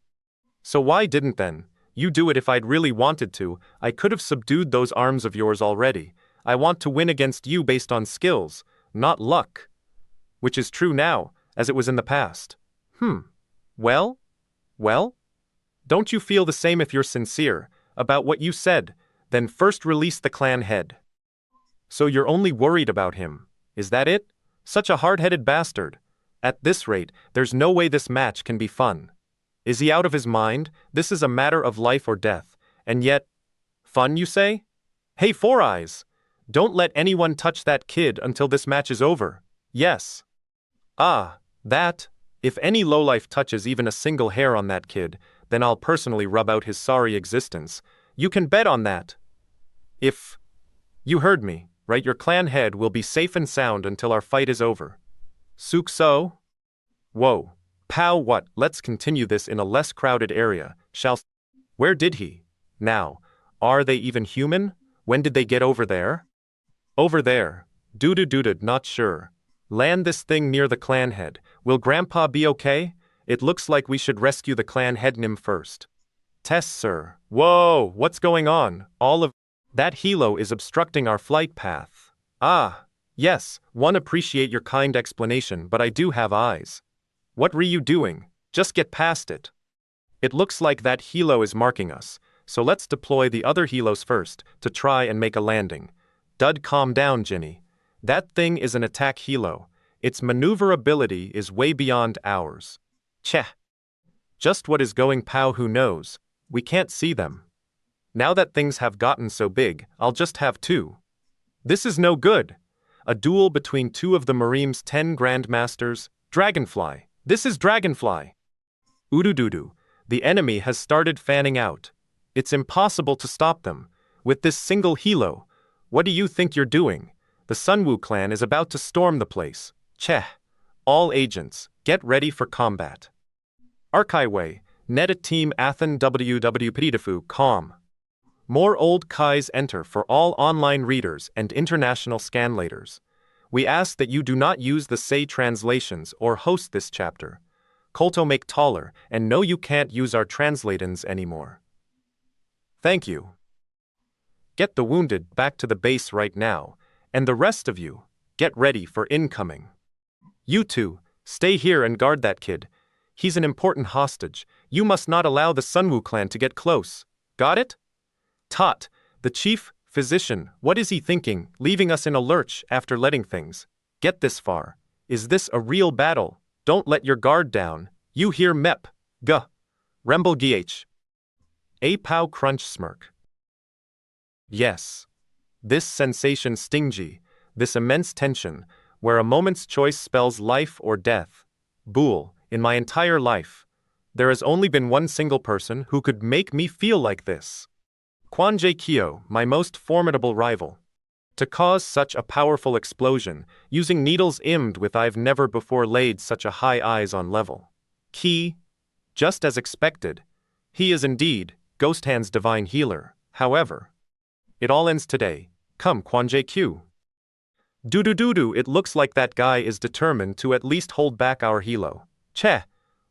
So why didn't then you do it? If I'd really wanted to, I could have subdued those arms of yours already. I want to win against you based on skills, not luck. Which is true now, as it was in the past. Well? Don't you feel the same? If you're sincere about what you said, then first release the clan head. So you're only worried about him, is that it? Such a hard-headed bastard. At this rate, there's no way this match can be fun. Is he out of his mind? This is a matter of life or death, and yet... Fun, you say? Hey, Four Eyes! Don't let anyone touch that kid until this match is over. Yes. Ah, that... If any lowlife touches even a single hair on that kid, then I'll personally rub out his sorry existence. You can bet on that. If... You heard me, right? Your clan head will be safe and sound until our fight is over. Sook so? Whoa. Pow what? Let's continue this in a less crowded area, shall... Where did he? Now, are they even human? When did they get over there? Over there. Dooded, not sure. Land this thing near the clan head. Will Grandpa be okay? It looks like we should rescue the clan head Nim first. Tess, sir. Whoa, what's going on? All of... That helo is obstructing our flight path. Ah, yes, one appreciate your kind explanation, but I do have eyes. What were you doing? Just get past it. It looks like that helo is marking us, so let's deploy the other helos first, to try and make a landing. Dud, calm down, Ginny. That thing is an attack helo. Its maneuverability is way beyond ours. Cheh. Just what is going pow, who knows? We can't see them. Now that things have gotten so big, I'll just have two. This is no good. A duel between two of the Murim's 10 Grandmasters. Dragonfly. This is Dragonfly. Udududu. The enemy has started fanning out. It's impossible to stop them. With this single helo. What do you think you're doing? The Sunwoo clan is about to storm the place. Cheh. All agents, get ready for combat. Archive, net a team Athen WW com. More old Kais enter for all online readers and international scanlators. We ask that you do not use the say translations or host this chapter. Kolto make taller, and no you can't use our translatins anymore. Thank you. Get the wounded back to the base right now, and the rest of you, get ready for incoming. You two, stay here and guard that kid. He's an important hostage. You must not allow the Sunwoo clan to get close. Got it? Tot, the chief physician, what is he thinking, leaving us in a lurch after letting things get this far? Is this a real battle? Don't let your guard down. You hear Mep. Guh. Remble gh. A pow crunch smirk. Yes. This sensation stingy, this immense tension, where a moment's choice spells life or death. Bool, in my entire life, there has only been one single person who could make me feel like this. Kwanjae Kyo, my most formidable rival. To cause such a powerful explosion, using needles immed with I've never before laid such a high eyes on level. Key, just as expected, he is indeed, Ghost Hand's divine healer, however. It all ends today, come Quan JQ. Doo-doo-doo-doo, it looks like that guy is determined to at least hold back our helo. Cheh,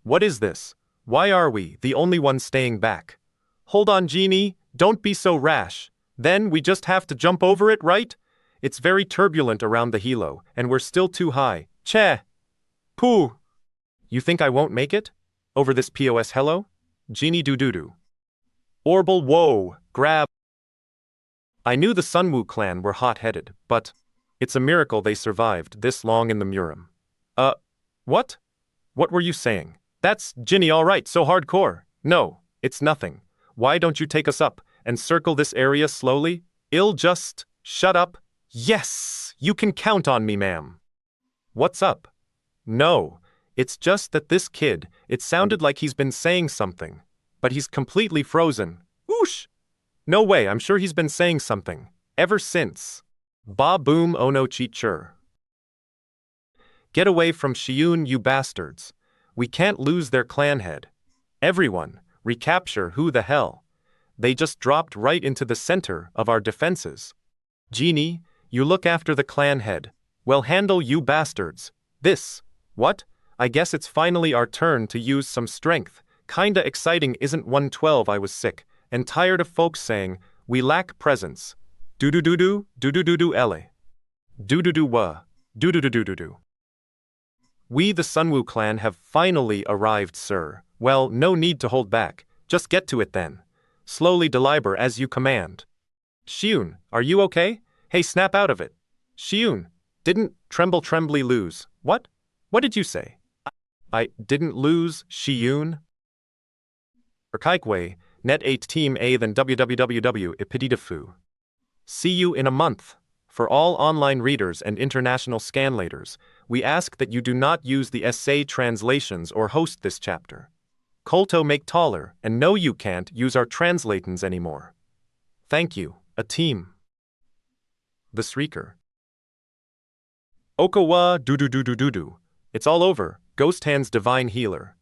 what is this? Why are we the only ones staying back? Hold on Genie, don't be so rash. Then we just have to jump over it, right? It's very turbulent around the helo, and we're still too high. Cheh! Pooh! You think I won't make it? Over this POS hello? Genie doo-doo-doo. Orbital whoa, grab. I knew the Sunwoo clan were hot-headed, but it's a miracle they survived this long in the Murim. What? What were you saying? That's Ginny alright, so hardcore. No, it's nothing. Why don't you take us up and circle this area slowly? Just shut up. Yes, you can count on me, ma'am. What's up? No, it's just that this kid, it sounded like he's been saying something, but he's completely frozen. Oosh! No way, I'm sure he's been saying something. Ever since. Ba boom oh no cheat chur. Get away from Shi-Woon, you bastards. We can't lose their clan head. Everyone, recapture who the hell. They just dropped right into the center of our defenses. Genie, you look after the clan head. Well handle you bastards. What? I guess it's finally our turn to use some strength. Kinda exciting isn't 112 I was sick, and tired of folks saying, we lack presence. Do-do-do-do, do-do-do-do ele. Do-do-do-wa, do-do-do-do-do-do. We the Sunwoo clan have finally arrived, sir. Well, no need to hold back. Just get to it then. Slowly deliber as you command. Shi-Woon, are you okay? Hey, snap out of it. Shi-Woon, didn't trembly lose. What? What did you say? I didn't lose, Shi-Woon? Kaikway, net 8 team A than www ipiditafu. See you in a month. For all online readers and international scanlators, we ask that you do not use the essay translations or host this chapter. Kolto make taller, and no you can't use our translatons anymore. Thank you, a team. The Shrieker. Okawa doo-doo-doo-doo-doo-doo. It's all over, Ghost Hand's divine healer.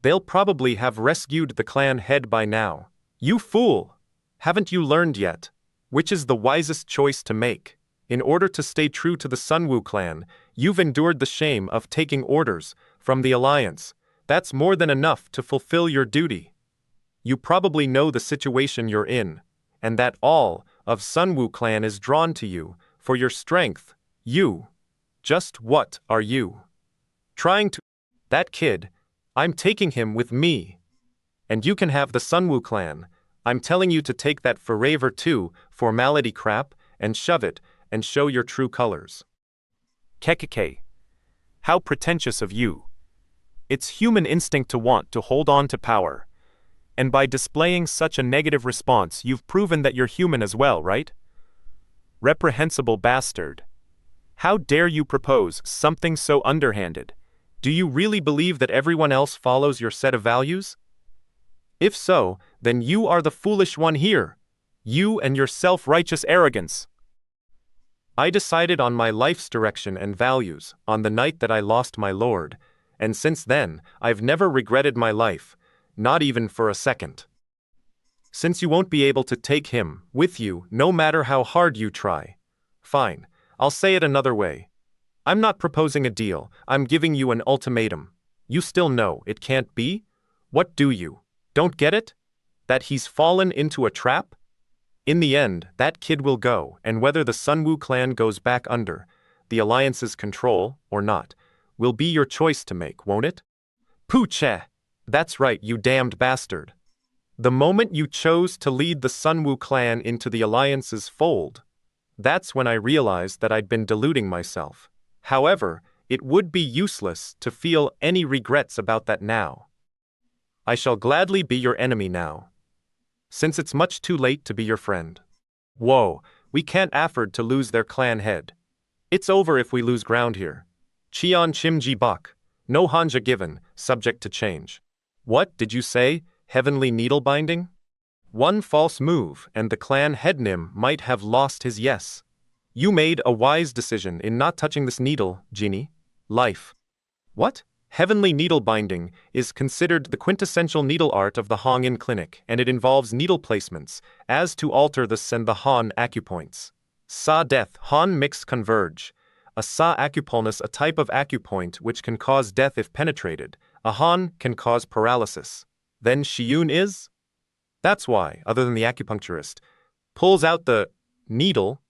They'll probably have rescued the clan head by now. You fool! Haven't you learned yet? Which is the wisest choice to make? In order to stay true to the Sunwoo clan, you've endured the shame of taking orders from the Alliance. That's more than enough to fulfill your duty. You probably know the situation you're in, and that all of Sunwoo clan is drawn to you for your strength. You. Just what are you? Trying to... That kid, I'm taking him with me. And you can have the Sunwoo clan. I'm telling you to take that forever too, formality crap, and shove it, and show your true colors. Kekeke. How pretentious of you. It's human instinct to want to hold on to power. And by displaying such a negative response, you've proven that you're human as well, right? Reprehensible bastard. How dare you propose something so underhanded? Do you really believe that everyone else follows your set of values? If so, then you are the foolish one here. You and your self-righteous arrogance. I decided on my life's direction and values on the night that I lost my lord, and since then, I've never regretted my life, not even for a second. Since you won't be able to take him with you no matter how hard you try. Fine, I'll say it another way. I'm not proposing a deal, I'm giving you an ultimatum. You still know it can't be? What do you? Don't get it? That he's fallen into a trap? In the end, that kid will go, and whether the Sunwoo clan goes back under the Alliance's control or not, will be your choice to make, won't it? Pooh-cheh! That's right, you damned bastard. The moment you chose to lead the Sunwoo clan into the Alliance's fold, that's when I realized that I'd been deluding myself. However, it would be useless to feel any regrets about that now. I shall gladly be your enemy now, since it's much too late to be your friend. Whoa, we can't afford to lose their clan head. It's over if we lose ground here. Cheon Chimji Bak, no hanja given, subject to change. What did you say, heavenly needle binding? One false move and the clan headnim might have lost his yes. You made a wise decision in not touching this needle, genie. Life. What? Heavenly needle binding is considered the quintessential needle art of the Hongin clinic, and it involves needle placements, as to alter the Sen the Han acupoints. Sa death, Han mix converge. A Sa acupulnus, a type of acupoint which can cause death if penetrated. A Han can cause paralysis. Then Shi-Woon is? That's why, other than the acupuncturist, pulls out the needle,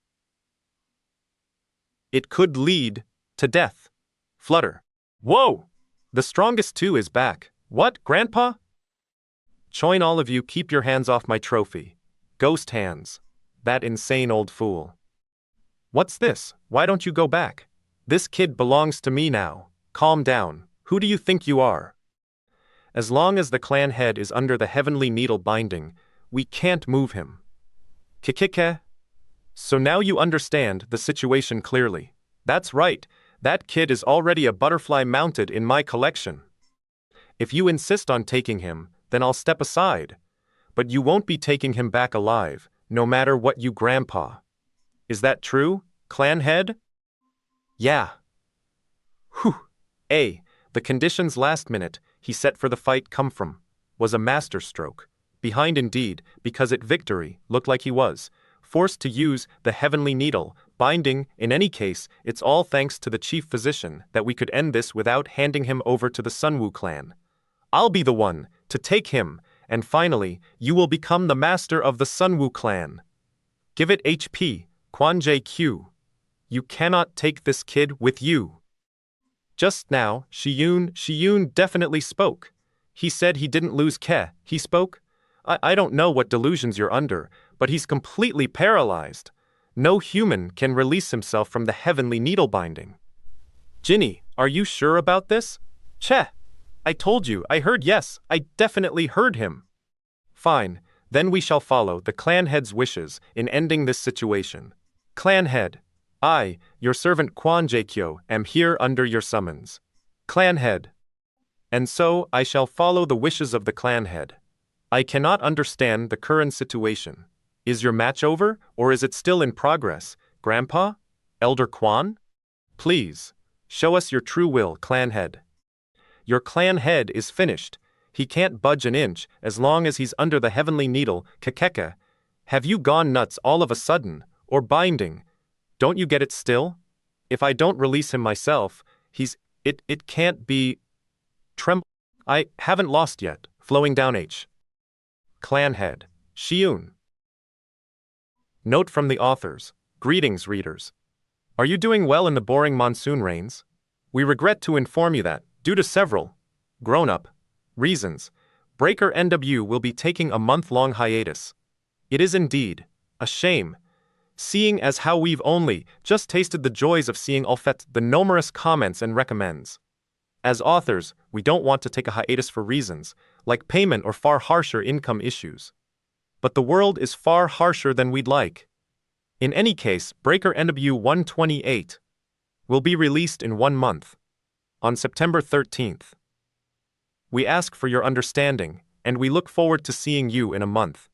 it could lead to death. Flutter. Whoa! The strongest two is back. What, Grandpa? Choin, all of you, keep your hands off my trophy. Ghost hands. That insane old fool. What's this? Why don't you go back? This kid belongs to me now. Calm down. Who do you think you are? As long as the clan head is under the heavenly needle binding, we can't move him. Kikike? So now you understand the situation clearly. That's right. That kid is already a butterfly mounted in my collection. If you insist on taking him, then I'll step aside. But you won't be taking him back alive, no matter what, you grandpa. Is that true, clan head? Yeah. Whew. The conditions last minute he set for the fight come from was a masterstroke. Behind indeed, because at victory looked like he was forced to use the heavenly needle binding. In any case, it's all thanks to the chief physician that we could end this without handing him over to the Sunwoo clan. I'll be the one to take him, and finally, you will become the master of the Sunwoo clan. Give it HP, Quan JQ. You cannot take this kid with you. Just now, Shi-Woon definitely spoke. He said he didn't lose Ke. He spoke? I don't know what delusions you're under, but he's completely paralyzed. No human can release himself from the heavenly needle binding. Ginny, are you sure about this? Che! I told you, I heard. Yes, I definitely heard him. Fine, then we shall follow the clan head's wishes in ending this situation. Clan head. I, your servant Quan Jaekyo, am here under your summons. Clan head. And so I shall follow the wishes of the clan head. I cannot understand the current situation. Is your match over, or is it still in progress, Grandpa? Elder Quan? Please, show us your true will, clan head. Your clan head is finished. He can't budge an inch as long as he's under the heavenly needle, Kakeka. Have you gone nuts all of a sudden, or binding? Don't you get it still? If I don't release him myself, it can't be... Tremble. I haven't lost yet, flowing down H. Clan head. Shi-Woon. Note from the authors. Greetings, readers. Are you doing well in the boring monsoon rains? We regret to inform you that, due to several grown-up reasons, Breaker NW will be taking a month-long hiatus. It is indeed a shame, seeing as how we've only just tasted the joys of seeing Alfet the numerous comments and recommends. As authors, we don't want to take a hiatus for reasons like payment or far harsher income issues. But the world is far harsher than we'd like. In any case, Breaker NW 128 will be released in 1 month, on September 13th. We ask for your understanding, and we look forward to seeing you in a month.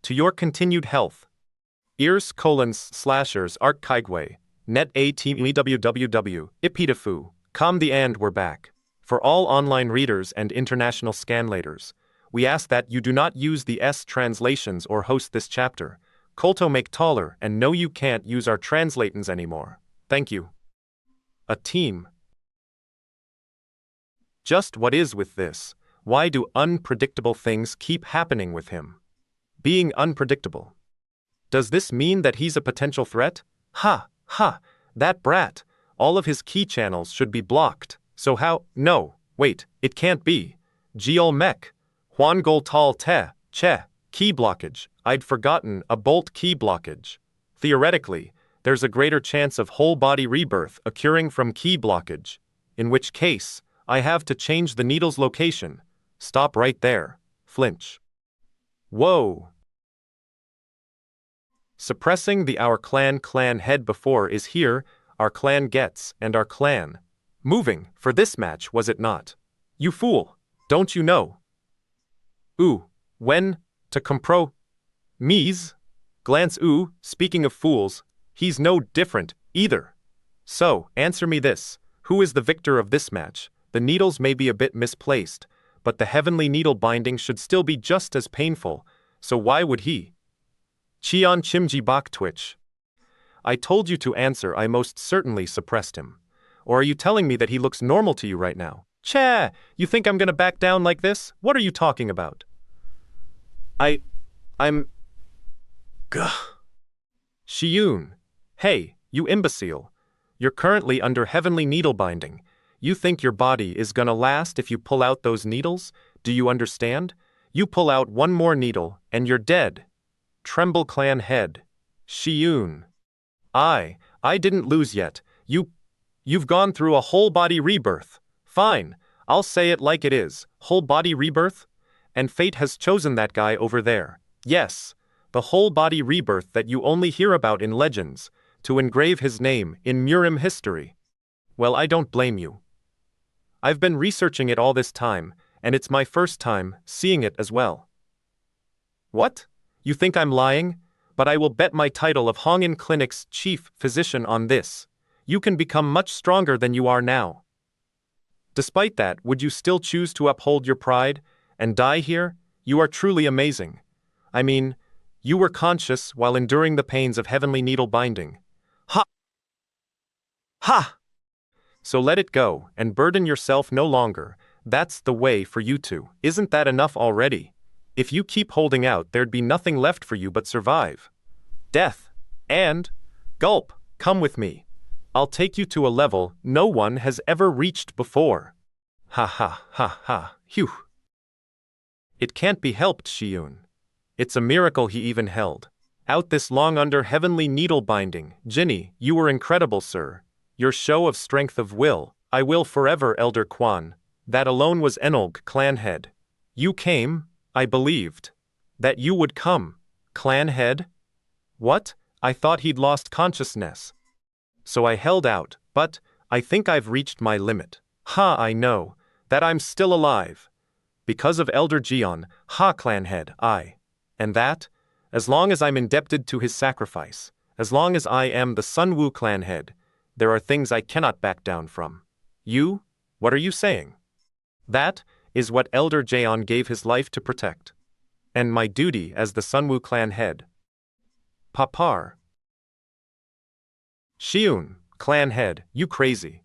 To your continued health. Ears slashers Art Kaigway, Net A Team www, Ipitafu, Com the and we're back. For all online readers and international scanlators, we ask that you do not use the S translations or host this chapter. Colto make taller, and no, you can't use our translatons anymore. Thank you. A team. Just what is with this? Why do unpredictable things keep happening with him? Being unpredictable. Does this mean that he's a potential threat? Ha, that brat. All of his key channels should be blocked. So how? No, wait, it can't be. Geol Mech. Huan Gol Tal Te, Che, key blockage. I'd forgotten a bolt key blockage. Theoretically, there's a greater chance of whole body rebirth occurring from key blockage. In which case, I have to change the needle's location. Stop right there. Flinch. Whoa. Suppressing the our clan head before is here, our clan gets, and our clan. Moving, for this match, was it not? You fool, don't you know? When, to compro. Mies? Glance speaking of fools, He's no different, either. So, answer me this. Who is the victor of this match? The needles may be a bit misplaced, but the heavenly needle binding should still be just as painful, so why would he? Cheon Chimji Bok twitch. I told you to answer. I most certainly suppressed him. Or are you telling me that he looks normal to you right now? Cha! You think I'm gonna back down like this? What are you talking about? I'm... Gah. Shi-Woon. Hey, you imbecile. You're currently under heavenly needle binding. You think your body is gonna last if you pull out those needles? Do you understand? You pull out one more needle, and you're dead. Tremble clan head. Shi-Woon. I didn't lose yet. You've gone through a whole body rebirth. Fine, I'll say it like it is. Whole body rebirth? And fate has chosen that guy over there. Yes, the whole body rebirth that you only hear about in legends, to engrave his name in Murim history. Well, I don't blame you. I've been researching it all this time, and it's my first time seeing it as well. What? You think I'm lying? But I will bet my title of Hongin Clinic's chief physician on this. You can become much stronger than you are now. Despite that, would you still choose to uphold your pride and die here? You are truly amazing. I mean, you were conscious while enduring the pains of heavenly needle binding. Ha! Ha! So let it go and burden yourself no longer. That's the way for you to. Isn't that enough already? If you keep holding out, there'd be nothing left for you but survive. Death. And, gulp, come with me. I'll take you to a level no one has ever reached before. Ha ha ha ha, phew. It can't be helped, Shi-Woon. It's a miracle he even held out this long under heavenly needle binding. Jinny, you were incredible, sir. Your show of strength of will, I will forever, Elder Kwan. That alone was Enolg, clan head. You came, I believed. That you would come, clan head? What? I thought he'd lost consciousness. So I held out, but I think I've reached my limit. Ha, I know that I'm still alive. Because of Elder Jeon, ha, clan head, and that, as long as I'm indebted to his sacrifice, as long as I am the Sunwoo clan head, there are things I cannot back down from. You? What are you saying? That is what Elder Jeon gave his life to protect. And my duty as the Sunwoo clan head. Papar. Shi-Woon, clan head, you crazy.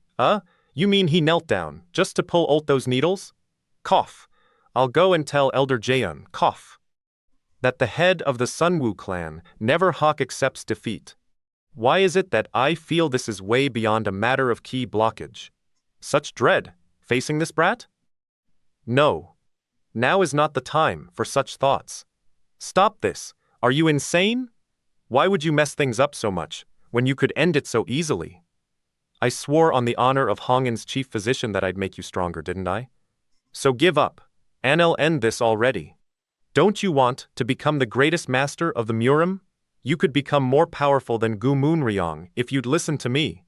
You mean he knelt down just to pull out those needles? Cough. I'll go and tell Elder Jeon, cough, that the head of the Sunwoo clan never hawk accepts defeat. Why is it that I feel this is way beyond a matter of key blockage? Such dread, facing this brat? No. Now is not the time for such thoughts. Stop this. Are you insane? Why would you mess things up so much, when you could end it so easily? I swore on the honor of Hongin's chief physician that I'd make you stronger, didn't I? So give up, and I'll end this already. Don't you want to become the greatest master of the Murim? You could become more powerful than Gu Moonryong if you'd listen to me.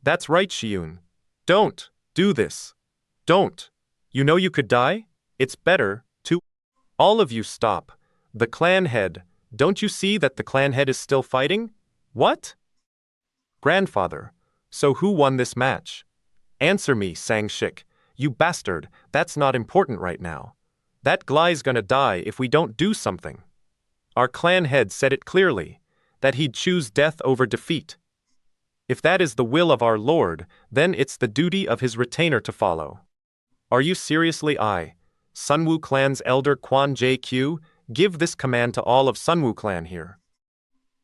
That's right, Shi-Woon. Don't do this. Don't. You know you could die? It's better to... All of you stop. The clan head. Don't you see that the clan head is still fighting? What? Grandfather. So who won this match? Answer me, Sang-shik. You bastard, that's not important right now. That Gly's gonna die if we don't do something. Our clan head said it clearly, that he'd choose death over defeat. If that is the will of our Lord, then it's the duty of his retainer to follow. Are you seriously Sunwoo clan's elder Kwan JQ, give this command to all of Sunwoo clan here.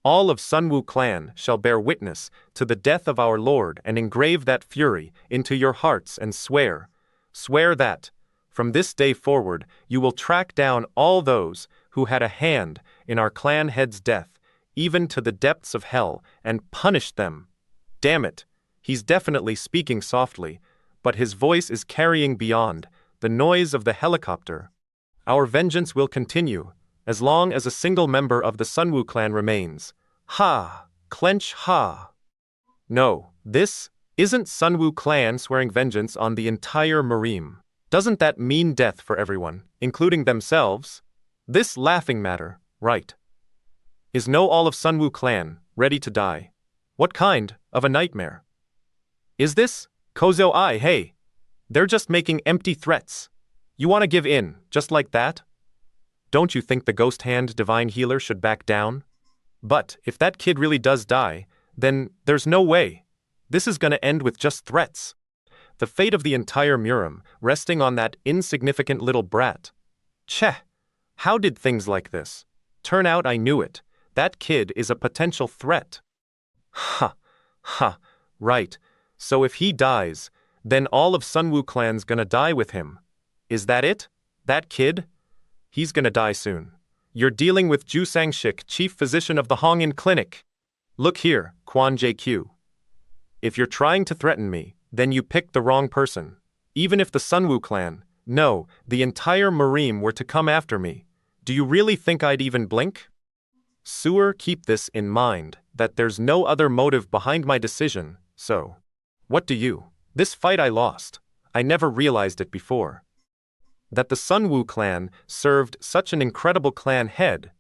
All of Sunwoo clan shall bear witness to the death of our Lord and engrave that fury into your hearts and swear that, from this day forward, you will track down all those who had a hand in our clan head's death, even to the depths of hell, and punish them. Damn it, he's definitely speaking softly, but his voice is carrying beyond the noise of the helicopter. Our vengeance will continue, as long as a single member of the Sunwoo clan remains. Ha! Clench ha! No, this isn't Sunwoo clan swearing vengeance on the entire Murim. Doesn't that mean death for everyone, including themselves? This laughing matter, right? Is no all of Sunwoo clan ready to die? What kind of a nightmare is this? Kozo I, hey. They're just making empty threats. You want to give in, just like that? Don't you think the ghost hand divine healer should back down? But if that kid really does die, then there's no way. This is gonna end with just threats. The fate of the entire Murim resting on that insignificant little brat. Cheh, how did things like this turn out? I knew it. That kid is a potential threat. Ha, right. So if he dies, then all of Sunwoo clan's gonna die with him. Is that it? That kid? He's gonna die soon. You're dealing with Ju Sang-shik, chief physician of the Hongin Clinic. Look here, Kwon JQ. If you're trying to threaten me, then you picked the wrong person. Even if the Sunwoo clan, no, the entire Murim were to come after me, do you really think I'd even blink? Sewer, keep this in mind, that there's no other motive behind my decision, so. What do you? This fight I lost. I never realized it before. That the Sunwoo clan served such an incredible clan head.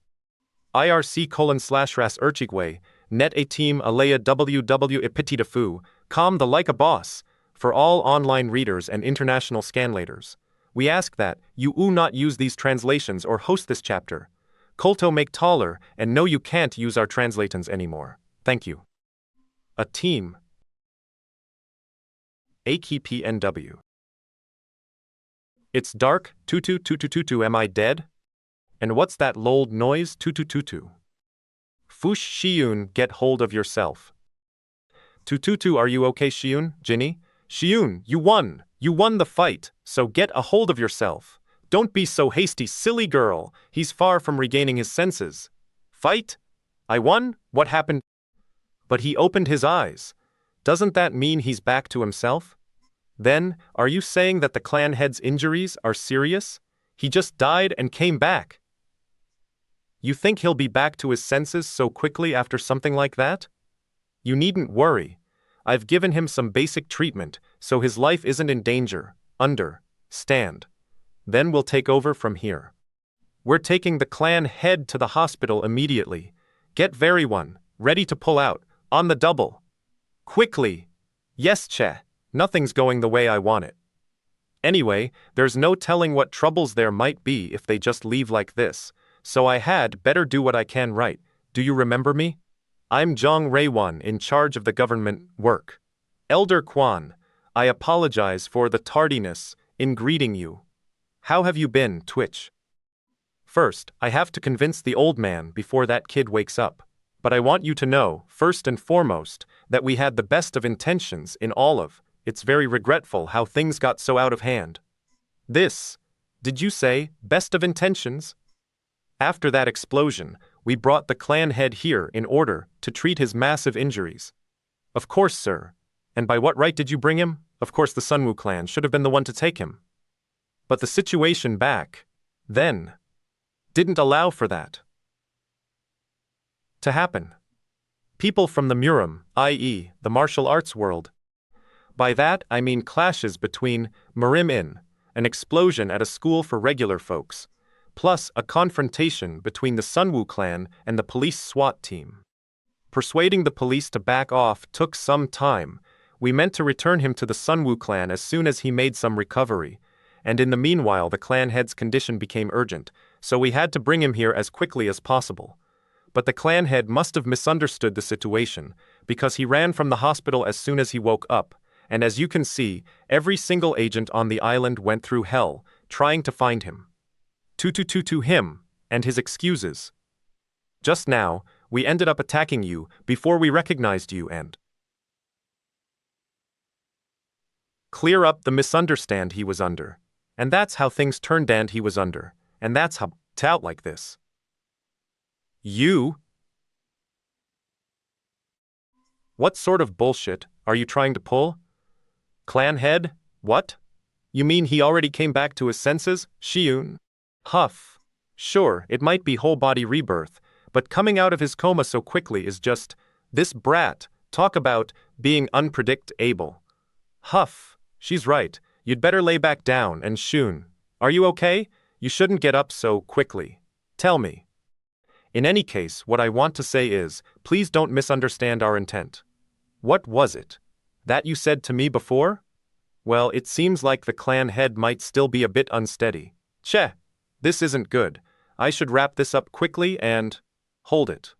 IRC:/ras Urchigway, net a team alea ww ipititafu, com the like a boss, for all online readers and international scanlators. We ask that you not use these translations or host this chapter. Kolto make taller, and no you can't use our translatons anymore. Thank you. A team. AKPNW. It's dark, tutu tutu tutu, am I dead? And what's that lolled noise, tutu tutu? Fush Shi-Woon, get hold of yourself. Tututu, are you okay, Shi-Woon? Jinny? Shi-Woon, you won! You won the fight, so get a hold of yourself. Don't be so hasty, silly girl. He's far from regaining his senses. Fight? I won? What happened? But he opened his eyes. Doesn't that mean he's back to himself? Then, are you saying that the clan head's injuries are serious? He just died and came back. You think he'll be back to his senses so quickly after something like that? You needn't worry. I've given him some basic treatment, so his life isn't in danger. Understand. Then we'll take over from here. We're taking the clan head to the hospital immediately. Get very one, ready to pull out, on the double. Quickly. Yes, Che. Nothing's going the way I want it. Anyway, there's no telling what troubles there might be if they just leave like this, so I had better do what I can right. Do you remember me? I'm Jong Rae-won, in charge of the government work. Elder Kwon, I apologize for the tardiness in greeting you. How have you been, Twitch? First, I have to convince the old man before that kid wakes up. But I want you to know, first and foremost, that we had the best of intentions in all of. It's very regretful how things got so out of hand. Did you say, best of intentions? After that explosion, we brought the clan head here in order to treat his massive injuries. Of course, sir. And by what right did you bring him? Of course the Sunwoo clan should have been the one to take him. But the situation back then didn't allow for that to happen. People from the Murim, i.e., the martial arts world. By that, I mean clashes between Murim in, an explosion at a school for regular folks, plus a confrontation between the Sunwoo clan and the police SWAT team. Persuading the police to back off took some time. We meant to return him to the Sunwoo clan as soon as he made some recovery, and in the meanwhile the clan head's condition became urgent, so we had to bring him here as quickly as possible. But the clan head must have misunderstood the situation, because he ran from the hospital as soon as he woke up, and as you can see, every single agent on the island went through hell, trying to find him. To him, and his excuses. Just now, we ended up attacking you before we recognized you and clear up the misunderstand he was under. And that's how things turned and he was under. And that's how it's out like this. You? What sort of bullshit are you trying to pull? Clan head? What? You mean he already came back to his senses, Shi-Woon? Huff. Sure, it might be whole body rebirth, but coming out of his coma so quickly is just, this brat, talk about being unpredictable. Huff. She's right. You'd better lay back down and Shun. Are you okay? You shouldn't get up so quickly. Tell me. In any case, what I want to say is, please don't misunderstand our intent. What was it? That you said to me before? Well, it seems like the clan head might still be a bit unsteady. Che, this isn't good. I should wrap this up quickly and… hold it.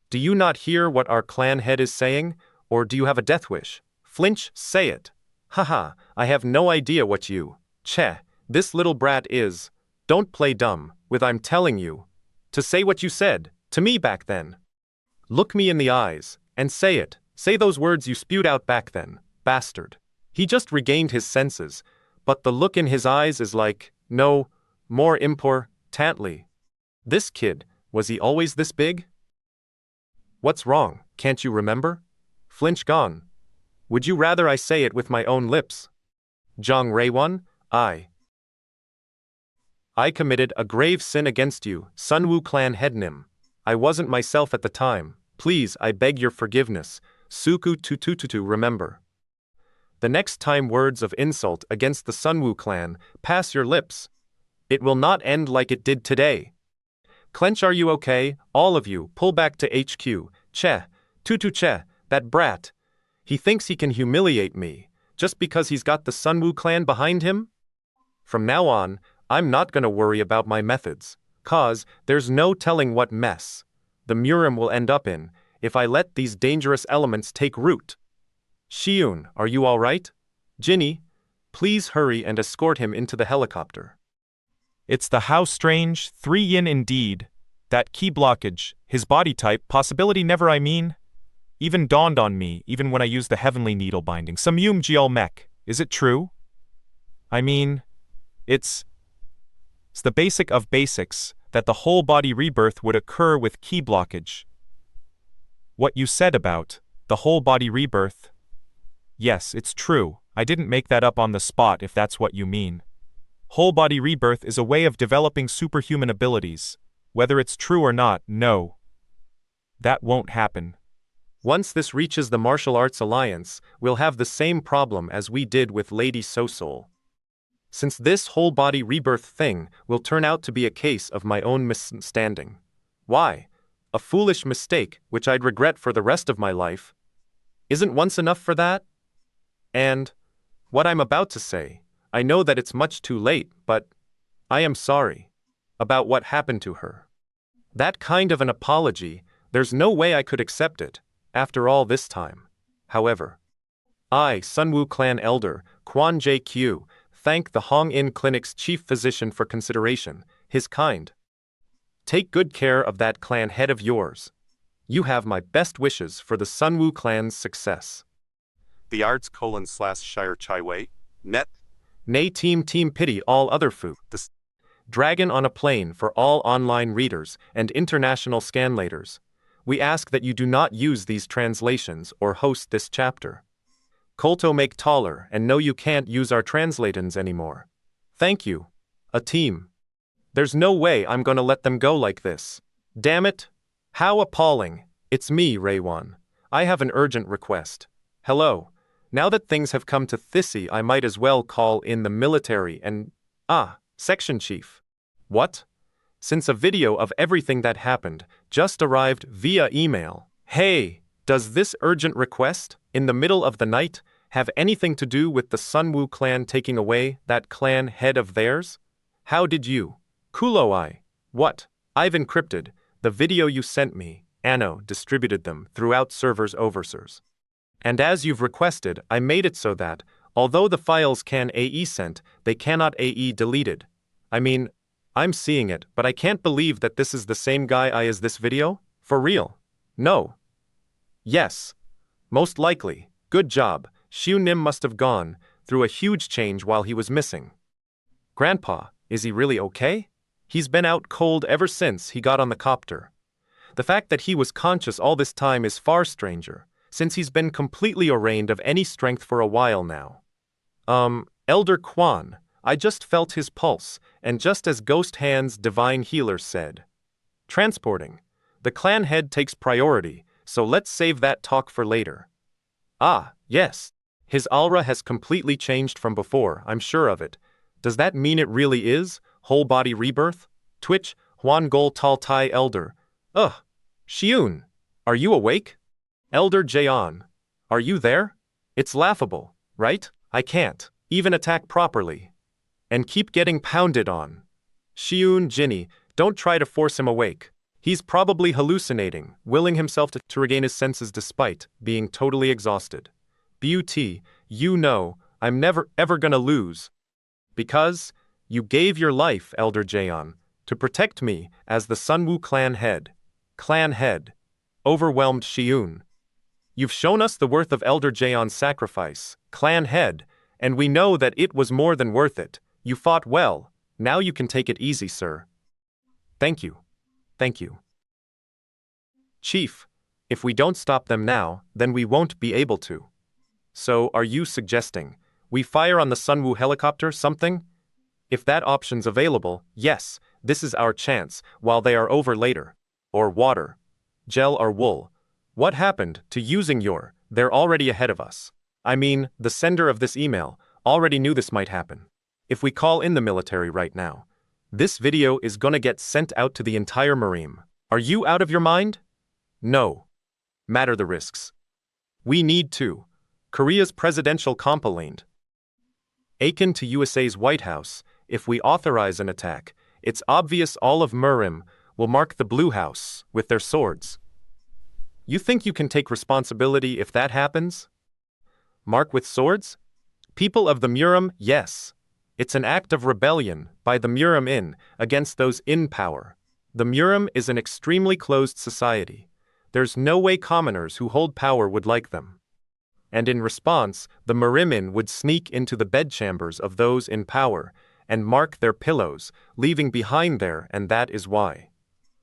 Do you not hear what our clan head is saying, or do you have a death wish? Flinch, say it. Haha, I have no idea what you… Che, this little brat is… Don't play dumb, with I'm telling you. To say what you said, to me back then. Look me in the eyes, and say it, say those words you spewed out back then, bastard. He just regained his senses, but the look in his eyes is like, no, more importantly. This kid, was he always this big? What's wrong, can't you remember? Flinch gone. Would you rather I say it with my own lips? Jong Raewon, I committed a grave sin against you, Sunwoo clan head Nim. I wasn't myself at the time. Please, I beg your forgiveness. Suku tutututu remember. The next time words of insult against the Sunwoo clan pass your lips, it will not end like it did today. Clench, are you okay? All of you, pull back to HQ. Che, tutu che, that brat. He thinks he can humiliate me, just because he's got the Sunwoo clan behind him? From now on, I'm not gonna worry about my methods, 'cause there's no telling what mess the Murim will end up in if I let these dangerous elements take root. Shi-Woon, are you all right? Jinny, please hurry and escort him into the helicopter. It's the how strange, 3 yin indeed. That key blockage, his body type, possibility never even dawned on me, even when I used the heavenly needle binding. Some Yum Geol mech. Is it true? It's the basic of basics, that the whole body rebirth would occur with key blockage. What you said about the whole body rebirth? Yes, it's true. I didn't make that up on the spot if that's what you mean. Whole body rebirth is a way of developing superhuman abilities. Whether it's true or not, no. That won't happen. Once this reaches the Martial Arts Alliance, we'll have the same problem as we did with Lady Sosol. Since this whole body rebirth thing will turn out to be a case of my own misunderstanding. Why? A foolish mistake which I'd regret for the rest of my life. Isn't once enough for that? And what I'm about to say, I know that it's much too late, but I am sorry about what happened to her. That kind of an apology, there's no way I could accept it, after all this time. However, I, Sunwoo clan elder, Kwon Jae-kyu, thank the Hong-In Clinic's chief physician for consideration, his kind. Take good care of that clan head of yours. You have my best wishes for the Sunwoo clan's success. The arts : Shire Chaiwei, net. Nay team pity all other fu. The Dragon on a plane for all online readers and international scanlators. We ask that you do not use these translations or host this chapter. Kolto make taller and no, you can't use our translatins anymore. Thank you. A team. There's no way I'm gonna let them go like this. Damn it. How appalling. It's me, Raewon. I have an urgent request. Hello. Now that things have come to Thissy, I might as well call in the military and… Section Chief. What? Since a video of everything that happened just arrived via email. Hey, does this urgent request, in the middle of the night, have anything to do with the Sunwoo clan taking away that clan head of theirs? How did you? Kuloi. What? I've encrypted the video you sent me. Anno distributed them throughout servers overseers. And as you've requested, I made it so that, although the files can AE sent, they cannot AE deleted. I'm seeing it, but I can't believe that this is the same guy I is this video? For real? No. Yes. Most likely. Good job. Shi-Woon must have gone through a huge change while he was missing. Grandpa, is he really okay? He's been out cold ever since he got on the copter. The fact that he was conscious all this time is far stranger, since he's been completely drained of any strength for a while now. Elder Kwon, I just felt his pulse, and just as Ghost Hand's divine healer said. Transporting. The clan head takes priority, so let's save that talk for later. Yes. His aura has completely changed from before, I'm sure of it. Does that mean it really is whole body rebirth? Twitch, Hwan Gol Tal Tai Elder. Shi-Woon, are you awake? Elder Jaeon. Are you there? It's laughable, right? I can't even attack properly. And keep getting pounded on. Shi-Woon, Jinny, don't try to force him awake. He's probably hallucinating, willing himself to regain his senses despite being totally exhausted. Beauty, you know, I'm never ever gonna lose. Because you gave your life, Elder Jaeon, to protect me as the Sunwoo clan head. Clan head. Overwhelmed Shi-Woon. You've shown us the worth of Elder Jaeon's sacrifice, clan head, and we know that it was more than worth it. You fought well. Now you can take it easy, sir. Thank you. Thank you. Chief, if we don't stop them now, then we won't be able to. So, are you suggesting we fire on the Sunwoo helicopter, something? If that option's available, yes, this is our chance, while they are over later. Or water. Gel or wool. What happened to using they're already ahead of us. I mean, the sender of this email already knew this might happen. If we call in the military right now, this video is gonna get sent out to the entire Murim. Are you out of your mind? No. Matter the risks. We need to. Korea's presidential complaint. Akin to USA's White House, if we authorize an attack, it's obvious all of Murim will mark the Blue House with their swords. You think you can take responsibility if that happens? Mark with swords? People of the Murim, yes. It's an act of rebellion by the Murim against those in power. The Murim is an extremely closed society. There's no way commoners who hold power would like them. And in response, the Murim would sneak into the bedchambers of those in power and mark their pillows, leaving behind there, and that is why.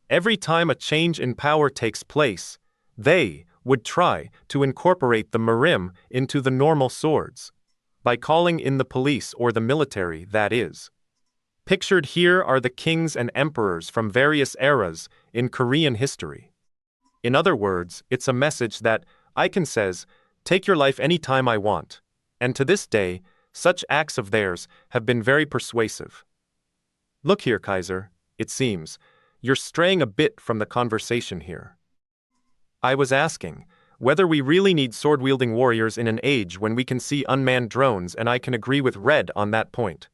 Every time a change in power takes place, they would try to incorporate the Murim into the normal swords. By calling in the police or the military, that is. Pictured here are the kings and emperors from various eras in Korean history. In other words, it's a message that I can says, take your life any time I want. And to this day, such acts of theirs have been very persuasive. Look here, Kaiser, it seems, you're straying a bit from the conversation here. I was asking whether we really need sword-wielding warriors in an age when we can see unmanned drones, and I can agree with Red on that point.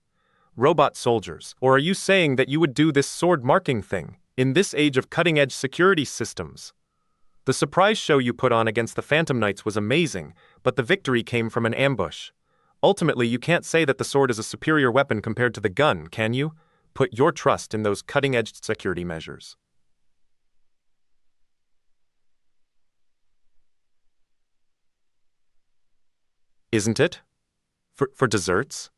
Robot soldiers, or are you saying that you would do this sword-marking thing in this age of cutting-edge security systems? The surprise show you put on against the Phantom Knights was amazing, but the victory came from an ambush. Ultimately, you can't say that the sword is a superior weapon compared to the gun, can you? Put your trust in those cutting-edge security measures. Isn't it? For desserts?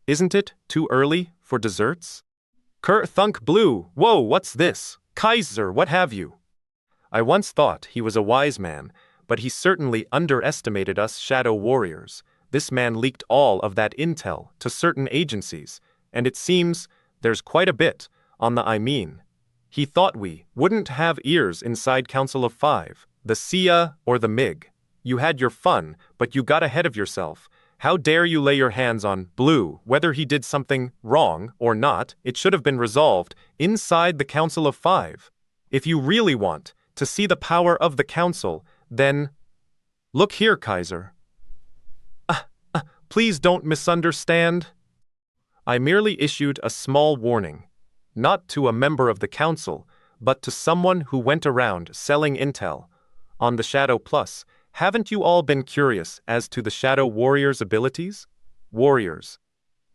Isn't it too early for desserts? Thunk Blue, whoa, what's this? Kaiser, what have you? I once thought he was a wise man, but he certainly underestimated us shadow warriors. This man leaked all of that intel to certain agencies, and it seems there's quite a bit on the He thought we wouldn't have ears inside Council of Five, the SIA or the MiG. You had your fun, but you got ahead of yourself. How dare you lay your hands on Blue? Whether he did something wrong or not, it should have been resolved inside the Council of Five. If you really want to see the power of the Council, then look here, Kaiser. Please don't misunderstand. I merely issued a small warning, not to a member of the Council, but to someone who went around selling intel on the Shadow Plus. Haven't you all been curious as to the Shadow Warrior's abilities? Warriors.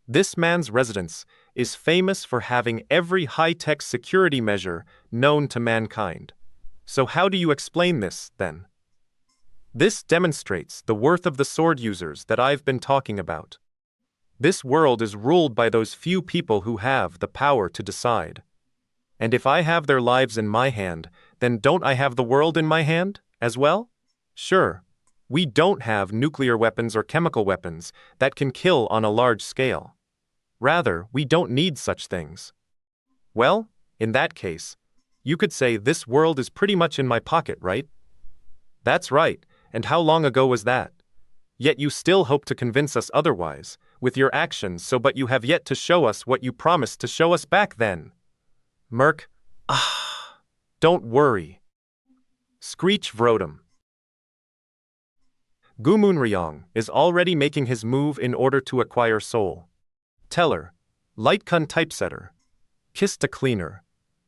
This man's residence is famous for having every high-tech security measure known to mankind. So how do you explain this, then? This demonstrates the worth of the sword users that I've been talking about. This world is ruled by those few people who have the power to decide. And if I have their lives in my hand, then don't I have the world in my hand, as well? Sure, we don't have nuclear weapons or chemical weapons that can kill on a large scale. Rather, we don't need such things. Well, in that case, you could say this world is pretty much in my pocket, right? That's right, and how long ago was that? Yet you still hope to convince us otherwise, with your actions, but you have yet to show us what you promised to show us back then. Merc, don't worry. Screech Vrotum. Gumunryong is already making his move in order to acquire Seoul. Teller, Lightkun typesetter, Kista cleaner,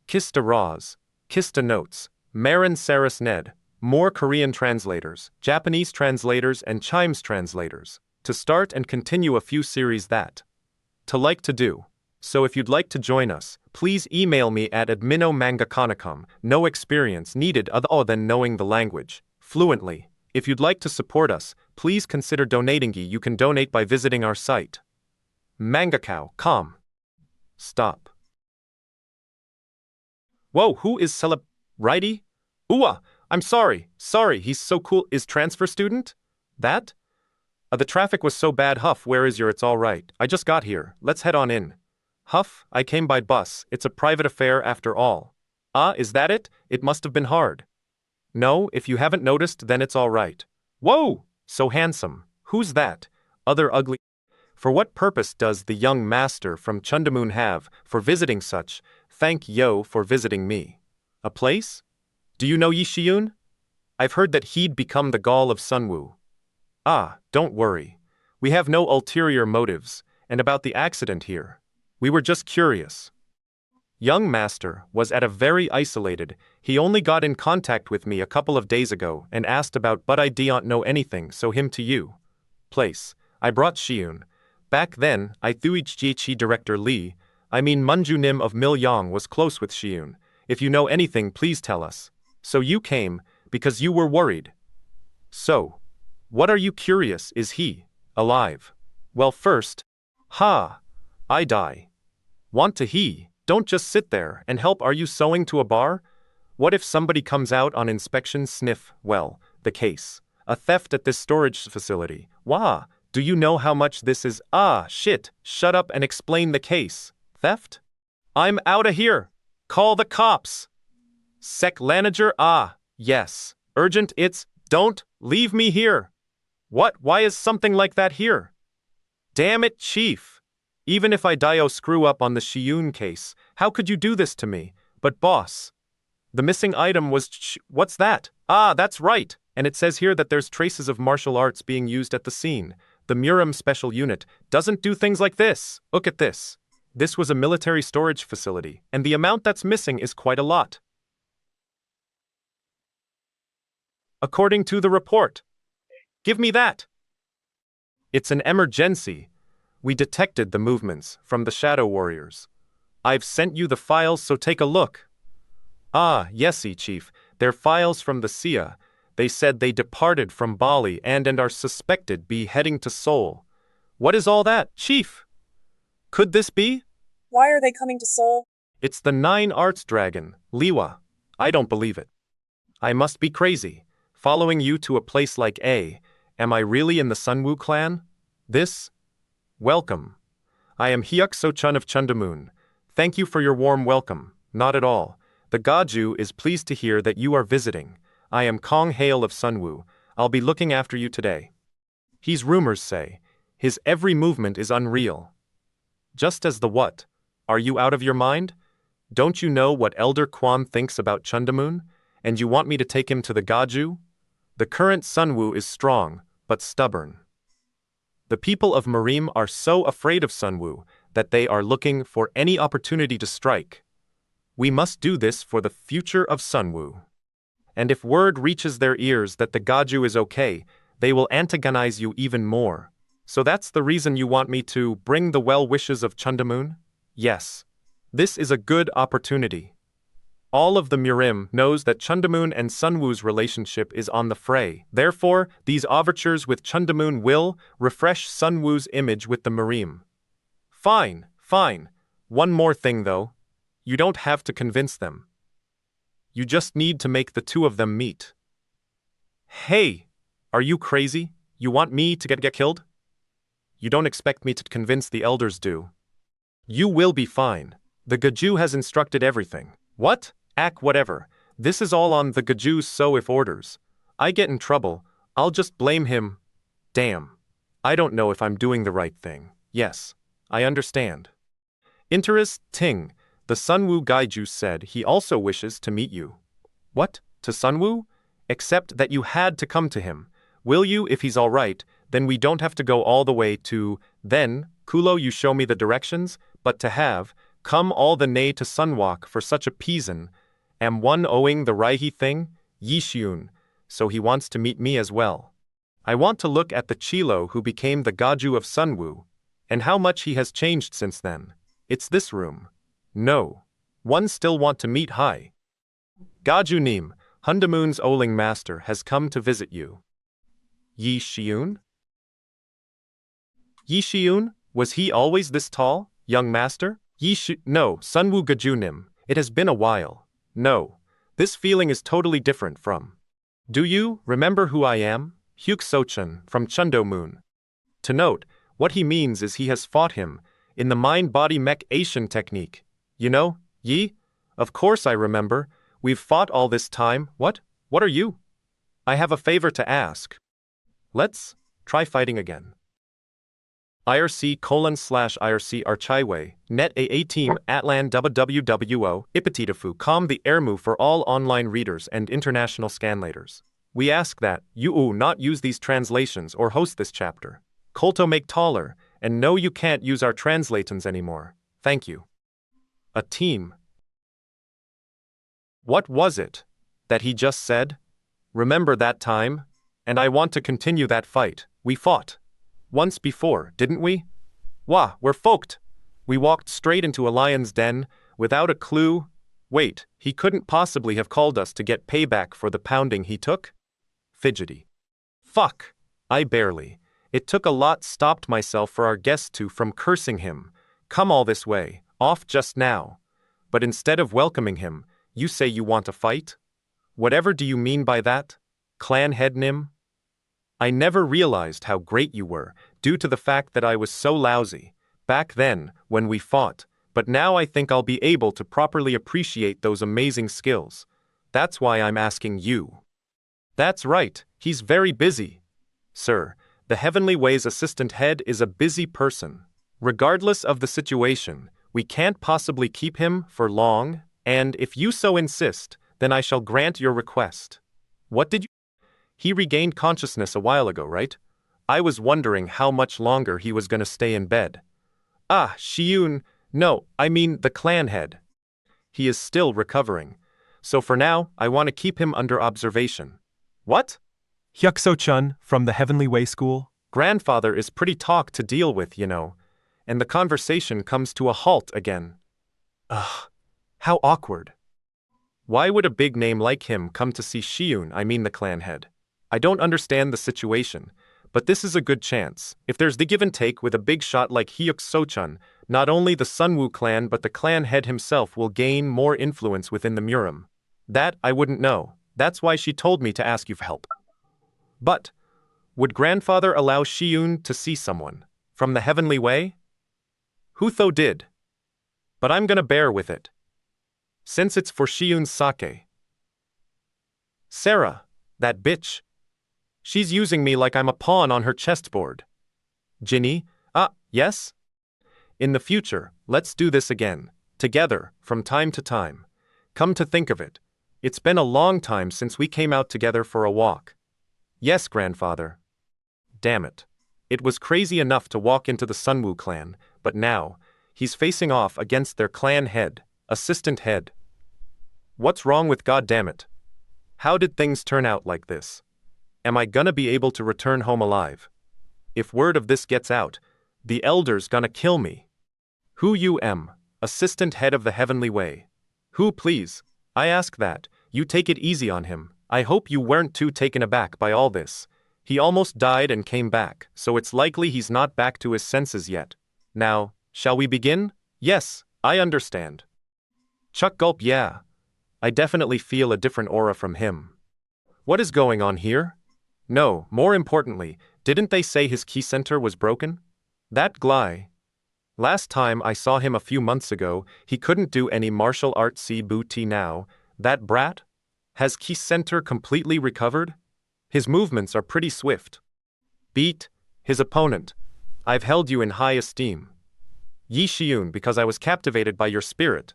Kista Roz, Kista notes, Marin Saris Ned, more Korean translators, Japanese translators and Chimes translators, to start and continue a few series that to do. So if you'd like to join us, please email me at admino.mangakanicom. No experience needed other than knowing the language fluently. If you'd like to support us, please consider donating. You can donate by visiting our site. Mangakao.com. Stop. Whoa, who is righty? Ooh, I'm sorry, he's so cool. Is transfer student? That? The traffic was so bad. Huff, where is your? It's all right. I just got here. Let's head on in. Huff, I came by bus. It's a private affair after all. Ah, is that it? It must have been hard. No, if you haven't noticed, then it's all right. Whoa! So handsome. Who's that? Other ugly. For what purpose does the young master from Chundamun have for visiting such? Thank yo for visiting me. A place? Do you know Shi-Woon? I've heard that he'd become the Gaul of Sunwoo. Ah, don't worry. We have no ulterior motives, and about the accident here. We were just curious. Young master was at a very isolated. He only got in contact with me a couple of days ago and asked about, but I don't know anything, so him to you. Place. I brought Shi-Woon. Back then, I thought GHE director Lee, Munju Nim of Milyong was close with Shi-Woon. If you know anything, please tell us. So you came, because you were worried. So, what are you curious? Is he alive? Well, first, I die. Want to he, don't just sit there and help. Are you sewing to a bar? What if somebody comes out on inspection? Sniff, well, the case. A theft at this storage facility. Wah, do you know how much this is? Ah, shit, shut up and explain the case. Theft? I'm outta here. Call the cops. Sec manager, yes. Urgent, don't leave me here. What, why is something like that here? Damn it, chief. Even if I screw up on the Shi-Woon case, how could you do this to me? But boss, the missing item was what's that? Ah, that's right. And it says here that there's traces of martial arts being used at the scene. The Murim special unit doesn't do things like this. Look at this. This was a military storage facility, and the amount that's missing is quite a lot. According to the report. Give me that. It's an emergency. We detected the movements from the Shadow Warriors. I've sent you the files, so take a look. Ah, yesy, Chief. They're files from the CIA. They said they departed from Bali and are suspected be heading to Seoul. What is all that, Chief? Could this be? Why are they coming to Seoul? It's the 9 Arts Dragon, Liwa. I don't believe it. I must be crazy. Following you to a place like A. Am I really in the Sunwoo clan? This? Welcome. I am Hyuk So-chun of Chundamun. Thank you for your warm welcome. Not at all. The Gaju is pleased to hear that you are visiting. I am Kong Hale of Sunwoo. I'll be looking after you today. He's rumors say. His every movement is unreal. Just as the what? Are you out of your mind? Don't you know what Elder Kwan thinks about Chundamun? And you want me to take him to the Gaju? The current Sunwoo is strong, but stubborn. The people of Murim are so afraid of Sunwoo that they are looking for any opportunity to strike. We must do this for the future of Sunwoo. And if word reaches their ears that the Gaju is okay, they will antagonize you even more. So that's the reason you want me to bring the well wishes of Chundamun? Yes. This is a good opportunity. All of the Murim knows that Chundamun and Sunwoo's relationship is on the fray. Therefore, these overtures with Chundamun will refresh Sunwoo's image with the Murim. Fine. One more thing though. You don't have to convince them. You just need to make the two of them meet. Hey, are you crazy? You want me to get killed? You don't expect me to convince the elders, do? You will be fine. The Gaju has instructed everything. What? Whatever. This is all on the Gaju, so if orders I get in trouble, I'll just blame him. Damn. I don't know if I'm doing the right thing. Yes, I understand. Interesting. The Sunwoo Gaiju said he also wishes to meet you. What? To Sunwoo? Except that you had to come to him. Will you? If he's alright, then we don't have to go all the way to, then, Kulo you show me the directions, but to have, come all the nay to Sunwalk for such a peason, am one owing the Raihi thing, Shi-Woon, so he wants to meet me as well. I want to look at the Chilo who became the Gaju of Sunwoo, and how much he has changed since then. It's this room. No. One still want to meet Hai. Gaju Neem, Hundamoon's Oling master has come to visit you. Shi-Woon? Shi-Woon? Was he always this tall, young master? No, Sunwoo Gaju Nim, it has been a while. No. This feeling is totally different from. Do you remember who I am? Hyuk Sochun, from Chundo Moon. To note, what he means is he has fought him, in the mind-body mech Asian technique. You know, Yi? Of course I remember. We've fought all this time. What? What are you? I have a favor to ask. Let's try fighting again. IRC:/IRC Archiway, net AA team Atlan WWWO, Ipatitafu com the airmu for all online readers and international scanlators. We ask that you not use these translations or host this chapter. Kolto make taller, and no you can't use our translatons anymore. Thank you. A team. What was it that he just said? Remember that time? And I want to continue that fight. We fought once before, didn't we? Wah, we're folked. We walked straight into a lion's den, without a clue. Wait, he couldn't possibly have called us to get payback for the pounding he took? Fidgety. Fuck. I barely. It took a lot stopped myself for our guests to from cursing him. Come all this way, off just now. But instead of welcoming him, you say you want to fight? Whatever do you mean by that? Clan head Nim? I never realized how great you were, due to the fact that I was so lousy, back then, when we fought, but now I think I'll be able to properly appreciate those amazing skills. That's why I'm asking you. That's right, he's very busy. Sir, the Heavenly Way's assistant head is a busy person. Regardless of the situation, we can't possibly keep him for long, and if you so insist, then I shall grant your request. What did you? He regained consciousness a while ago, right? I was wondering how much longer he was going to stay in bed. Ah, Shi-Woon, no, I mean the clan head. He is still recovering. So for now, I want to keep him under observation. What? Hyuk-So-chun, from the Heavenly Way School? Grandfather is pretty talk to deal with, you know, and the conversation comes to a halt again. Ugh, how awkward. Why would a big name like him come to see Shi-Woon, I mean the clan head? I don't understand the situation, but this is a good chance. If there's the give and take with a big shot like Hyuk-So-chun, not only the Sunwoo clan but the clan head himself will gain more influence within the Murim. That I wouldn't know. That's why she told me to ask you for help. But, would grandfather allow Shi-Woon to see someone from the Heavenly Way? Who though did? But I'm gonna bear with it. Since it's for Shi-Woon's sake. Sarah, that bitch. She's using me like I'm a pawn on her chessboard. Ginny, yes? In the future, let's do this again, together, from time to time. Come to think of it, it's been a long time since we came out together for a walk. Yes, grandfather. Damn it. It was crazy enough to walk into the Sunwoo clan, but now, he's facing off against their clan head, assistant head. What's wrong with goddammit? How did things turn out like this? Am I gonna be able to return home alive? If word of this gets out, the elder's gonna kill me. Who you am, assistant head of the Heavenly Way? Who please? I ask that, you take it easy on him. I hope you weren't too taken aback by all this. He almost died and came back, so it's likely he's not back to his senses yet. Now, shall we begin? Yes, I understand. Chuck gulp yeah. I definitely feel a different aura from him. What is going on here? No, more importantly, didn't they say his key center was broken? That Gly. Last time I saw him a few months ago, he couldn't do any martial arts booty now. That brat? Has key center completely recovered? His movements are pretty swift. Beat his opponent. I've held you in high esteem. Shi-Woon, because I was captivated by your spirit.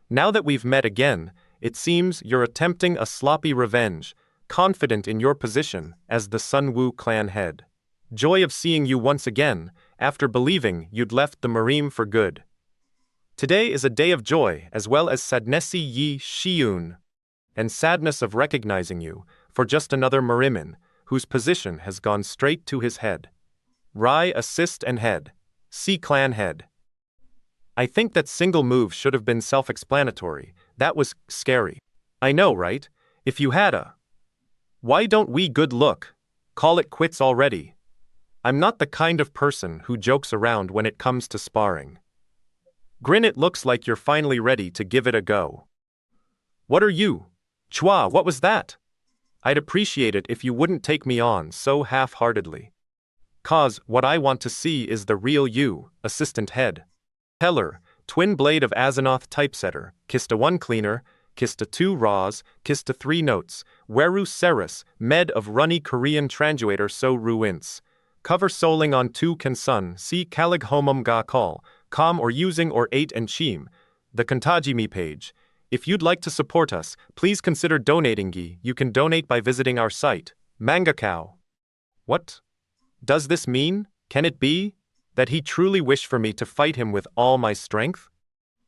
Now that we've met again, it seems you're attempting a sloppy revenge. confident in your position as the Sunwoo clan head. Joy of seeing you once again, after believing you'd left the Murim for good. Today is a day of joy as well as sadness yi Shi-Woon, and sadness of recognizing you for just another Murimin, whose position has gone straight to his head. Rai assist and head. C clan head. I think that single move should have been self-explanatory. That was scary. I know, right? If you had a... Why don't we good look? Call it quits already. I'm not the kind of person who jokes around when it comes to sparring. Grin, it looks like you're finally ready to give it a go. What are you? Chua, what was that? I'd appreciate it if you wouldn't take me on so half-heartedly. 'Cause what I want to see is the real you, assistant head. Heller, twin blade of Azeroth typesetter, Kista 1 cleaner, Kista 2 raws, Kista 3 notes, Weru Ceres, med of runny Korean transuator so ruins. Cover soling on 2 Kansun, see Kalig homum ga call, com or using or 8 and chim. The Kantajimi page. If you'd like to support us, please consider donating. You can donate by visiting our site, Manga Cow. What does this mean? Can it be that he truly wished for me to fight him with all my strength?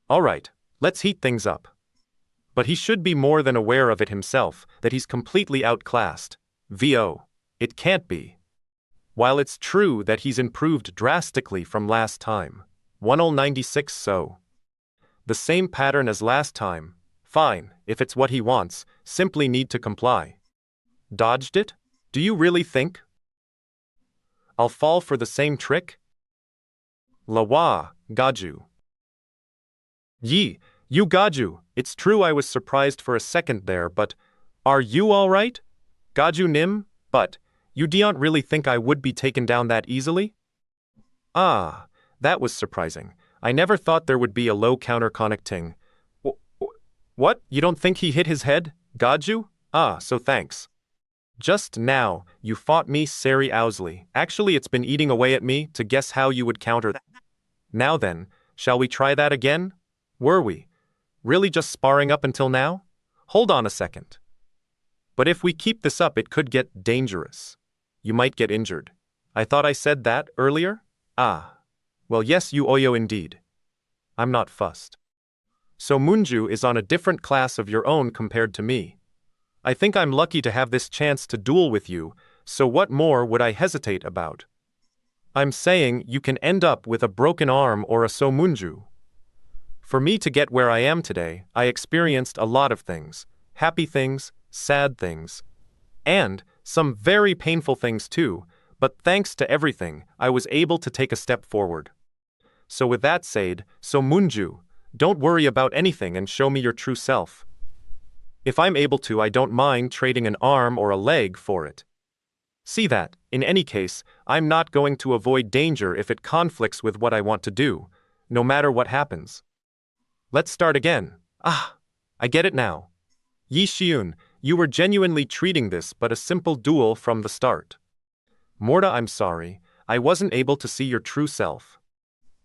All right, let's heat things up. But he should be more than aware of it himself, that he's completely outclassed. VO. It can't be. While it's true that he's improved drastically from last time. 1096 so. The same pattern as last time. Fine, if it's what he wants, simply need to comply. Dodged it? Do you really think I'll fall for the same trick? Lawa, Gaju. Yi, you Gaju, it's true I was surprised for a second there, but are you all right? Gaju Nim, but you don't really think I would be taken down that easily? Ah, that was surprising. I never thought there would be a low counter connecting. What? You don't think he hit his head, Gaju? Ah, so thanks. Just now, you fought me Sari Owsley. Actually, it's been eating away at me to guess how you would counter that. Now then, shall we try that again? Were we really just sparring up until now? Hold on a second. But if we keep this up, it could get dangerous. You might get injured. I thought I said that earlier? Ah. Well, yes, you Oyo indeed. I'm not fussed. So Munju is on a different class of your own compared to me. I think I'm lucky to have this chance to duel with you, so what more would I hesitate about? I'm saying you can end up with a broken arm or a Somunju. For me to get where I am today, I experienced a lot of things. Happy things, sad things, and some very painful things too, but thanks to everything, I was able to take a step forward. So with that said, Somunju, don't worry about anything and show me your true self. If I'm able to, I don't mind trading an arm or a leg for it. See that, in any case, I'm not going to avoid danger if it conflicts with what I want to do, no matter what happens. Let's start again. Ah, I get it now. Yi Shi-Woon, you were genuinely treating this but a simple duel from the start. Morta, I'm sorry, I wasn't able to see your true self.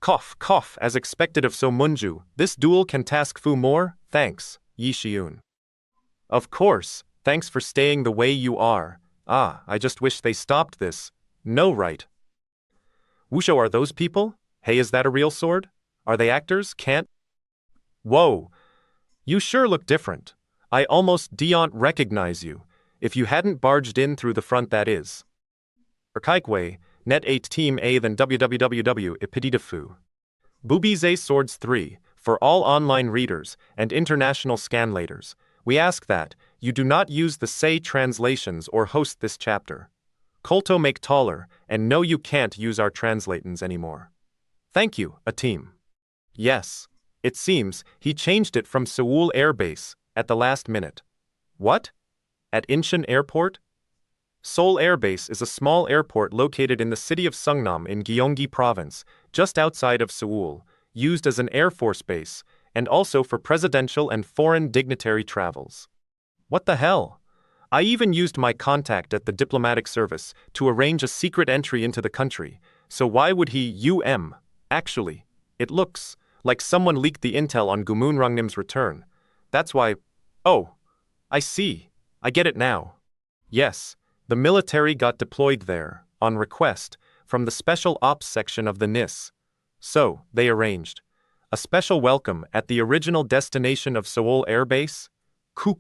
Cough, cough, as expected of Somunju, this duel can task Fu more, thanks, Yi Shi-Woon. Of course, thanks for staying the way you are. Ah, I just wish they stopped this. No, right. Wusho, are those people? Hey, is that a real sword? Are they actors? Can't. Whoa. You sure look different. I almost don't recognize you. If you hadn't barged in through the front, that is. Erkaikwe, net 8 team A than www ipitidafu. Boobies Swords 3, for all online readers and international scanlators. We ask that you do not use the say translations or host this chapter. Kolto make taller, and no, you can't use our translatins anymore. Thank you, a team. Yes, it seems he changed it from Seoul Air Base at the last minute. What? At Incheon Airport? Seoul Air Base is a small airport located in the city of Seongnam in Gyeonggi Province, just outside of Seoul, used as an Air Force base, and also for presidential and foreign dignitary travels. What the hell? I even used my contact at the diplomatic service to arrange a secret entry into the country, so why would he Actually, it looks like someone leaked the intel on Gumunrangnim's return. That's why. Oh, I see. I get it now. Yes, the military got deployed there, on request, from the Special Ops section of the NIS. So, they arranged a special welcome at the original destination of Seoul Air Base? Ku.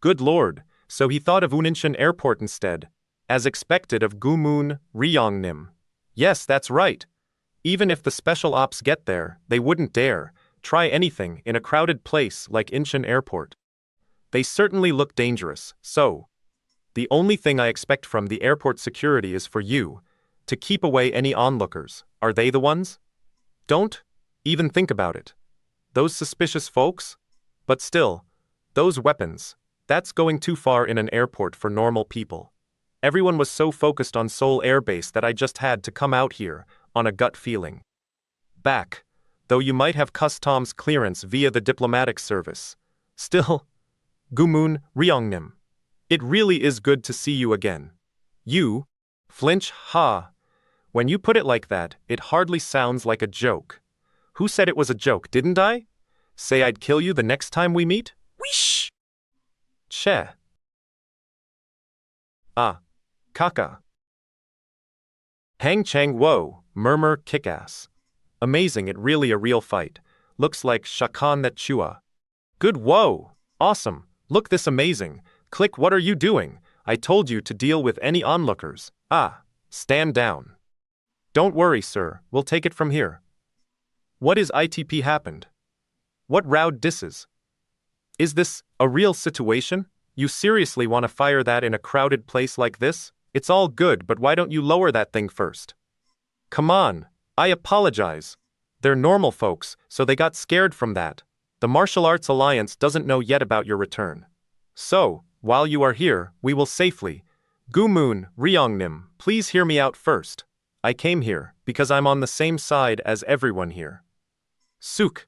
Good lord, so he thought of Uninshan Airport instead, as expected of Gumun, Ryongnim. Yes, that's right. Even if the special ops get there, they wouldn't dare try anything in a crowded place like Incheon Airport. They certainly look dangerous, so the only thing I expect from the airport security is for you to keep away any onlookers. Are they the ones? Don't even think about it. Those suspicious folks? But still, those weapons, that's going too far in an airport for normal people. Everyone was so focused on Seoul Air Base that I just had to come out here on a gut feeling. Back, though you might have customs clearance via the diplomatic service. Still, Gumun, Ryongnim. It really is good to see you again. You, flinch, ha. When you put it like that, it hardly sounds like a joke. Who said it was a joke, didn't I? Say I'd kill you the next time we meet? Whoosh! Che. Ah. Kaka. Hang Chang Wo, murmur kick-ass. Amazing, it really a real fight. Looks like Shakan that Chua. Good, whoa. Awesome. Look this amazing. Click, what are you doing? I told you to deal with any onlookers. Ah, stand down. Don't worry, sir, we'll take it from here. What is ITP happened? What rowd disses? Is this a real situation? You seriously want to fire that in a crowded place like this? It's all good, but why don't you lower that thing first? Come on, I apologize. They're normal folks, so they got scared from that. The Martial Arts Alliance doesn't know yet about your return. So, while you are here, we will safely. Gumun, Ryongnim, please hear me out first. I came here because I'm on the same side as everyone here. Suk.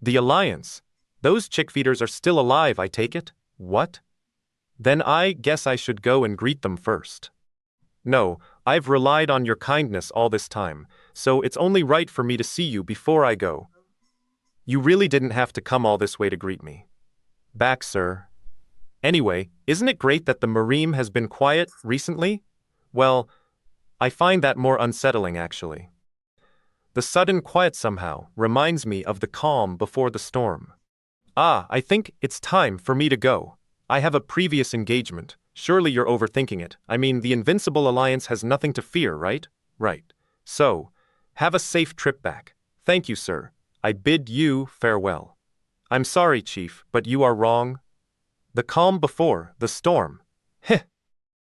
The Alliance. Those chick feeders are still alive, I take it? What? Then I guess I should go and greet them first. No, I've relied on your kindness all this time, so it's only right for me to see you before I go. You really didn't have to come all this way to greet me. Back, sir. Anyway, isn't it great that the Murim has been quiet recently? Well, I find that more unsettling actually. The sudden quiet somehow reminds me of the calm before the storm. Ah, I think it's time for me to go. I have a previous engagement. Surely you're overthinking it. I mean, the Invincible Alliance has nothing to fear, right? Right. So, have a safe trip back. Thank you, sir. I bid you farewell. I'm sorry, Chief, but you are wrong. The calm before the storm. Heh.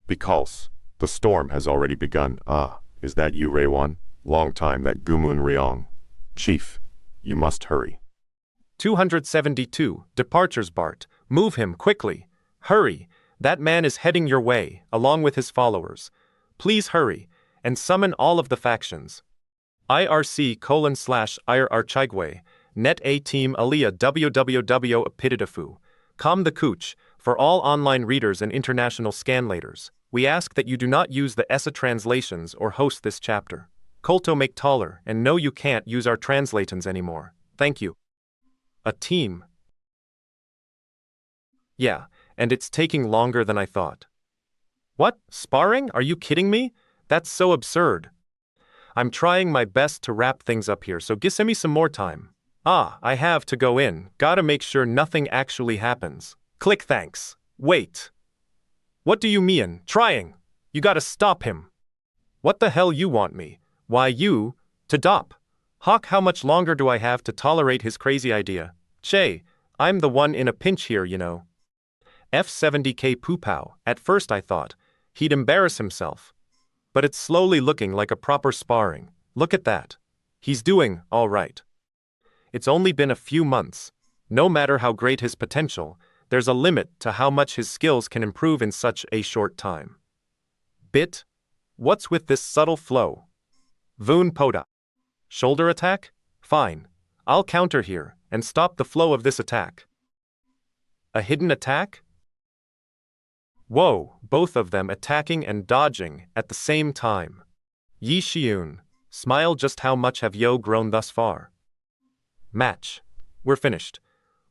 Because the storm has already begun. Ah, is that you, Raewon? Long time that Gumun Ryong. Chief, you must hurry. 272, departures Bart. Move him, quickly. Hurry, that man is heading your way, along with his followers. Please hurry, and summon all of the factions. IRC:/IR Archigwe, Net A Team Aliyah www Apitidafu. Com the Cooch, for all online readers and international scanlators. We ask that you do not use the ESA translations or host this chapter. Colto make taller, and no you can't use our translatons anymore. Thank you. A team. Yeah, and it's taking longer than I thought. What? Sparring? Are you kidding me? That's so absurd. I'm trying my best to wrap things up here, so give me some more time. Ah, I have to go in. Gotta make sure nothing actually happens. Click thanks. Wait. What do you mean, trying? You gotta stop him. What the hell you want me? Why you? To dop. Hawk, how much longer do I have to tolerate his crazy idea? Che, I'm the one in a pinch here, you know. F70K Poopow. At first I thought he'd embarrass himself. But it's slowly looking like a proper sparring. Look at that. He's doing all right. It's only been a few months. No matter how great his potential, there's a limit to how much his skills can improve in such a short time. Bit? What's with this subtle flow? Voon Poda. Shoulder attack? Fine. I'll counter here and stop the flow of this attack. A hidden attack? Whoa, both of them attacking and dodging at the same time. Yi Shi-Woon, smile, just how much have you grown thus far? Match. We're finished.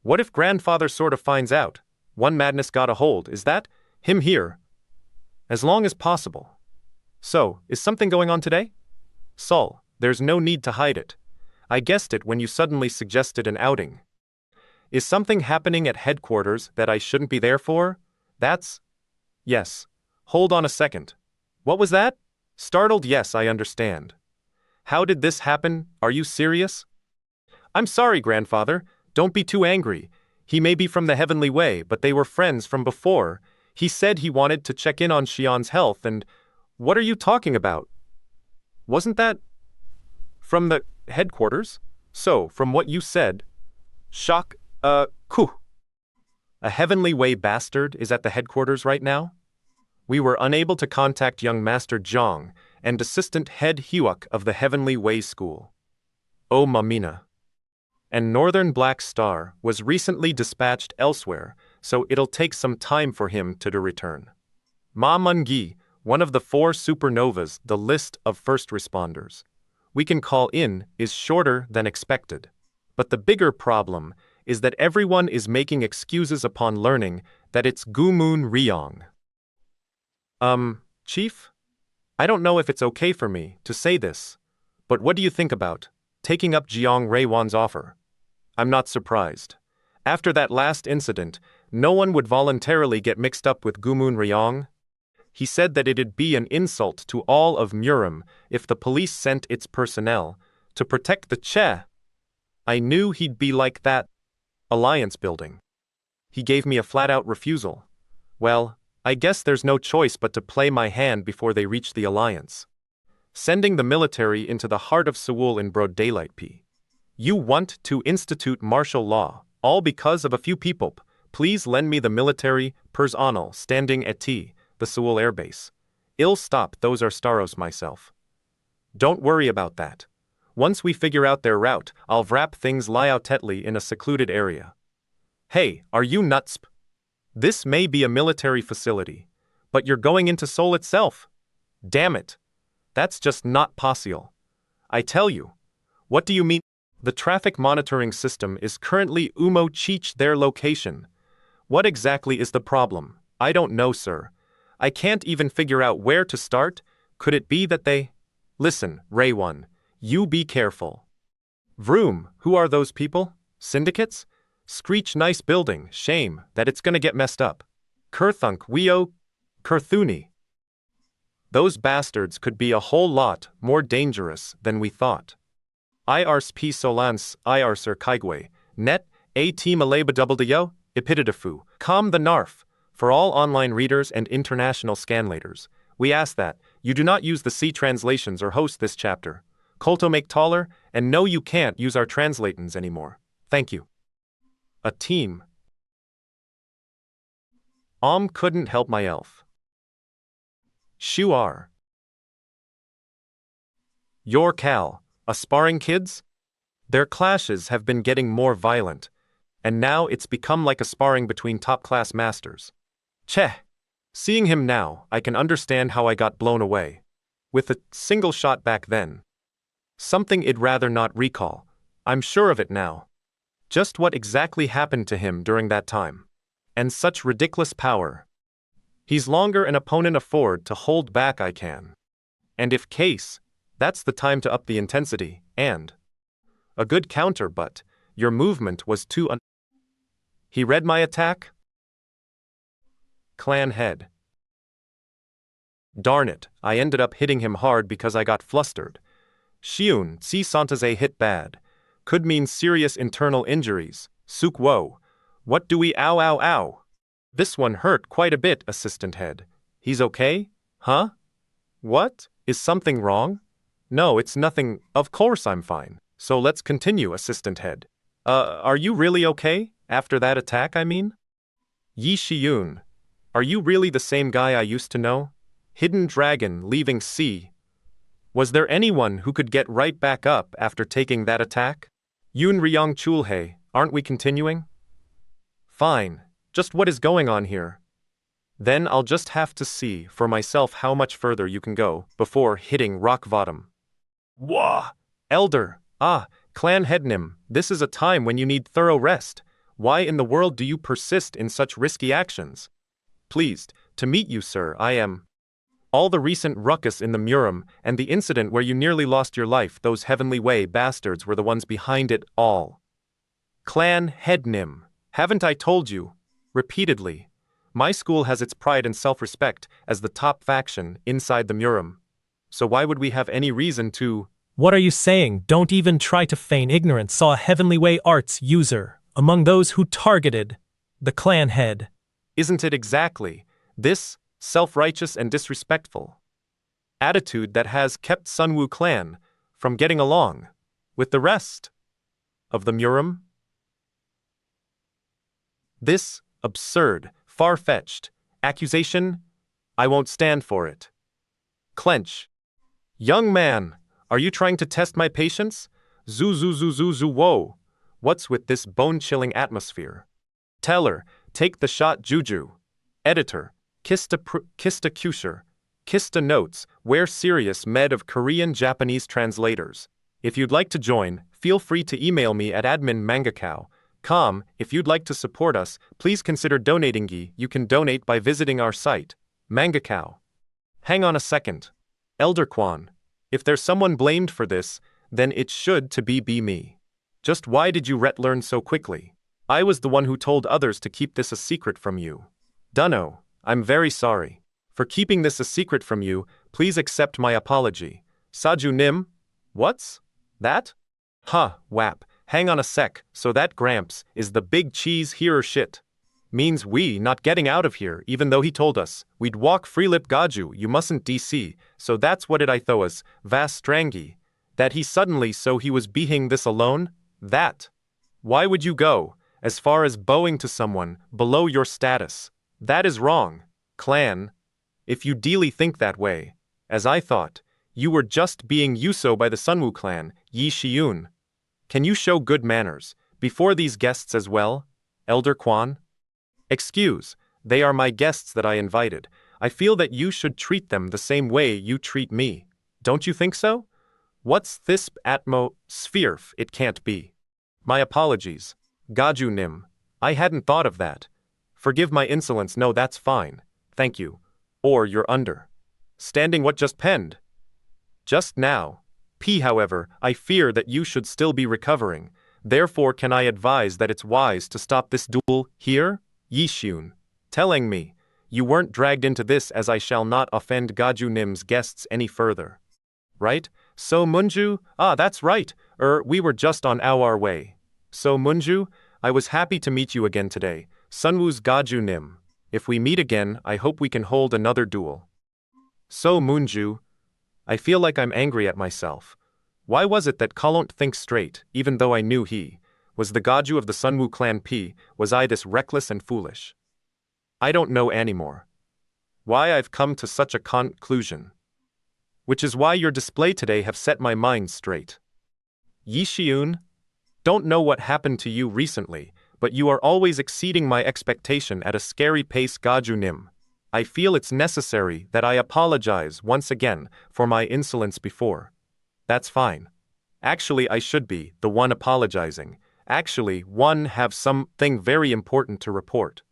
What if grandfather sort of finds out? One madness got a hold, is that? Him here. As long as possible. So, is something going on today? Sol, there's no need to hide it. I guessed it when you suddenly suggested an outing. Is something happening at headquarters that I shouldn't be there for? Yes. Hold on a second. What was that? Startled, yes, I understand. How did this happen? Are you serious? I'm sorry, grandfather. Don't be too angry. He may be from the heavenly way, but they were friends from before. He said he wanted to check in on Xi'an's health and… What are you talking about? Wasn't that… from the headquarters? So, from what you said… Shock, coup. A heavenly way bastard is at the headquarters right now? We were unable to contact young Master Zhang and Assistant Head Hyuk of the Heavenly Way School. Oh Mamina. And Northern Black Star was recently dispatched elsewhere, so it'll take some time for him to return. Ma Mungi, one of the 4 supernovas, the list of first responders we can call in is shorter than expected. But the bigger problem is that everyone is making excuses upon learning that it's Gumun Ryong. Chief? I don't know if it's okay for me to say this, but what do you think about taking up Jiang Reiwan's offer? I'm not surprised. After that last incident, no one would voluntarily get mixed up with Gumun Ryong. He said that it'd be an insult to all of Murim if the police sent its personnel to protect the Che. I knew he'd be like that. Alliance building. He gave me a flat-out refusal. Well, I guess there's no choice but to play my hand before they reach the alliance. Sending the military into the heart of Seoul in broad daylight. You want to institute martial law, all because of a few people. Please lend me the military personnel standing at the Seoul airbase. I'll stop those Staros myself. Don't worry about that. Once we figure out their route, I'll wrap things liautetly in a secluded area. Hey, are you nuts? This may be a military facility, but you're going into Seoul itself. Damn it. That's just not possible. I tell you. What do you mean? The traffic monitoring system is currently Umo-Cheech their location. What exactly is the problem? I don't know, sir. I can't even figure out where to start. Could it be that they… Listen, Ray1, you be careful. Vroom, who are those people? Syndicates? Screech nice building, shame that it's gonna get messed up. Kurthunk Weo Kurthuni. Those bastards could be a whole lot more dangerous than we thought. IRSP Solans, IRSer Kaigwe, Net, A-Team Aleba Epitidafu, Com the Narf. For all online readers and international scanlators, we ask that you do not use the C translations or host this chapter. Colto make taller, and no you can't use our translatons anymore. Thank you. A team. Couldn't help my elf. Shuar. Your Cal, a sparring kids? Their clashes have been getting more violent, and now it's become like a sparring between top-class masters. Cheh. Seeing him now, I can understand how I got blown away. With a single shot back then. Something I'd rather not recall. I'm sure of it now. Just what exactly happened to him during that time. And such ridiculous power. He's longer an opponent afford to hold back I can. And if case, that's the time to up the intensity, and… A good counter, but your movement was too He read my attack? Clan head. Darn it, I ended up hitting him hard because I got flustered. Shi-Woon, si Santaze hit bad. Could mean serious internal injuries. Suk wo. What do we ow ow ow? This one hurt quite a bit, assistant head. He's okay? Huh? What? Is something wrong? No, it's nothing. Of course I'm fine. So let's continue, assistant head. Are you really okay? After that attack, I mean? Yi Shi-Woon. Are you really the same guy I used to know? Hidden dragon leaving sea. Was there anyone who could get right back up after taking that attack? Yoon Ryong Chulhae, aren't we continuing? Fine. Just what is going on here? Then I'll just have to see for myself how much further you can go before hitting rock bottom. Wah! Elder, Clan Headnim, this is a time when you need thorough rest. Why in the world do you persist in such risky actions? Pleased to meet you, sir. I am. All the recent ruckus in the Murim and the incident where you nearly lost your life, those Heavenly Way bastards were the ones behind it all. Clan Head Nim. Haven't I told you? Repeatedly. My school has its pride and self-respect as the top faction inside the Murim. So why would we have any reason to... What are you saying? Don't even try to feign ignorance. Saw a Heavenly Way Arts user among those who targeted the clan head. Isn't it exactly this self-righteous and disrespectful attitude that has kept Sunwoo clan from getting along with the rest of the Murim? This absurd, far-fetched accusation, I won't stand for it. Clench. Young man, are you trying to test my patience? Whoa. What's with this bone-chilling atmosphere? Teller, take the shot Juju. Editor, Kista Kusher. Kista notes, where serious med of Korean Japanese translators. If you'd like to join, feel free to email me at admin.mangakao.com. If you'd like to support us, please consider donating. You can donate by visiting our site, Mangakao. Hang on a second. Elder Kwan, if there's someone blamed for this, then it should to be me. Just why did you learn so quickly? I was the one who told others to keep this a secret from you. Dunno, I'm very sorry. For keeping this a secret from you, please accept my apology. Saju Nim? What's that? Huh, wap, hang on a sec, so that Gramps is the big cheese here or shit? Means we not getting out of here even though he told us we'd walk freelip Gaju, you mustn't DC, so that's what it I thought was, vas strangi. That he suddenly so he was being this alone? That. Why would you go as far as bowing to someone below your status? That is wrong, clan. If you dearly think that way, as I thought, you were just being Yuso by the Sunwoo clan, Yi Shi-Woon. Can you show good manners before these guests as well, Elder Kwan? Excuse, they are my guests that I invited. I feel that you should treat them the same way you treat me. Don't you think so? What's this atmosphere? It can't be. My apologies. Gaju Nim. I hadn't thought of that. Forgive my insolence. No, that's fine. Thank you. Or you're under. Standing what just penned? Just now. However, I fear that you should still be recovering. Therefore can I advise that it's wise to stop this duel here? Yi-Shun. Telling me. You weren't dragged into this as I shall not offend Gaju Nim's guests any further. Right? So Munju? Ah, that's right. We were just on our way. So Munju, I was happy to meet you again today. Sunwoo's Gaju Nim. If we meet again, I hope we can hold another duel. So Munju, I feel like I'm angry at myself. Why was it that Kalont thinks straight, even though I knew he was the Gaju of the Sunwoo clan P, was I this reckless and foolish? I don't know anymore. Why I've come to such a conclusion. Which is why your display today have set my mind straight. Yi Shi-Woon, don't know what happened to you recently, but you are always exceeding my expectation at a scary pace. Gaju Nim. I feel it's necessary that I apologize once again for my insolence before. That's fine. Actually, I should be the one apologizing. Actually, one have something very important to report.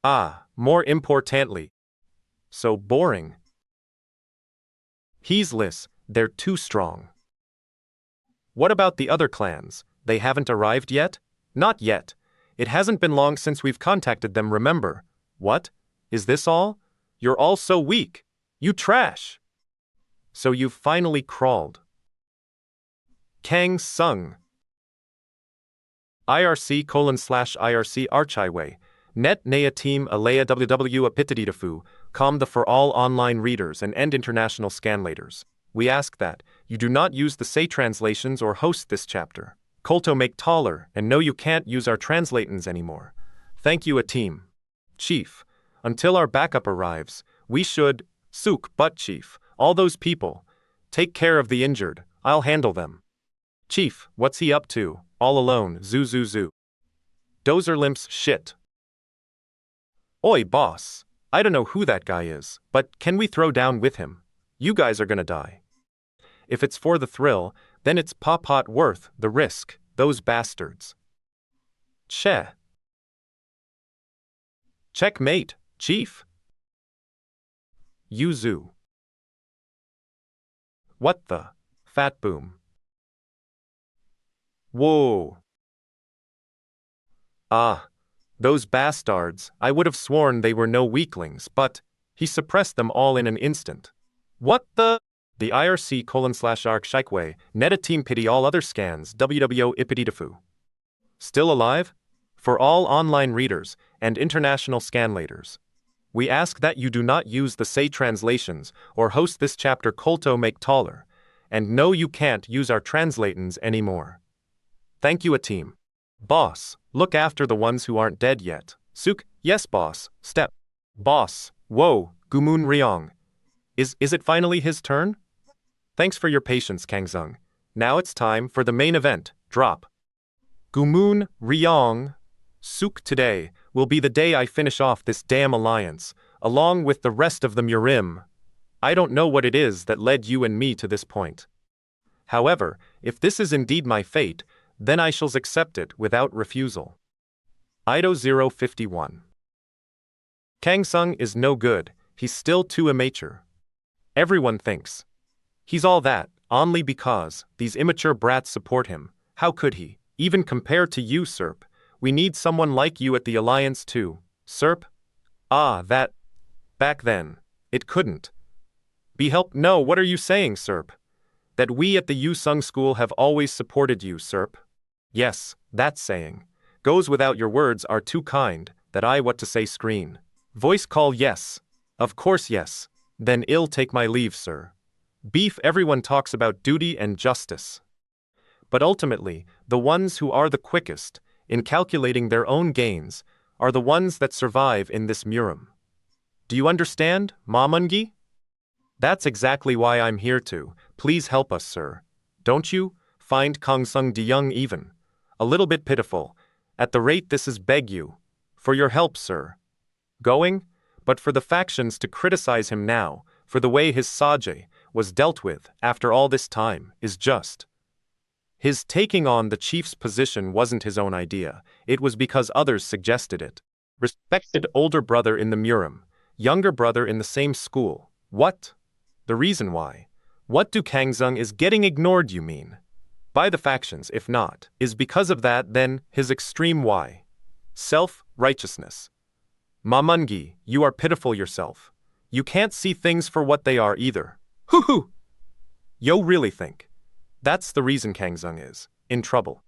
Ah, more importantly. So boring. He's less, they're too strong. What about the other clans? They haven't arrived yet? Not yet. It hasn't been long since we've contacted them, remember? What? Is this all? You're all so weak. You trash. So you've finally crawled. Kang Sung. IRC:/IRC Archiway. Net Naya Team Alea WW Apitadidafu, com the for all online readers and end international scanlators. We ask that you do not use the say translations or host this chapter. Kolto make taller, and no you can't use our translatins anymore. Thank you a team. Chief, until our backup arrives, we should, sook but chief, all those people. Take care of the injured, I'll handle them. Chief, what's he up to, all alone, zoo. Dozer limps shit. Oi boss, I don't know who that guy is, but can we throw down with him? You guys are gonna die. If it's for the thrill, then it's pot worth the risk, those bastards. Che. Checkmate, chief. Yuzu. What the? Fat boom. Whoa. Ah. Those bastards, I would have sworn they were no weaklings, but he suppressed them all in an instant. What the? The IRC:/arc Shikeway, Neta Team Pity all other scans, WWO Ipitidafu. Still alive? For all online readers and international scanlators, we ask that you do not use the say translations or host this chapter Kolto make taller, and no you can't use our translatins anymore. Thank you a team. Boss, look after the ones who aren't dead yet. Suk, yes boss, step. Boss, whoa, Gumun Ryong. Is it finally his turn? Thanks for your patience, Kangzung. Now it's time for the main event, drop. Gumun Ryong. Suk, today will be the day I finish off this damn alliance, along with the rest of the Murim. I don't know what it is that led you and me to this point. However, if this is indeed my fate, then I shall accept it without refusal. Ido 051. Kangsung is no good, he's still too immature. Everyone thinks he's all that, only because these immature brats support him. How could he, even compare to you, Serp? We need someone like you at the Alliance too, Serp? Ah, that. Back then, it couldn't be helped. No, what are you saying, Serp? That we at the Yusung School have always supported you, Serp? Yes, that saying goes without your words are too kind, that I what to say screen. Voice call yes. Of course yes. Then I'll take my leave, sir. Beef everyone talks about duty and justice. But ultimately, the ones who are the quickest in calculating their own gains are the ones that survive in this Murim. Do you understand, Mamungi? That's exactly why I'm here to. Please help us, sir. Don't you find Kangsung DeYoung even a little bit pitiful, at the rate this is beg you, for your help, sir. Going, but for the factions to criticize him now, for the way his Sage was dealt with after all this time, is just. His taking on the chief's position wasn't his own idea, it was because others suggested it. Respected older brother in the Murim, younger brother in the same school. What? The reason why? What do Kangsung is getting ignored, you mean? By the factions, if not, is because of that, then his extreme why. Self-righteousness. Mamungi, you are pitiful yourself. You can't see things for what they are either. Hoo-hoo! Yo really think that's the reason Kangsung is in trouble.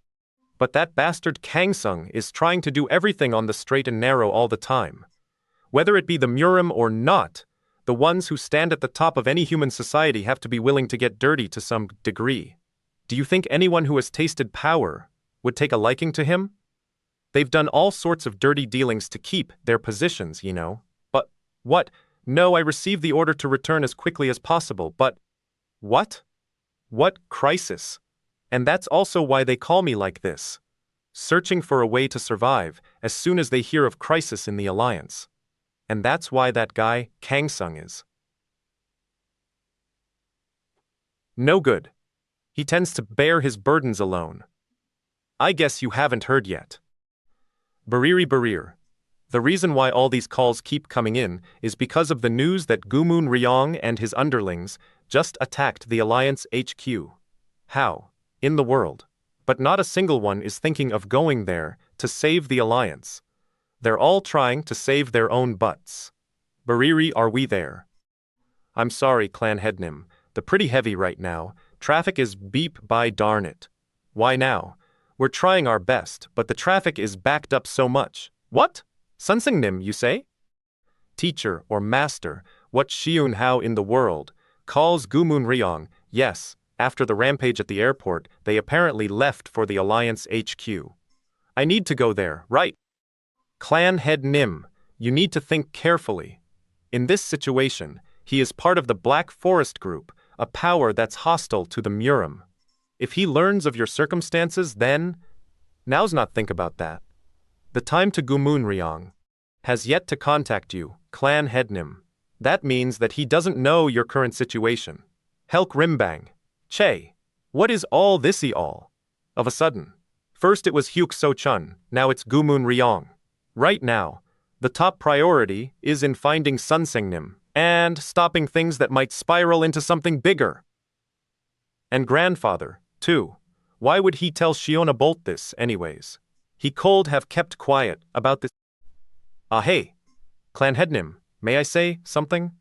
But that bastard Kangsung is trying to do everything on the straight and narrow all the time. Whether it be the Murim or not, the ones who stand at the top of any human society have to be willing to get dirty to some degree. Do you think anyone who has tasted power would take a liking to him? They've done all sorts of dirty dealings to keep their positions, you know. But, what? No, I received the order to return as quickly as possible, but... What? What crisis? And that's also why they call me like this. Searching for a way to survive as soon as they hear of crisis in the Alliance. And that's why that guy, Kangsung, is no good. He tends to bear his burdens alone. I guess you haven't heard yet. Barir. The reason why all these calls keep coming in is because of the news that Gumun Ryong and his underlings just attacked the Alliance HQ. How? In the world. But not a single one is thinking of going there to save the Alliance. They're all trying to save their own butts. Bariri, are we there? I'm sorry, Clan Headnim. The pretty heavy right now. Traffic is beep by darn it. Why now? We're trying our best, but the traffic is backed up so much. What? Sunsingnim, you say? Teacher or master, what Shi-Woon how in the world calls Gumun Ryong? Yes, after the rampage at the airport, they apparently left for the Alliance HQ. I need to go there, right? Clan Head Nim, you need to think carefully. In this situation, he is part of the Black Forest Group, a power that's hostile to the Murim. If he learns of your circumstances, then... Now's not think about that. The time to Gumun Ryong has yet to contact you, Clan Headnim. That means that he doesn't know your current situation. Helk Rimbang. Che. What is all thisy all? Of a sudden. First it was Hyuk So-chun, now it's Gumun Ryong. Right now, the top priority is in finding Sunsingnim and stopping things that might spiral into something bigger. And grandfather, too. Why would he tell Shiona Bolt this, anyways? He could have kept quiet about this. Hey, Clan Headnim, may I say something?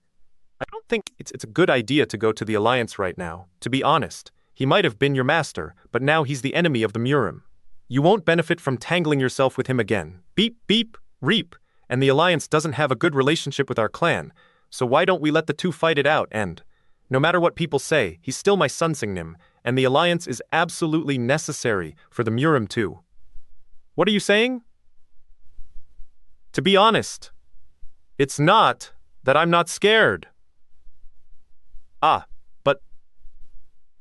I don't think it's a good idea to go to the Alliance right now, to be honest. He might have been your master, but now he's the enemy of the Murim. You won't benefit from tangling yourself with him again. Beep, beep, reap. And the Alliance doesn't have a good relationship with our clan, so why don't we let the two fight it out and... No matter what people say, he's still my son Singnim, and the Alliance is absolutely necessary for the Murim too. What are you saying? To be honest, it's not that I'm not scared. But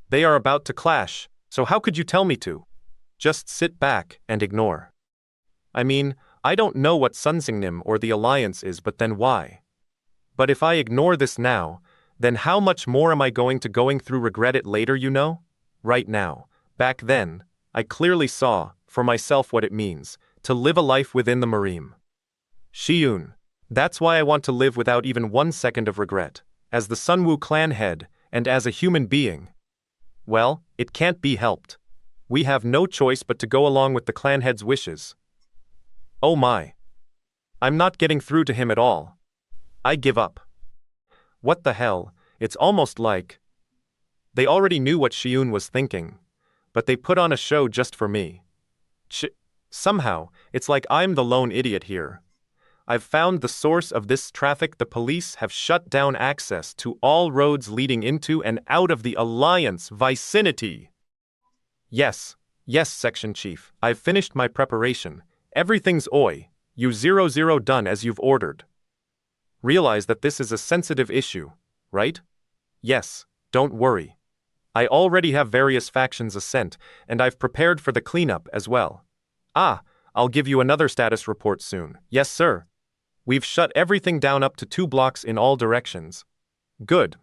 they are about to clash, so how could you tell me to? Just sit back and ignore. I mean, I don't know what Sun Singnim or the Alliance is, but then why? But if I ignore this now, then how much more am I going to regret it later, you know? Right now, back then, I clearly saw, for myself what it means, to live a life within the Murim. Shi-Woon, that's why I want to live without even 1 second of regret, as the Sunwoo clan head, and as a human being. Well, it can't be helped. We have no choice but to go along with the clan head's wishes. Oh my. I'm not getting through to him at all. I give up. What the hell, it's almost like... They already knew what Shi-Woon was thinking, but they put on a show just for me. Somehow, it's like I'm the lone idiot here. I've found the source of this traffic. The police have shut down access to all roads leading into and out of the Alliance vicinity. Yes, Section Chief, I've finished my preparation. Everything's you 00 done as you've ordered. Realize that this is a sensitive issue, right? Yes, don't worry. I already have various factions sent, and I've prepared for the cleanup as well. I'll give you another status report soon. Yes, sir. We've shut everything down up to 2 blocks in all directions. Good.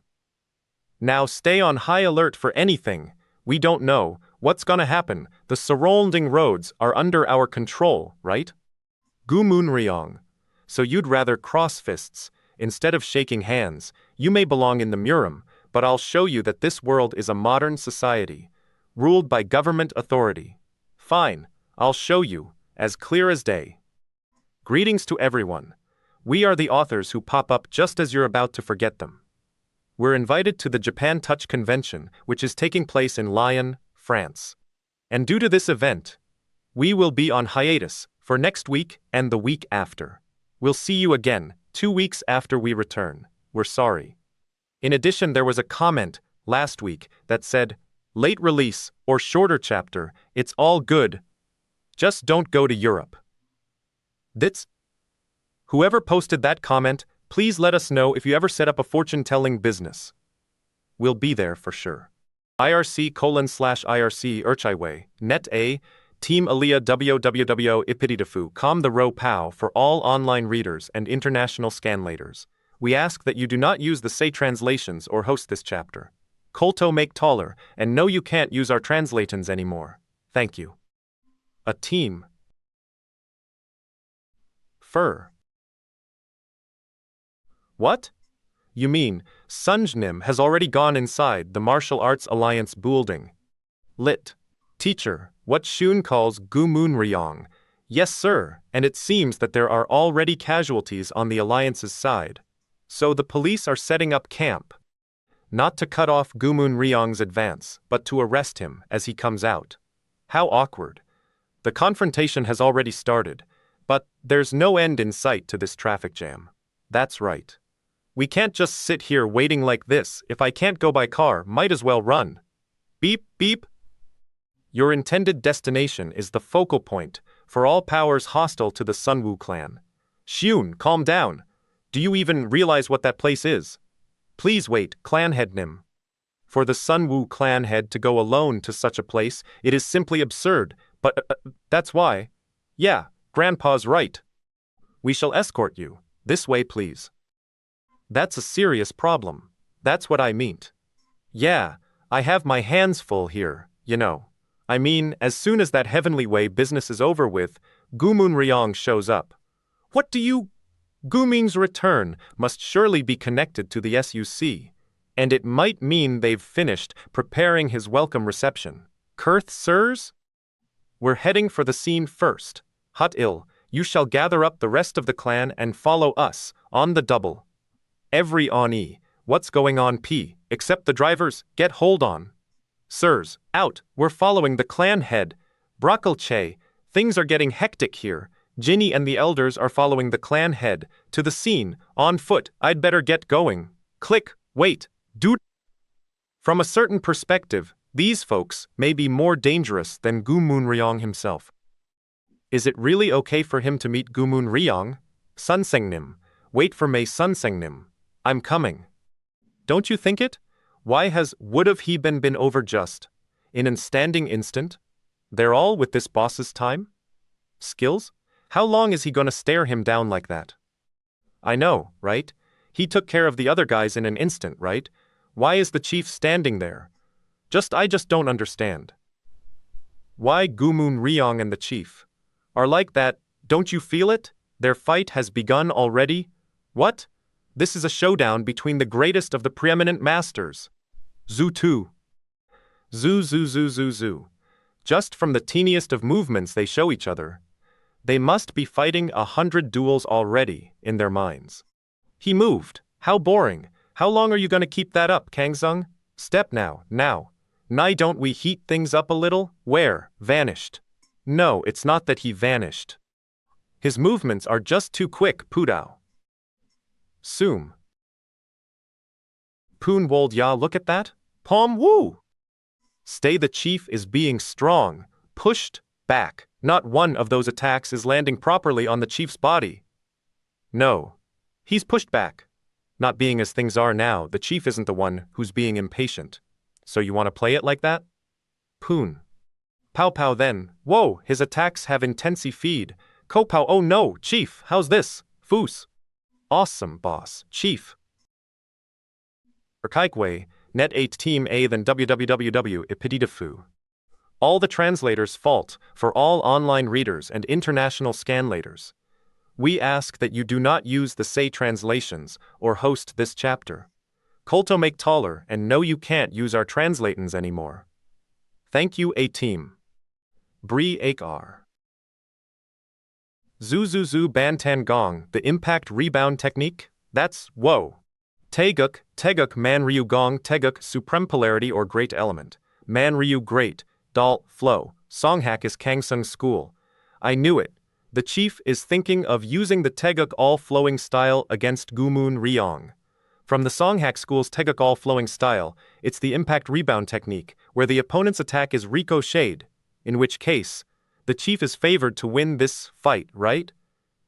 Now stay on high alert for anything. We don't know what's gonna happen. The surrounding roads are under our control, right? Gumun Ryong. So you'd rather cross fists, instead of shaking hands. You may belong in the Murim, but I'll show you that this world is a modern society, ruled by government authority. Fine, I'll show you, as clear as day. Greetings to everyone. We are the authors who pop up just as you're about to forget them. We're invited to the Japan Touch Convention, which is taking place in Lyon, France. And due to this event, we will be on hiatus for next week and the week after. We'll see you again, 2 weeks after we return. We're sorry. In addition, there was a comment last week that said, late release or shorter chapter, it's all good. Just don't go to Europe. Whoever posted that comment, please let us know if you ever set up a fortune-telling business. We'll be there for sure. IRC:/IRC Urchaiwei, Net A, Team Aliyah www Ipitidafu, Com the Ro Pow for all online readers and international scanlators. We ask that you do not use the say translations or host this chapter. Kolto make taller, and no you can't use our translatons anymore. Thank you. A team. Fur. What? You mean, Sunjnim has already gone inside the Martial Arts Alliance building? Lit. Teacher, what Shun calls Gumun Ryong. Yes sir, and it seems that there are already casualties on the Alliance's side. So the police are setting up camp. Not to cut off Gumun Ryong's advance, but to arrest him as he comes out. How awkward. The confrontation has already started, but there's no end in sight to this traffic jam. That's right. We can't just sit here waiting like this. If I can't go by car, might as well run. Beep, beep. Your intended destination is the focal point for all powers hostile to the Sunwoo clan. Shi-Woon, calm down. Do you even realize what that place is? Please wait, clan head Nim. For the Sunwoo clan head to go alone to such a place, it is simply absurd, but that's why. Yeah, Grandpa's right. We shall escort you. This way, please. That's a serious problem. That's what I mean. Yeah, I have my hands full here, you know. I mean, as soon as that Heavenly Way business is over with, Gumun Ryong shows up. What do you... Guming's return must surely be connected to the SUC, and it might mean they've finished preparing his welcome reception. Kurth, sirs? We're heading for the scene first. Hut-il, you shall gather up the rest of the clan and follow us, on the double. Every on-e, what's going on p, except the drivers, get hold on. Sirs, out, we're following the clan head. Brackle-che, things are getting hectic here. Ginny and the elders are following the clan head, to the scene, on foot, I'd better get going. Click, wait, dude. From a certain perspective, these folks may be more dangerous than Gumun Ryong himself. Is it really okay for him to meet Gumun Ryong? Sunsengnim, wait for me Sunsengnim. I'm coming. Don't you think it? Why has would've he been over just? In an standing instant? They're all with this boss's time? Skills? How long is he gonna stare him down like that? I know, right? He took care of the other guys in an instant, right? Why is the chief standing there? I just don't understand. Why Gumun Ryong and the chief are like that, don't you feel it? Their fight has begun already? What? This is a showdown between the greatest of the preeminent masters. Zoo. Zoo. Just from the teeniest of movements they show each other, they must be fighting 100 duels already in their minds. He moved. How boring. How long are you gonna keep that up, Kangzung? Step now. Nai, don't we heat things up a little? Where? Vanished. No, it's not that he vanished. His movements are just too quick, Pudao. Soom. Poon Wold Ya, look at that? Pom Woo! Stay, the chief is being strong, pushed back. Not one of those attacks is landing properly on the chief's body. No. He's pushed back. Not being as things are now, the chief isn't the one who's being impatient. So you want to play it like that? Poon. Pow then. Whoa, his attacks have intensy feed. Kopao, oh no, chief, how's this? Foos. Awesome, boss. Chief. Erkaikwe, net 8 team A than www ipiditafu. All the translators' fault for all online readers and international scanlators. We ask that you do not use the say translations or host this chapter. Kolto make taller and no, you can't use our translatins anymore. Thank you, a team. Bree Akar. Zuzuzu Bantan Gong, the impact rebound technique? That's whoa. Teguk Manryu Gong Teguk supreme polarity or great element. Manryu great, Dal flow, Songhak is Kangsung school. I knew it. The chief is thinking of using the Teguk all-flowing style against Gumun Ryong. From the Songhak school's Teguk all-flowing style, it's the impact rebound technique, where the opponent's attack is ricocheted, in which case, the chief is favored to win this fight, right?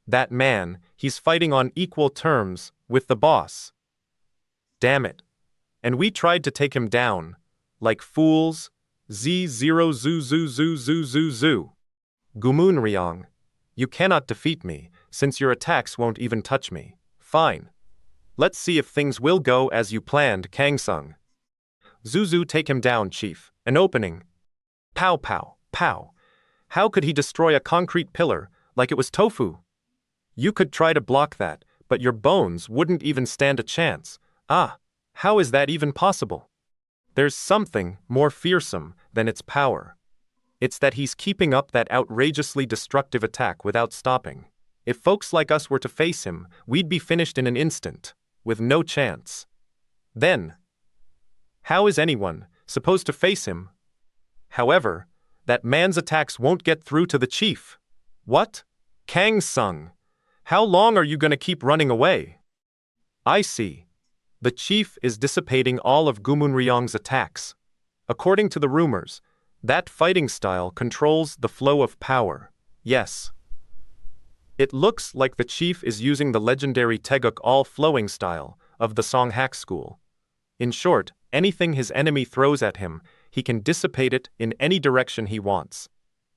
That man, he's fighting on equal terms with the boss. Damn it. And we tried to take him down, like fools. Z0 zoo. Gumun Ryong, you cannot defeat me, since your attacks won't even touch me. Fine. Let's see if things will go as you planned, Kangsung. Zuzu, take him down, chief. An opening. Pow. How could he destroy a concrete pillar, like it was tofu? You could try to block that, but your bones wouldn't even stand a chance. How is that even possible? There's something more fearsome than its power. It's that he's keeping up that outrageously destructive attack without stopping. If folks like us were to face him, we'd be finished in an instant, with no chance. Then, how is anyone supposed to face him? However, that man's attacks won't get through to the chief. What? Kangsung, how long are you gonna keep running away? I see. The chief is dissipating all of Gumun Ryong's attacks. According to the rumors, that fighting style controls the flow of power. Yes. It looks like the chief is using the legendary Teguk all-flowing style of the Songhak school. In short, anything his enemy throws at him, he can dissipate it in any direction he wants.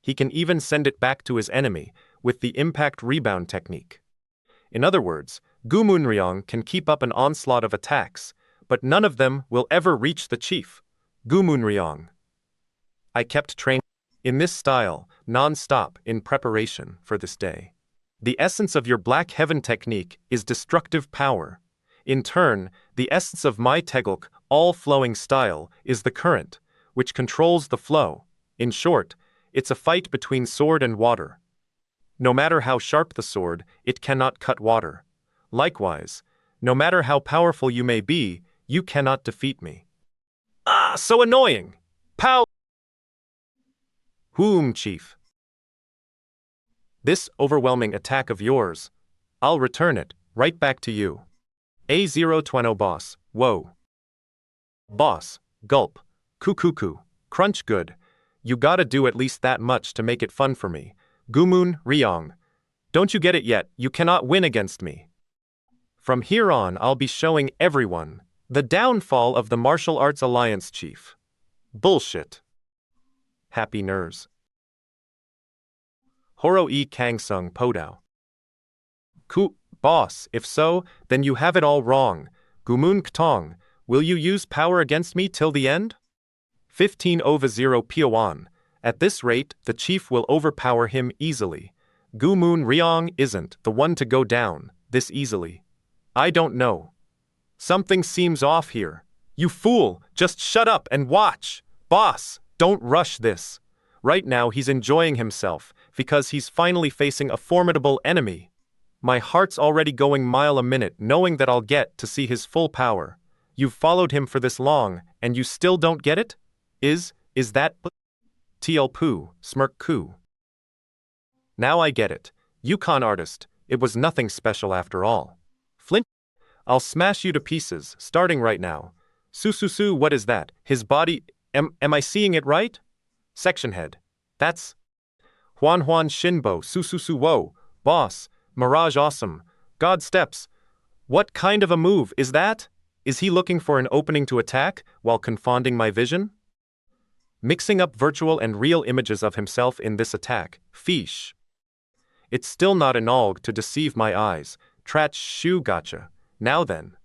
He can even send it back to his enemy with the impact rebound technique. In other words, Gumun Ryong can keep up an onslaught of attacks, but none of them will ever reach the chief. Gumun Ryong. I kept training in this style, non-stop, in preparation for this day. The essence of your Black Heaven technique is destructive power. In turn, the essence of my Tegulk all-flowing style is the current, which controls the flow. In short, it's a fight between sword and water. No matter how sharp the sword, it cannot cut water. Likewise, no matter how powerful you may be, you cannot defeat me. Ah, so annoying! Pow! Whom, Chief? This overwhelming attack of yours, I'll return it right back to you. A020 boss, whoa. Boss, gulp, cuckoo, crunch good. You gotta do at least that much to make it fun for me. Gumun, Ryong. Don't you get it yet? You cannot win against me. From here on, I'll be showing everyone the downfall of the Martial Arts Alliance, Chief. Bullshit. Happy nerves. Horo e Kangsung Podao. Boss, if so, then you have it all wrong. Gumun Ktong, will you use power against me till the end? 15/0 Piowan. At this rate, the chief will overpower him easily. Gumun Ryong isn't the one to go down this easily. I don't know. Something seems off here. You fool, just shut up and watch. Boss, don't rush this. Right now he's enjoying himself, because he's finally facing a formidable enemy. My heart's already going mile a minute knowing that I'll get to see his full power. You've followed him for this long, and you still don't get it? Is that TL Poo, smirk coo. Now I get it. Yukon artist, it was nothing special after all. Flint, I'll smash you to pieces, starting right now. Su, what is that? His body, am I seeing it right? Section head. That's Huan Shinbo, Su, whoa, boss, Mirage awesome, God steps. What kind of a move is that? Is he looking for an opening to attack while confounding my vision? Mixing up virtual and real images of himself in this attack, fish. It's still not an alg to deceive my eyes, Trach Shu gotcha. Now then.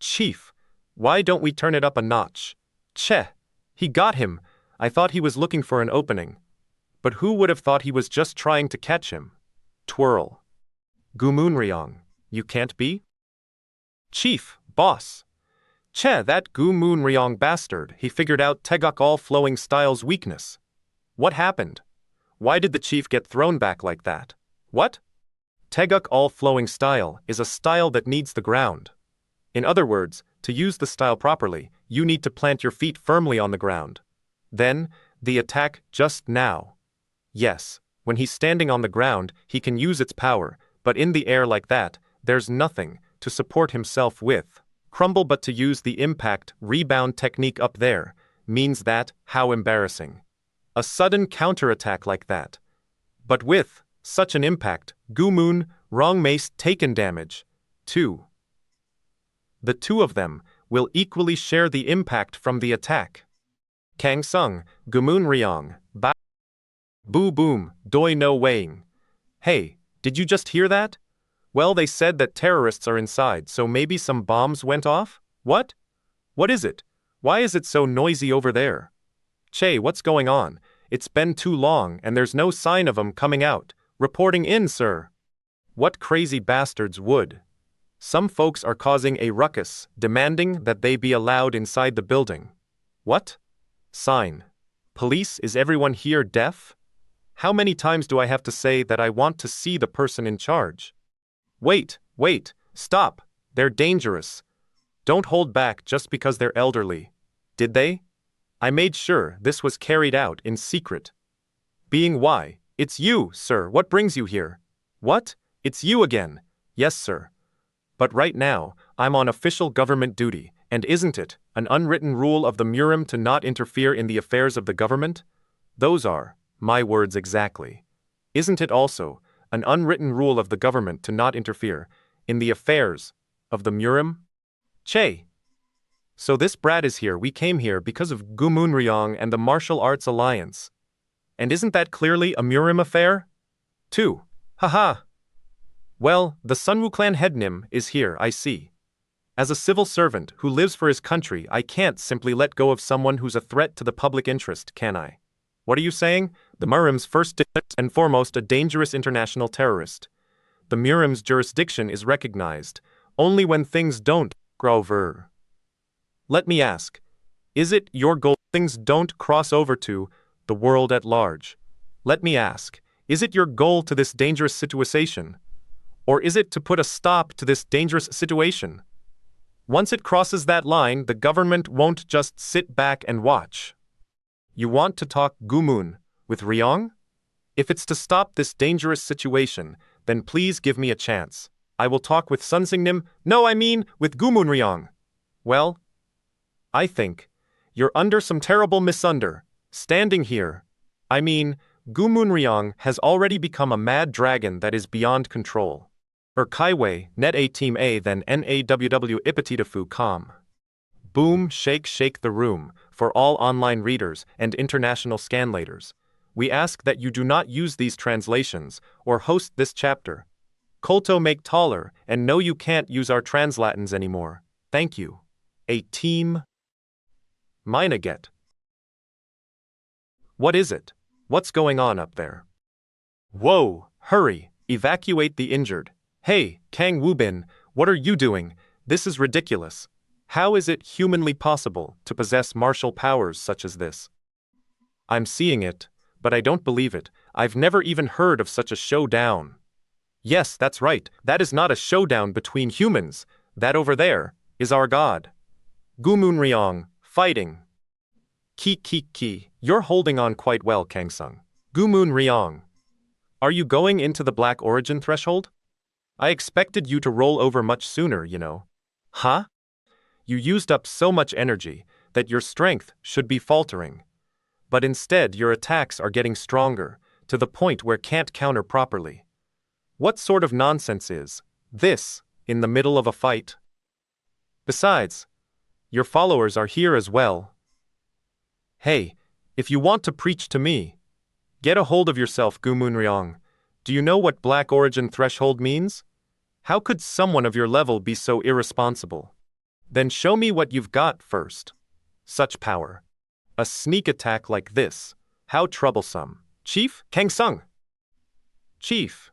Chief, why don't we turn it up a notch? Che, he got him. I thought he was looking for an opening. But who would have thought he was just trying to catch him? Twirl. Gumunryong, you can't be? Chief, boss. Che, that Gumunryong bastard, he figured out Teguk all-flowing style's weakness. What happened? Why did the chief get thrown back like that? What? Teguk all-flowing style is a style that needs the ground. In other words, to use the style properly, you need to plant your feet firmly on the ground. Then, the attack just now. Yes, when he's standing on the ground, he can use its power, but in the air like that, there's nothing to support himself with. Crumble, but to use the impact rebound technique up there means that, how embarrassing. A sudden counterattack like that. But with such an impact, Gumun, wrong mace taken damage. 2. The two of them will equally share the impact from the attack. Kang Sung, Gumun Ryong, Ba. Boo boom, doi no weighing. Hey, did you just hear that? Well, they said that terrorists are inside, so maybe some bombs went off? What? What is it? Why is it so noisy over there? Che, what's going on? It's been too long and there's no sign of 'em coming out. Reporting in, sir. What crazy bastards would? Some folks are causing a ruckus, demanding that they be allowed inside the building. What? Sign. Police, is everyone here deaf? How many times do I have to say that I want to see the person in charge? Wait, stop. They're dangerous. Don't hold back just because they're elderly. Did they? I made sure this was carried out in secret. Being why? It's you, sir. What brings you here? What? It's you again. Yes, sir. But right now, I'm on official government duty, and isn't it an unwritten rule of the Murim to not interfere in the affairs of the government? Those are my words exactly. Isn't it also an unwritten rule of the government to not interfere in the affairs of the Murim? Che. So this brat is here. We came here because of Gumunryong and the Martial Arts Alliance. And isn't that clearly a Murim affair? 2. Haha. Well, the Sunwoo clan head Nim is here, I see. As a civil servant who lives for his country, I can't simply let go of someone who's a threat to the public interest, can I? What are you saying? The Murim's first and foremost a dangerous international terrorist. the Murim's jurisdiction is recognized only when things don't grow over. Let me ask, is it your goal things don't cross over to the world at large? Let me ask, is it your goal to this dangerous situation? Or is it to put a stop to this dangerous situation? Once it crosses that line, the government won't just sit back and watch. You want to talk Gumun with Ryong? If it's to stop this dangerous situation, then please give me a chance. I will talk with Sunsingnim, no I mean with Gumun Ryong. Well, I think you're under some terrible standing here. I mean, Gumun Ryong has already become a mad dragon that is beyond control. Kaiwei, net A team A then NAWW Ipatitafu com. Boom, shake the room, for all online readers and international scanlators. We ask that you do not use these translations or host this chapter. Kolto make taller, and no you can't use our translatins anymore. Thank you. A team. Minaget. What is it? What's going on up there? Whoa, hurry, evacuate the injured. Hey, Kang Wubin, what are you doing? This is ridiculous. How is it humanly possible to possess martial powers such as this? I'm seeing it, but I don't believe it. I've never even heard of such a showdown. Yes, that's right. That is not a showdown between humans. That over there is our god. Gumun Ryong, fighting. Ki. You're holding on quite well, Kangsung. Gumun Ryong. Are you going into the Black Origin threshold? I expected you to roll over much sooner, you know. Huh? You used up so much energy that your strength should be faltering. But instead your attacks are getting stronger, to the point where can't counter properly. What sort of nonsense is this in the middle of a fight? Besides, your followers are here as well. Hey, if you want to preach to me, get a hold of yourself, Gumun Ryong. Do you know what Black Origin threshold means? How could someone of your level be so irresponsible? Then show me what you've got first. Such power. A sneak attack like this. How troublesome. Chief? Kangsung. Chief.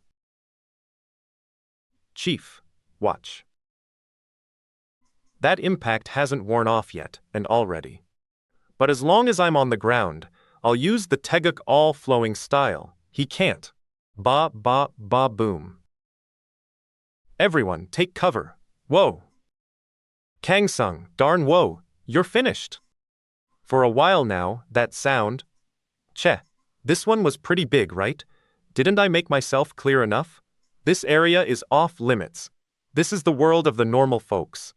Watch. That impact hasn't worn off yet, and already. But as long as I'm on the ground, I'll use the Teguk all-flowing style. He can't. Ba, boom. Everyone, take cover. Whoa. Kangsung, darn whoa, you're finished. For a while now, that sound. This one was pretty big, right? Didn't I make myself clear enough? This area is off limits. This is the world of the normal folks.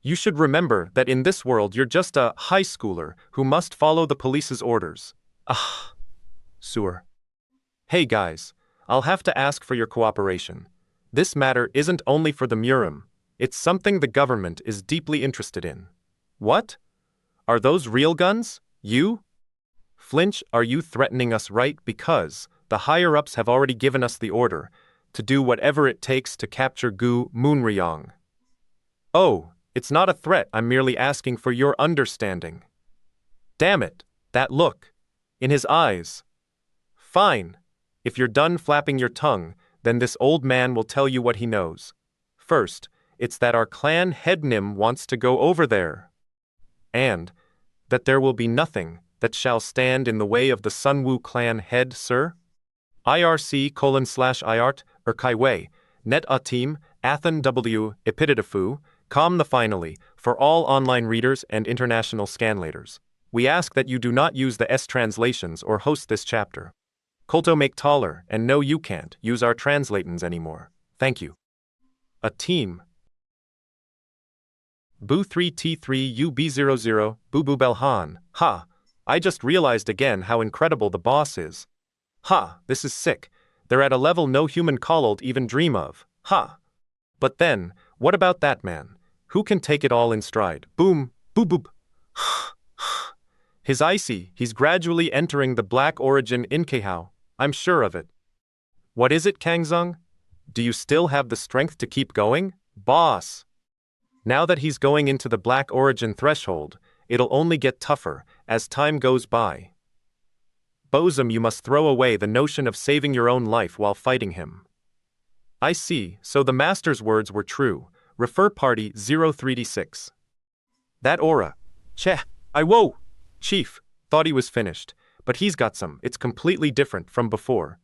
You should remember that in this world you're just a high schooler who must follow the police's orders. Sewer. Hey guys, I'll have to ask for your cooperation. This matter isn't only for the Murim. It's something the government is deeply interested in. What? Are those real guns? You? Flinch, are you threatening us right because the higher-ups have already given us the order to do whatever it takes to capture Gumun Ryong? Oh, it's not a threat, I'm merely asking for your understanding. Damn it, that look. In his eyes. Fine. If you're done flapping your tongue, then this old man will tell you what he knows. First, it's that our clan head Nim wants to go over there. And that there will be nothing that shall stand in the way of the Sunwoo clan head, sir? IRC:/IART, Kaiwei, net a team, Athen W, Epitetafu, com the finally, for all online readers and international scanlators. We ask that you do not use the S translations or host this chapter. Kolto make taller, and no you can't use our translatins anymore. Thank you. A team. Boo 3T3 UB00, Boo Boo Belhan, ha, I just realized again how incredible the boss is. Ha, this is sick. They're at a level no human called even dream of, ha. But then, what about that man? Who can take it all in stride? Boom, boop boop. His icy, he's gradually entering the Black Origin in Kehao. I'm sure of it. What is it, Kangsung? Do you still have the strength to keep going? Boss! Now that he's going into the Black Origin threshold, it'll only get tougher as time goes by. Bozum, you must throw away the notion of saving your own life while fighting him. I see, so the master's words were true. Refer party 03D6. That aura. Cheh, whoa! Chief, thought he was finished, but he's got some, it's completely different from before.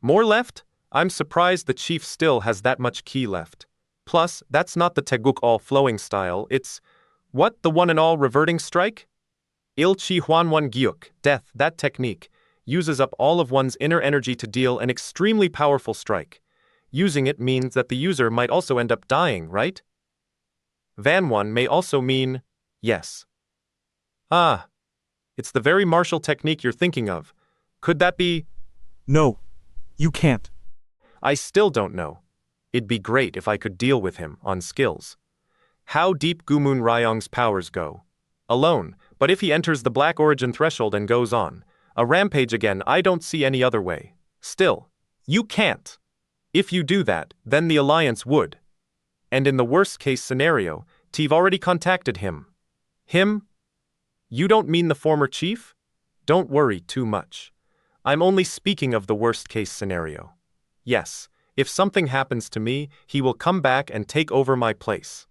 More left? I'm surprised the chief still has that much ki left. Plus, that's not the Teguk all-flowing style, it's, what, the one and all reverting strike? Il Chi Huan Wan Gyuk, death, that technique, uses up all of one's inner energy to deal an extremely powerful strike. Using it means that the user might also end up dying, right? Van One may also mean, yes. Ah, it's the very martial technique you're thinking of. Could that be? No, you can't. I still don't know. It'd be great if I could deal with him on skills. How deep Gumun Ryong's powers go? Alone, but if he enters the Black Origin threshold and goes on, a rampage again, I don't see any other way. Still, you can't. If you do that, then the Alliance would. And in the worst-case scenario, T've already contacted him. Him? You don't mean the former chief? Don't worry too much. I'm only speaking of the worst-case scenario. Yes, if something happens to me, he will come back and take over my place.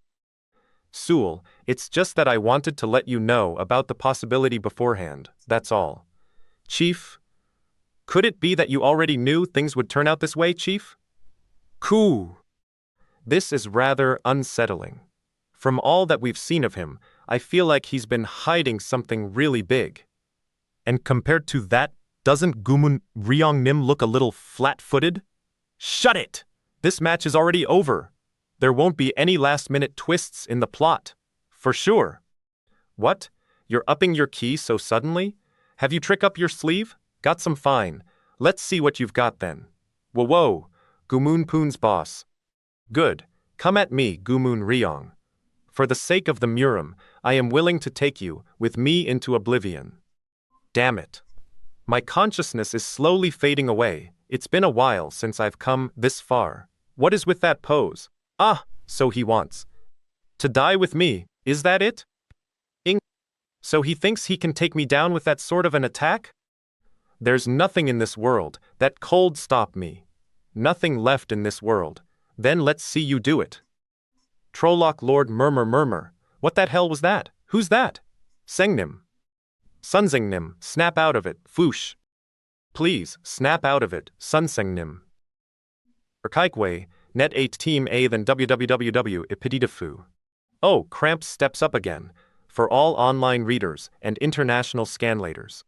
Sewell, it's just that I wanted to let you know about the possibility beforehand, that's all. Chief? Could it be that you already knew things would turn out this way, Chief? Cool. This is rather unsettling. From all that we've seen of him, I feel like he's been hiding something really big. And compared to that, doesn't Gumun Ryong Nim look a little flat-footed? Shut it! This match is already over. There won't be any last-minute twists in the plot. For sure. What? You're upping your key so suddenly? Have you trick up your sleeve? Got some fine. Let's see what you've got then. Whoa, Gumun Poon's boss. Good. Come at me, Gumun Ryong. For the sake of the Murim, I am willing to take you, with me, into oblivion. Damn it. My consciousness is slowly fading away. It's been a while since I've come this far. What is with that pose? Ah, so he wants to die with me, is that it? So he thinks he can take me down with that sort of an attack? There's nothing in this world that cold stop me. Nothing left in this world. Then let's see you do it. Trolloc Lord Murmur. What that hell was that? Who's that? Sengnim. Sunsengnim, snap out of it, foosh. Please, snap out of it, Sunsengnim. Erkaikwe, net 8 team A than www ipitidafu. Oh, Cramps steps up again, for all online readers and international scanlators.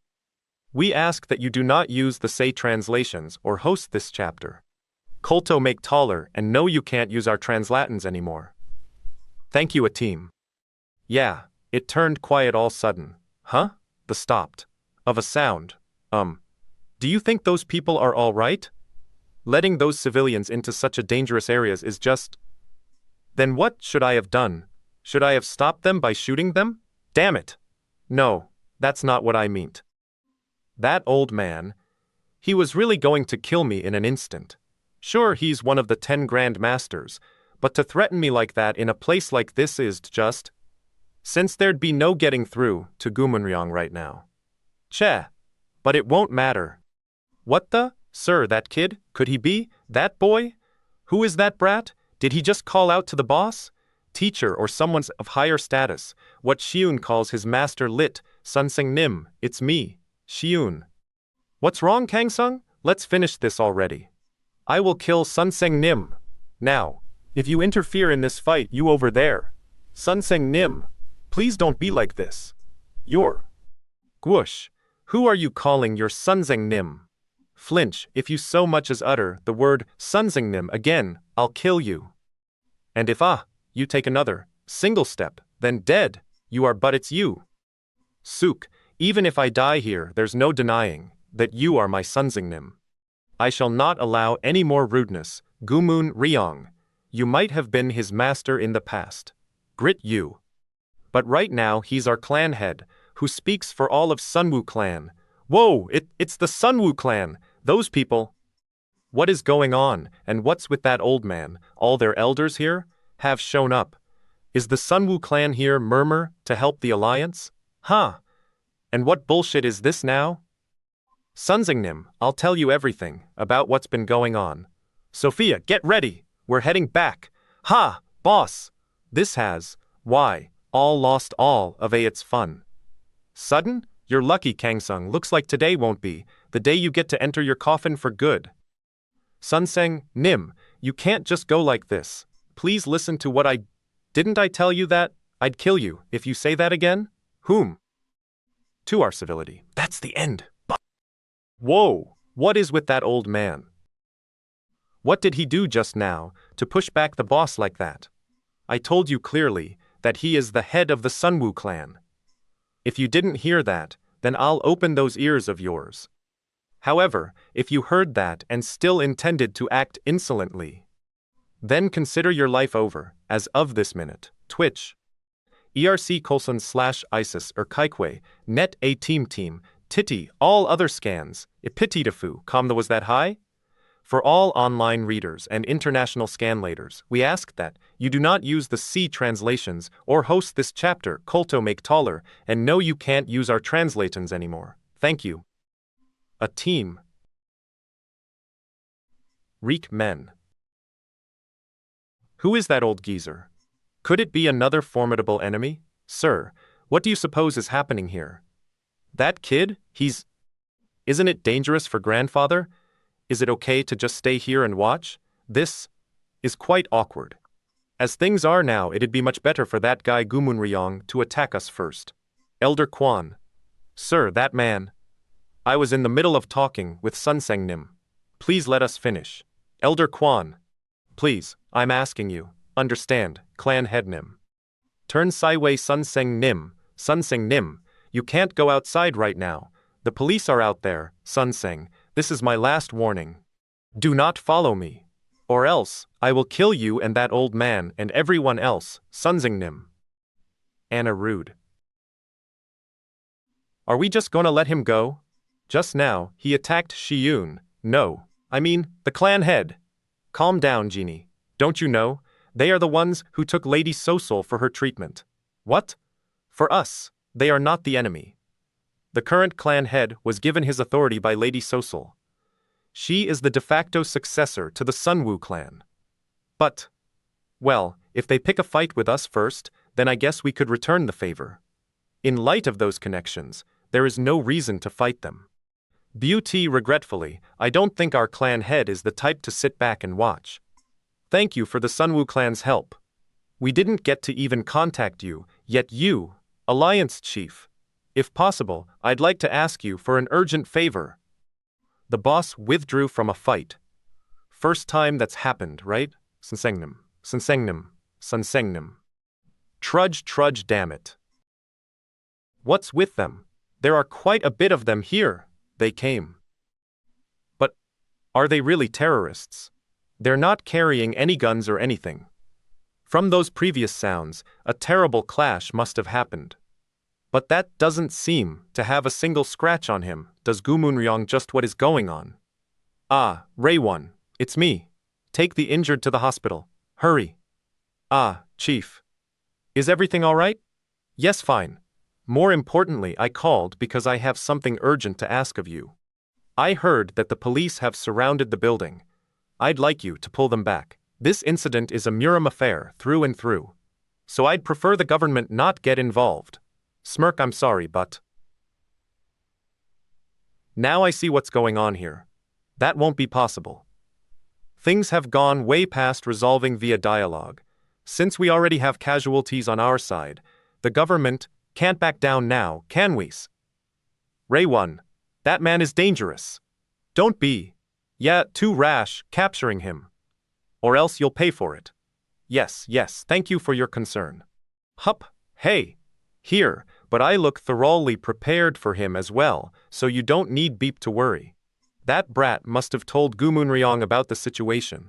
We ask that you do not use the say translations or host this chapter. Colto make taller and no you can't use our translatins anymore. Thank you a team. Yeah, it turned quiet all sudden. Huh? The stopped. Of a sound. Do you think those people are all right? Letting those civilians into such a dangerous areas is just... Then what should I have done? Should I have stopped them by shooting them? Damn it! No, that's not what I meant. That old man, he was really going to kill me in an instant. Sure, he's one of the 10 Grand Masters, but to threaten me like that in a place like this is just... Since there'd be no getting through to Gumunryong right now. Cheh, but it won't matter. What the? Sir, that kid? Could he be? That boy? Who is that brat? Did he just call out to the boss? Teacher or someone of higher status, what Shi-Woon calls his master lit, Sunseng Nim, it's me, Shi-Woon. What's wrong, Kang-sung? Let's finish this already. I will kill Sunseng Nim. Now, if you interfere in this fight, you over there. Sunseng Nim, please don't be like this. You're... Gwoosh, who are you calling your Sunseng Nim? Flinch, if you so much as utter the word Sunseng Nim again, I'll kill you. And if you take another single step, then dead, you are but it's you. Suk, even if I die here, there's no denying that you are my Sunseng Nim. I shall not allow any more rudeness, Gumun Ryong. You might have been his master in the past. Grit you. But right now he's our clan head, who speaks for all of Sunwoo clan. Whoa, it's the Sunwoo clan, those people. What is going on, and what's with that old man? All their elders here have shown up. Is the Sunwoo clan here murmur to help the alliance? Huh. And what bullshit is this now? Sunsengnim, I'll tell you everything about what's been going on. Sophia, get ready! We're heading back! Ha! Boss! This has, why, all lost all of its fun. Sudden? You're lucky, Kangsung. Looks like today won't be the day you get to enter your coffin for good. Sunseng, Nim, you can't just go like this. Please listen to what didn't I tell you that? I'd kill you if you say that again? Whom? To our civility. That's the end. Whoa! What is with that old man? What did he do just now to push back the boss like that? I told you clearly that he is the head of the Sunwoo clan. If you didn't hear that, then I'll open those ears of yours. However, if you heard that and still intended to act insolently, then consider your life over, as of this minute. Twitch. ERC:/ISIS or Kaikwe, net a team, titty, all other scans, epititafu, was that high? For all online readers and international scanlators, we ask that you do not use the C translations or host this chapter, Kolto make taller, and no, you can't use our translations anymore. Thank you. A team. Reek men. Who is that old geezer? Could it be another formidable enemy? Sir, what do you suppose is happening here? That kid? Isn't it dangerous for grandfather? Is it okay to just stay here and watch? This is quite awkward. As things are now, it'd be much better for that guy Gumunryong to attack us first. Elder Kwan. Sir, that man. I was in the middle of talking with Sunseng Nim. Please let us finish. Elder Kwan. Please, I'm asking you. Understand, clan head Nim. Turn sideways, Sunseng Nim. You can't go outside right now. The police are out there, Sunseng. This is my last warning. Do not follow me. Or else, I will kill you and that old man and everyone else, Sunseng Nim. Anna rude. Are we just gonna let him go? Just now, he attacked Shi-Woon. No, I mean, the clan head. Calm down, Genie. Don't you know? They are the ones who took Lady Sosol for her treatment. What? For us, they are not the enemy. The current clan head was given his authority by Lady Sosol. She is the de facto successor to the Sunwoo clan. But, well, if they pick a fight with us first, then I guess we could return the favor. In light of those connections, there is no reason to fight them. Beauty, regretfully, I don't think our clan head is the type to sit back and watch. Thank you for the Sunwoo clan's help. We didn't get to even contact you, yet you, Alliance Chief. If possible, I'd like to ask you for an urgent favor. The boss withdrew from a fight. First time that's happened, right? Sunsengnim. Trudge, damn it. What's with them? There are quite a bit of them here. They came. But, are they really terrorists? They're not carrying any guns or anything. From those previous sounds, a terrible clash must have happened. But that doesn't seem to have a single scratch on him. Does Gumunryong just what is going on? Ah, Ray-1, it's me. Take the injured to the hospital. Hurry. Ah, Chief. Is everything all right? Yes, fine. More importantly, I called because I have something urgent to ask of you. I heard that the police have surrounded the building. I'd like you to pull them back. This incident is a Murim affair through and through. So I'd prefer the government not get involved. Smirk, I'm sorry, but... Now I see what's going on here. That won't be possible. Things have gone way past resolving via dialogue. Since we already have casualties on our side, the government can't back down now, can we? Ray-1, that man is dangerous. Don't be. Yeah, too rash, capturing him. Or else you'll pay for it. Yes, thank you for your concern. Hup, hey. Here, but I look thoroughly prepared for him as well, so you don't need beep to worry. That brat must have told Gumunryong about the situation.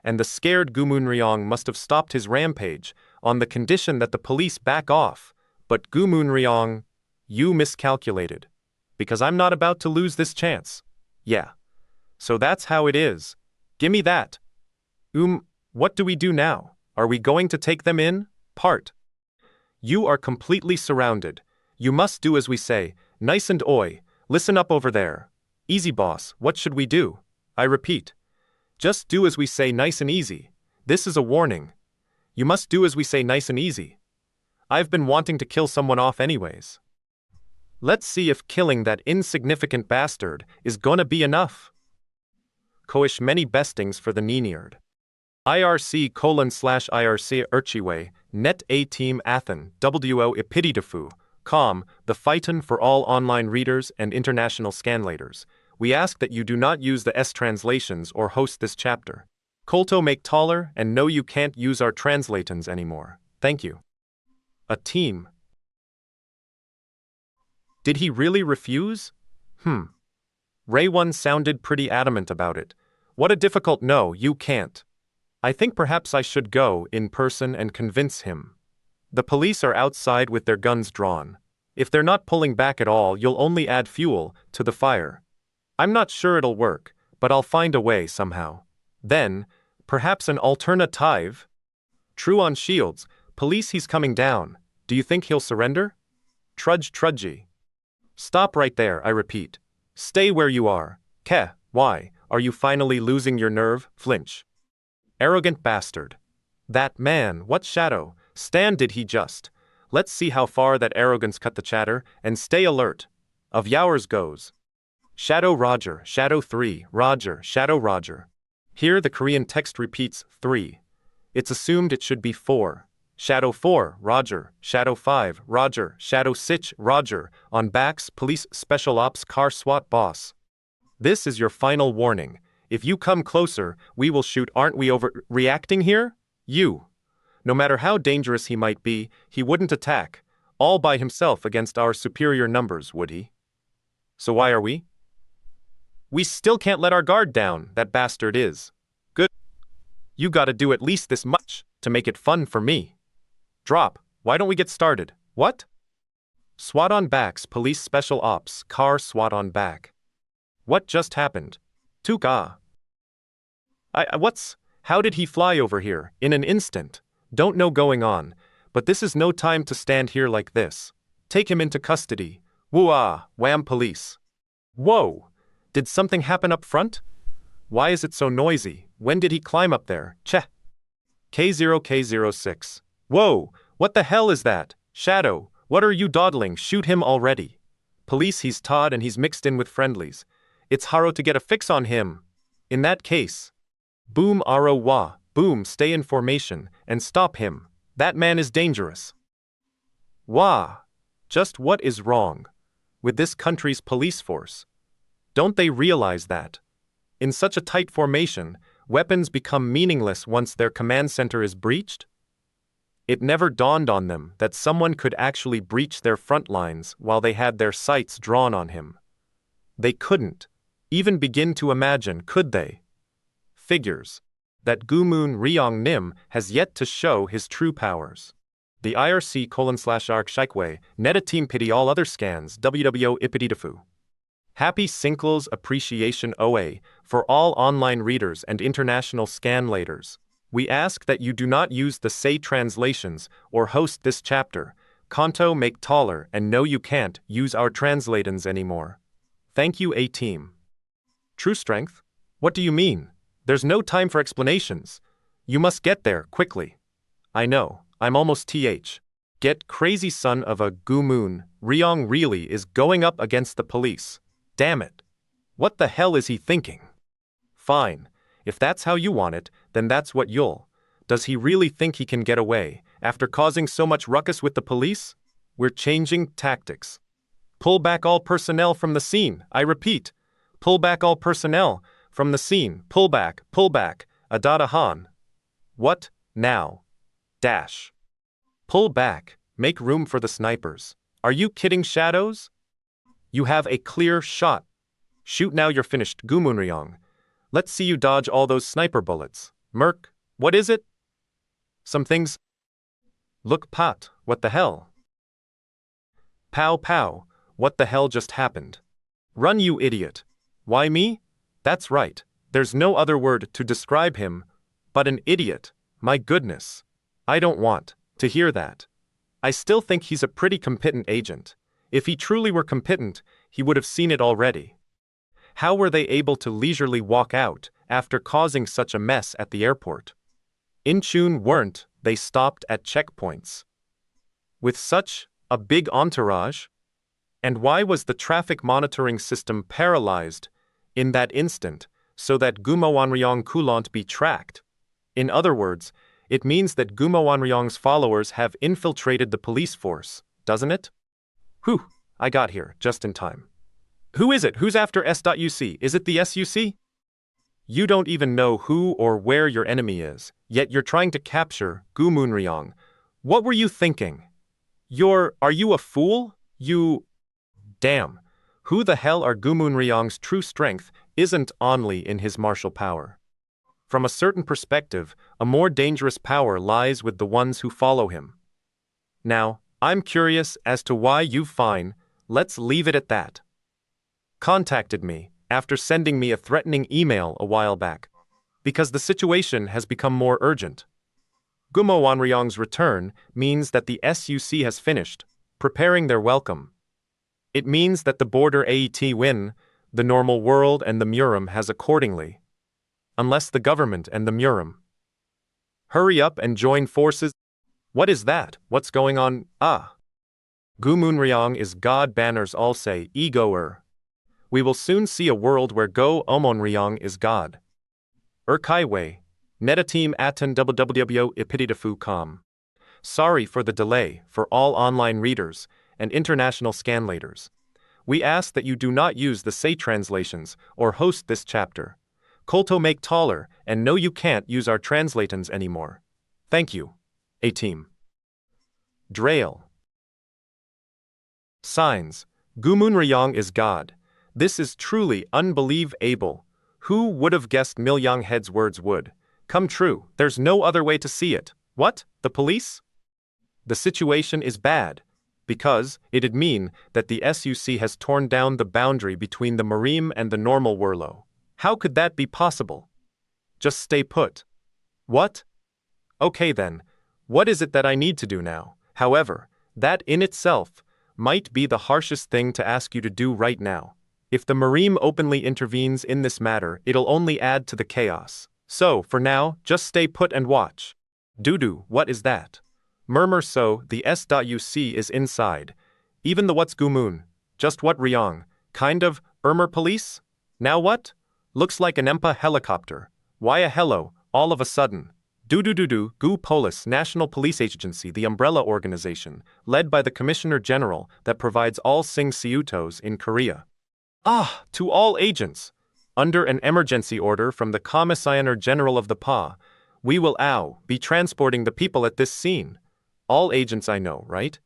And the scared Gumunryong must have stopped his rampage, on the condition that the police back off. But Gumunryong, you miscalculated. Because I'm not about to lose this chance. Yeah. So that's how it is. Gimme that. What do we do now? Are we going to take them in? You are completely surrounded. You must do as we say. Nice and oi. Listen up over there. Easy boss, what should we do? I repeat. Just do as we say, nice and easy. This is a warning. You must do as we say, nice and easy. I've been wanting to kill someone off anyways. Let's see if killing that insignificant bastard is gonna be enough. Koish many bestings for the Niniard. IRC:/IRC Urchiway, net A team Athen, WO Epitidafu, com, the Phaeton for all online readers and international scanlators. We ask that you do not use the S translations or host this chapter. Kolto make taller and no you can't use our translatons anymore. Thank you. A team. Did he really refuse? Ray 1 sounded pretty adamant about it. What a difficult no, you can't. I think perhaps I should go in person and convince him. The police are outside with their guns drawn. If they're not pulling back at all, you'll only add fuel to the fire. I'm not sure it'll work, but I'll find a way somehow. Then, perhaps an alternative? True on shields, police he's coming down. Do you think he'll surrender? Trudgy. Stop right there, I repeat. Stay where you are. Why, are you finally losing your nerve? Flinch. Arrogant bastard. That man, what shadow? Stand did he just. Let's see how far that arrogance cut the chatter, and stay alert. Of yours goes. Shadow Roger, Shadow 3, Roger, Shadow Roger. Here the Korean text repeats 3. It's assumed it should be 4. Shadow 4, Roger, Shadow 5, Roger, Shadow 6, Roger, on backs, police special ops car SWAT boss. This is your final warning. If you come closer, we will shoot. Aren't we overreacting here? You. No matter how dangerous he might be, he wouldn't attack, all by himself against our superior numbers, would he? So why are we? We still can't let our guard down, that bastard is. Good. You gotta do at least this much to make it fun for me. Drop, why don't we get started? What? SWAT on backs, police special ops, car SWAT on back. What just happened? Tuka. How did he fly over here, in an instant? Don't know going on, but this is no time to stand here like this. Take him into custody. Woo-ah, wham police. Whoa! Did something happen up front? Why is it so noisy? When did he climb up there? Cheh. K0K06. Whoa! What the hell is that? Shadow, what are you dawdling? Shoot him already. Police, he's Todd and he's mixed in with friendlies. It's Haro to get a fix on him. In that case. Boom Aro Wa, boom, stay in formation, and stop him. That man is dangerous. Wah! Just what is wrong with this country's police force? Don't they realize that? In such a tight formation, weapons become meaningless once their command center is breached? It never dawned on them that someone could actually breach their front lines while they had their sights drawn on him. They couldn't even begin to imagine, could they? Figures that Gumun Ryong Nim has yet to show his true powers. The IRC:/ARC Shikeway, Neta Team Pity all other scans, WWO Ipitidafu. Happy Sinkles Appreciation OA for all online readers and international scanlators. We ask that you do not use the say translations or host this chapter. Kanto make taller and no you can't use our translatons anymore. Thank you A team. True strength? What do you mean? There's no time for explanations. You must get there quickly. I know, I'm almost th. Get crazy son of a Gumun, Ryong really is going up against the police. Damn it. What the hell is he thinking? Fine. If that's how you want it, then that's what you'll. Does he really think he can get away, after causing so much ruckus with the police? We're changing tactics. Pull back all personnel from the scene, I repeat. Pull back all personnel from the scene. Pull back, Adada Han. What, now? Dash. Pull back, make room for the snipers. Are you kidding, Shadows? You have a clear shot. Shoot now, you're finished, Gumunryong. Let's see you dodge all those sniper bullets. Merc, what is it? Some things. Look, Pat, what the hell? Pow, what the hell just happened? Run, you idiot. Why me? That's right, there's no other word to describe him but an idiot. My goodness. I don't want to hear that. I still think he's a pretty competent agent. If he truly were competent, he would have seen it already. How were they able to leisurely walk out after causing such a mess at the airport. Incheon weren't, they stopped at checkpoints. With such a big entourage? And why was the traffic monitoring system paralyzed in that instant so that Gumawanryong couldn't be tracked? In other words, it means that Gumawanryong's followers have infiltrated the police force, doesn't it? Whew, I got here just in time. Who is it? Who's after S.UC? Is it the SUC? You don't even know who or where your enemy is, yet you're trying to capture Gumunryong. What were you thinking? Are you a fool? Damn. Who the hell are Gumunryong's true strength isn't only in his martial power. From a certain perspective, a more dangerous power lies with the ones who follow him. Now, I'm curious as to why you fine, let's leave it at that. Contacted me after sending me a threatening email a while back, because the situation has become more urgent. Gumawanryong's return means that the SUC has finished, preparing their welcome. It means that the border AET win, the normal world and the Murim has accordingly. Unless the government and the Murim. Hurry up and join forces. What is that? What's going on? Gumunryong is God banners all say, egoer. We will soon see a world where Go Omonryong is God. Kaiwei, Neta team Atan www ipitidafu.com. Sorry for the delay for all online readers and international scanlators. We ask that you do not use the say translations or host this chapter. Kolto make taller, and no you can't use our translatons anymore. Thank you. A team. Drail. Signs. Gumunryong is God. This is truly unbelievable. Who would have guessed Milyang Head's words would come true? There's no other way to see it. What? The police? The situation is bad, because it'd mean that the SUC has torn down the boundary between the Murim and the normal Werlo. How could that be possible? Just stay put. What? Okay then, what is it that I need to do now? However, that in itself might be the harshest thing to ask you to do right now. If the Murim openly intervenes in this matter, it'll only add to the chaos. So, for now, just stay put and watch. Doo-doo, what is that? Murmur so, the S.UC is inside. Even the what's Gumun? Just what Ryong? Kind of, police? Now what? Looks like an EMPA helicopter. Why a hello, all of a sudden? Doo-doo-doo-doo, Gu Polis, National Police Agency, the umbrella organization, led by the Commissioner General that provides all Sing Siutos in Korea. To all agents. Under an emergency order from the Commissar General of the PA, we will be transporting the people at this scene. All agents I know, right?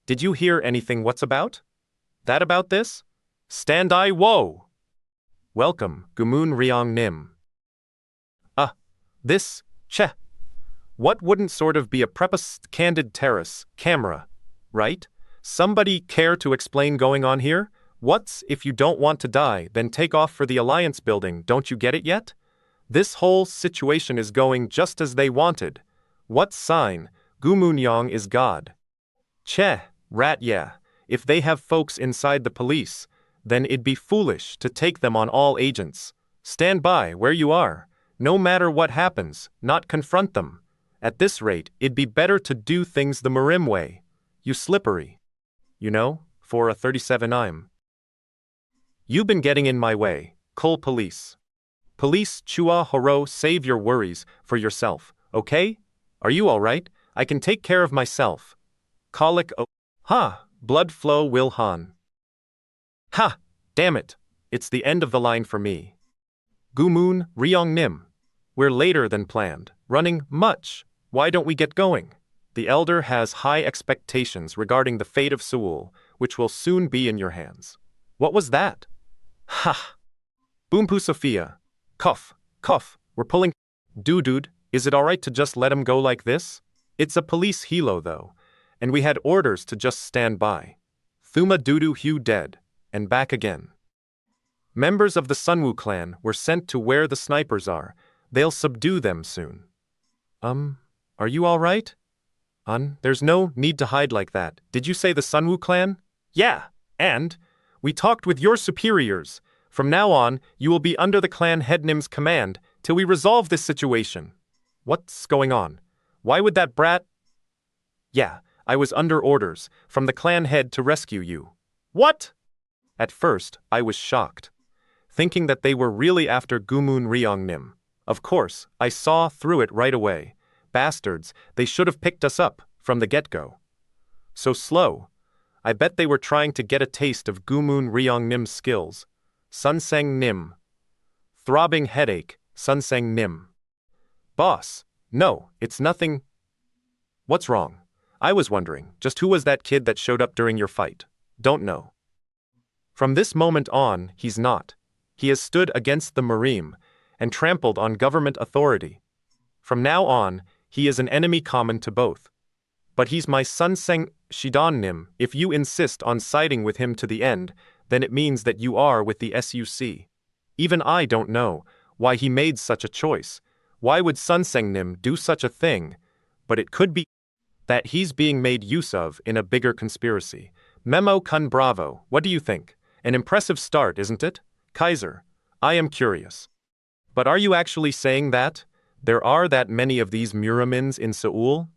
Did you hear anything what's about? That about this? Stand I whoa! Welcome, Gumun Ryong Nim. This, what wouldn't sort of be a candid terrace, camera, right? Somebody care to explain going on here? What's, if you don't want to die, then take off for the Alliance building, don't you get it yet? This whole situation is going just as they wanted. What sign? Gumunryong is God. Rat yeah, if they have folks inside the police, then it'd be foolish to take them on all agents. Stand by where you are. No matter what happens, not confront them. At this rate, it'd be better to do things the Murim way. You slippery. You know, for a 37 I'm. You've been getting in my way, Cole Police. Police Chua Horo, save your worries for yourself, okay? Are you alright? I can take care of myself. Colic blood flow Will Han. Damn it. It's the end of the line for me. Gumun, Ryong Nim. We're later than planned. Running much. Why don't we get going? The Elder has high expectations regarding the fate of Seoul, which will soon be in your hands. What was that? Boompu Sophia. Cough, we're pulling. Dude, is it alright to just let him go like this? It's a police helo though, and we had orders to just stand by. Thuma Dudu Hugh dead, and back again. Members of the Sunwoo clan were sent to where the snipers are. They'll subdue them soon. Are you alright? There's no need to hide like that. Did you say the Sunwoo clan? Yeah, and we talked with your superiors. From now on, you will be under the clan head Nim's command, Till we resolve this situation. What's going on? Why would that brat? Yeah, I was under orders from the clan head to rescue you. What? At first, I was shocked, thinking that they were really after Gumun Ryong Nim. Of course, I saw through it right away. Bastards, they should have picked us up from the get-go. So slow. I bet they were trying to get a taste of Gumun Ryong Nim's skills. Sunseng Nim. Throbbing headache, Sunseng Nim. Boss, no, it's nothing. What's wrong? I was wondering, just who was that kid that showed up during your fight? Don't know. From this moment on, he's not. He has stood against the Murim and trampled on government authority. From now on, he is an enemy common to both. But he's my Sunseng Shidon Nim. If you insist on siding with him to the end, then it means that you are with the SUC. Even I don't know why he made such a choice. Why would Sunseng Nim do such a thing? But it could be that he's being made use of in a bigger conspiracy. Memo Kun Bravo, what do you think? An impressive start, isn't it? Kaiser, I am curious. But are you actually saying that? There are that many of these Murimins in Seoul?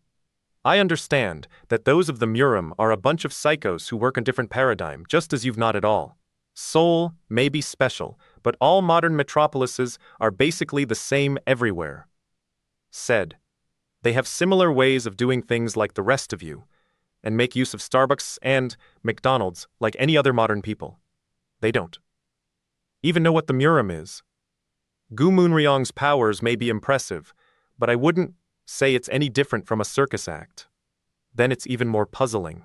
I understand that those of the Murim are a bunch of psychos who work in different paradigm, just as you've not at all. Seoul may be special, but all modern metropolises are basically the same everywhere. Said. They have similar ways of doing things like the rest of you, and make use of Starbucks and McDonald's like any other modern people. They don't even know what the Murim is. Gu Moonryong's powers may be impressive, but I wouldn't say it's any different from a circus act. Then it's even more puzzling.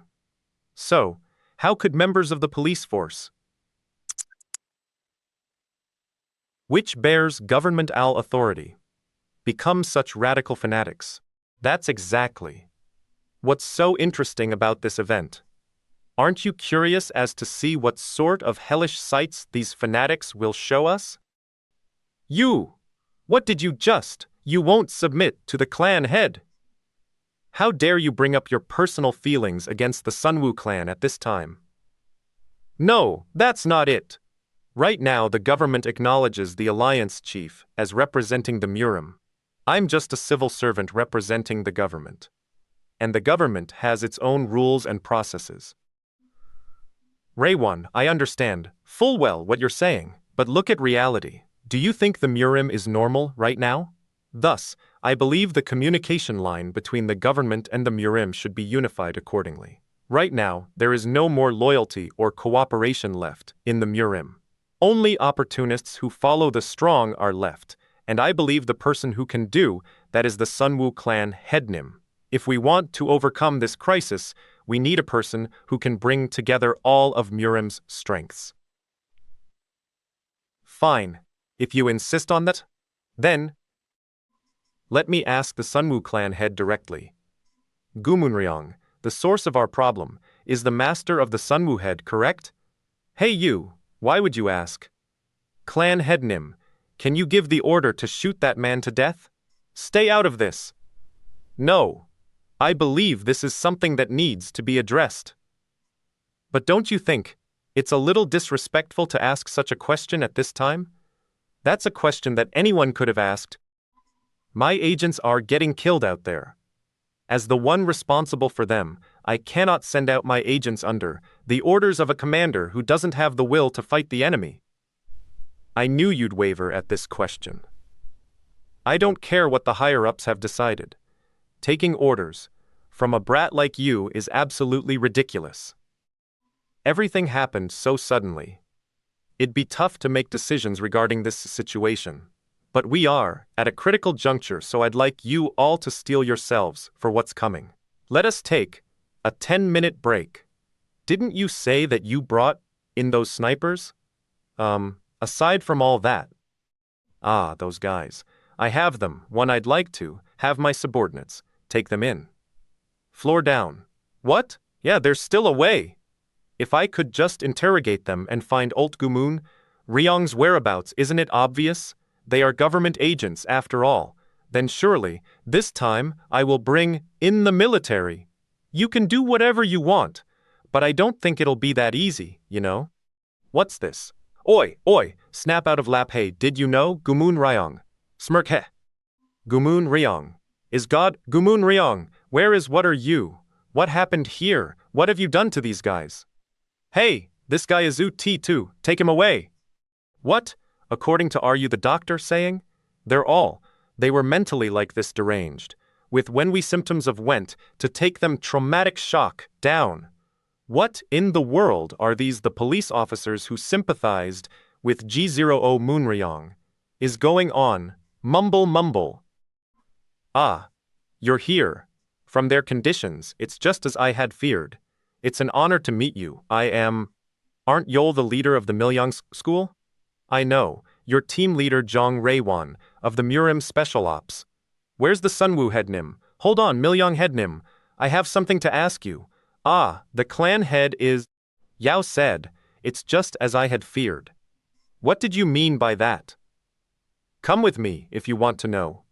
So, how could members of the police force, which bears governmental authority, become such radical fanatics? That's exactly what's so interesting about this event. Aren't you curious as to see what sort of hellish sights these fanatics will show us? You! What did you just? You won't submit to the clan head! How dare you bring up your personal feelings against the Sunwoo clan at this time? No, that's not it. Right now the government acknowledges the alliance chief as representing the Murim. I'm just a civil servant representing the government. And the government has its own rules and processes. Raewon, I understand full well what you're saying, but look at reality. Do you think the Murim is normal right now? Thus, I believe the communication line between the government and the Murim should be unified accordingly. Right now, there is no more loyalty or cooperation left in the Murim. Only opportunists who follow the strong are left, and I believe the person who can do that is the Sunwoo clan headnim. If we want to overcome this crisis, we need a person who can bring together all of Murim's strengths. Fine. If you insist on that, then let me ask the Sunwoo clan head directly. Gumunryong, the source of our problem, is the master of the Sunwoo head, correct? Hey you, why would you ask? Clan head Nim, can you give the order to shoot that man to death? Stay out of this. No. I believe this is something that needs to be addressed. But don't you think it's a little disrespectful to ask such a question at this time? That's a question that anyone could have asked. My agents are getting killed out there. As the one responsible for them, I cannot send out my agents under the orders of a commander who doesn't have the will to fight the enemy. I knew you'd waver at this question. I don't care what the higher-ups have decided. Taking orders from a brat like you is absolutely ridiculous. Everything happened so suddenly. It'd be tough to make decisions regarding this situation. But we are at a critical juncture, so I'd like you all to steel yourselves for what's coming. Let us take a 10-minute break. Didn't you say that you brought in those snipers? Aside from all that. Ah, those guys. I have them. One I'd like to have my subordinates take them in. Floor down. What? Yeah, there's still a way. If I could just interrogate them and find Old Gumun Ryong's whereabouts, isn't it obvious? They are government agents after all. Then surely, this time, I will bring in the military. You can do whatever you want, but I don't think it'll be that easy, you know? What's this? Oi, oi, snap out of lap. Hey, did you know, Gumun Ryong? Smirk he. Gumun Ryong. Is God, Gumun Ryong, where is what are you? What happened here? What have you done to these guys? Hey, this guy is T2, take him away. What? According to Are You the Doctor saying? They were mentally like this deranged, with when we symptoms of went to take them traumatic shock down. What in the world are these the police officers who sympathized with G0O Moonryong? Is going on, mumble. Ah, you're here. From their conditions, it's just as I had feared. It's an honor to meet you. Aren't Yol the leader of the Milyang school? I know, your team leader Jong Raewon, of the Murim Special Ops. Where's the Sunwoo headnim? Hold on, Milyang headnim. I have something to ask you. Ah, the clan head is… Yao said, it's just as I had feared. What did you mean by that? Come with me, if you want to know.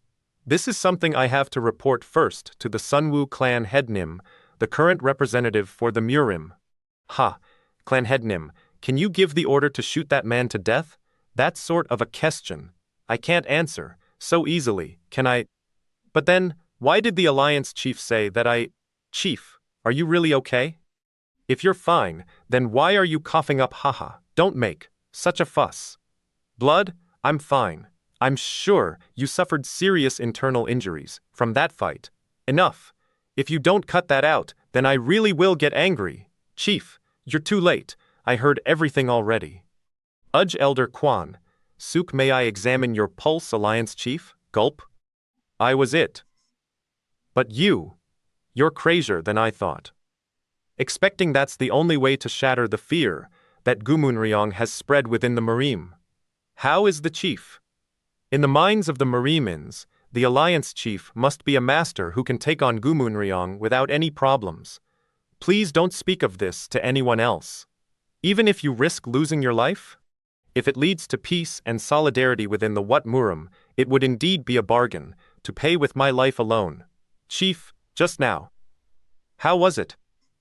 This is something I have to report first to the Sunwoo clan headnim, the current representative for the Murim. Ha, clan headnim, can you give the order to shoot that man to death? That's sort of a question. I can't answer, so easily, can I? But then, why did the Alliance chief say that Chief, are you really okay? If you're fine, then why are you coughing up haha? Don't make such a fuss. Blood, I'm fine. I'm sure you suffered serious internal injuries from that fight. Enough. If you don't cut that out, then I really will get angry. Chief, you're too late. I heard everything already. Udge Elder Quan. Suk, may I examine your pulse, Alliance Chief? Gulp. I was it. But you're crazier than I thought. Expecting that's the only way to shatter the fear that Gumunryong has spread within the Murim. How is the chief? In the minds of the Murimins, the Alliance chief must be a master who can take on Gumunryong without any problems. Please don't speak of this to anyone else. Even if you risk losing your life? If it leads to peace and solidarity within the Wat Murim, it would indeed be a bargain, to pay with my life alone. Chief, just now. How was it?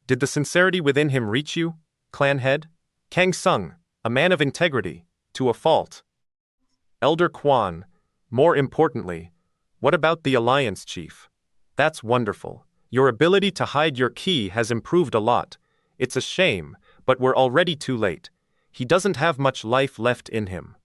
Did the sincerity within him reach you, clan head? Kang Sung, a man of integrity, to a fault. Elder Quan, more importantly, what about the Alliance chief? That's wonderful. Your ability to hide your key has improved a lot. It's a shame, but we're already too late. He doesn't have much life left in him.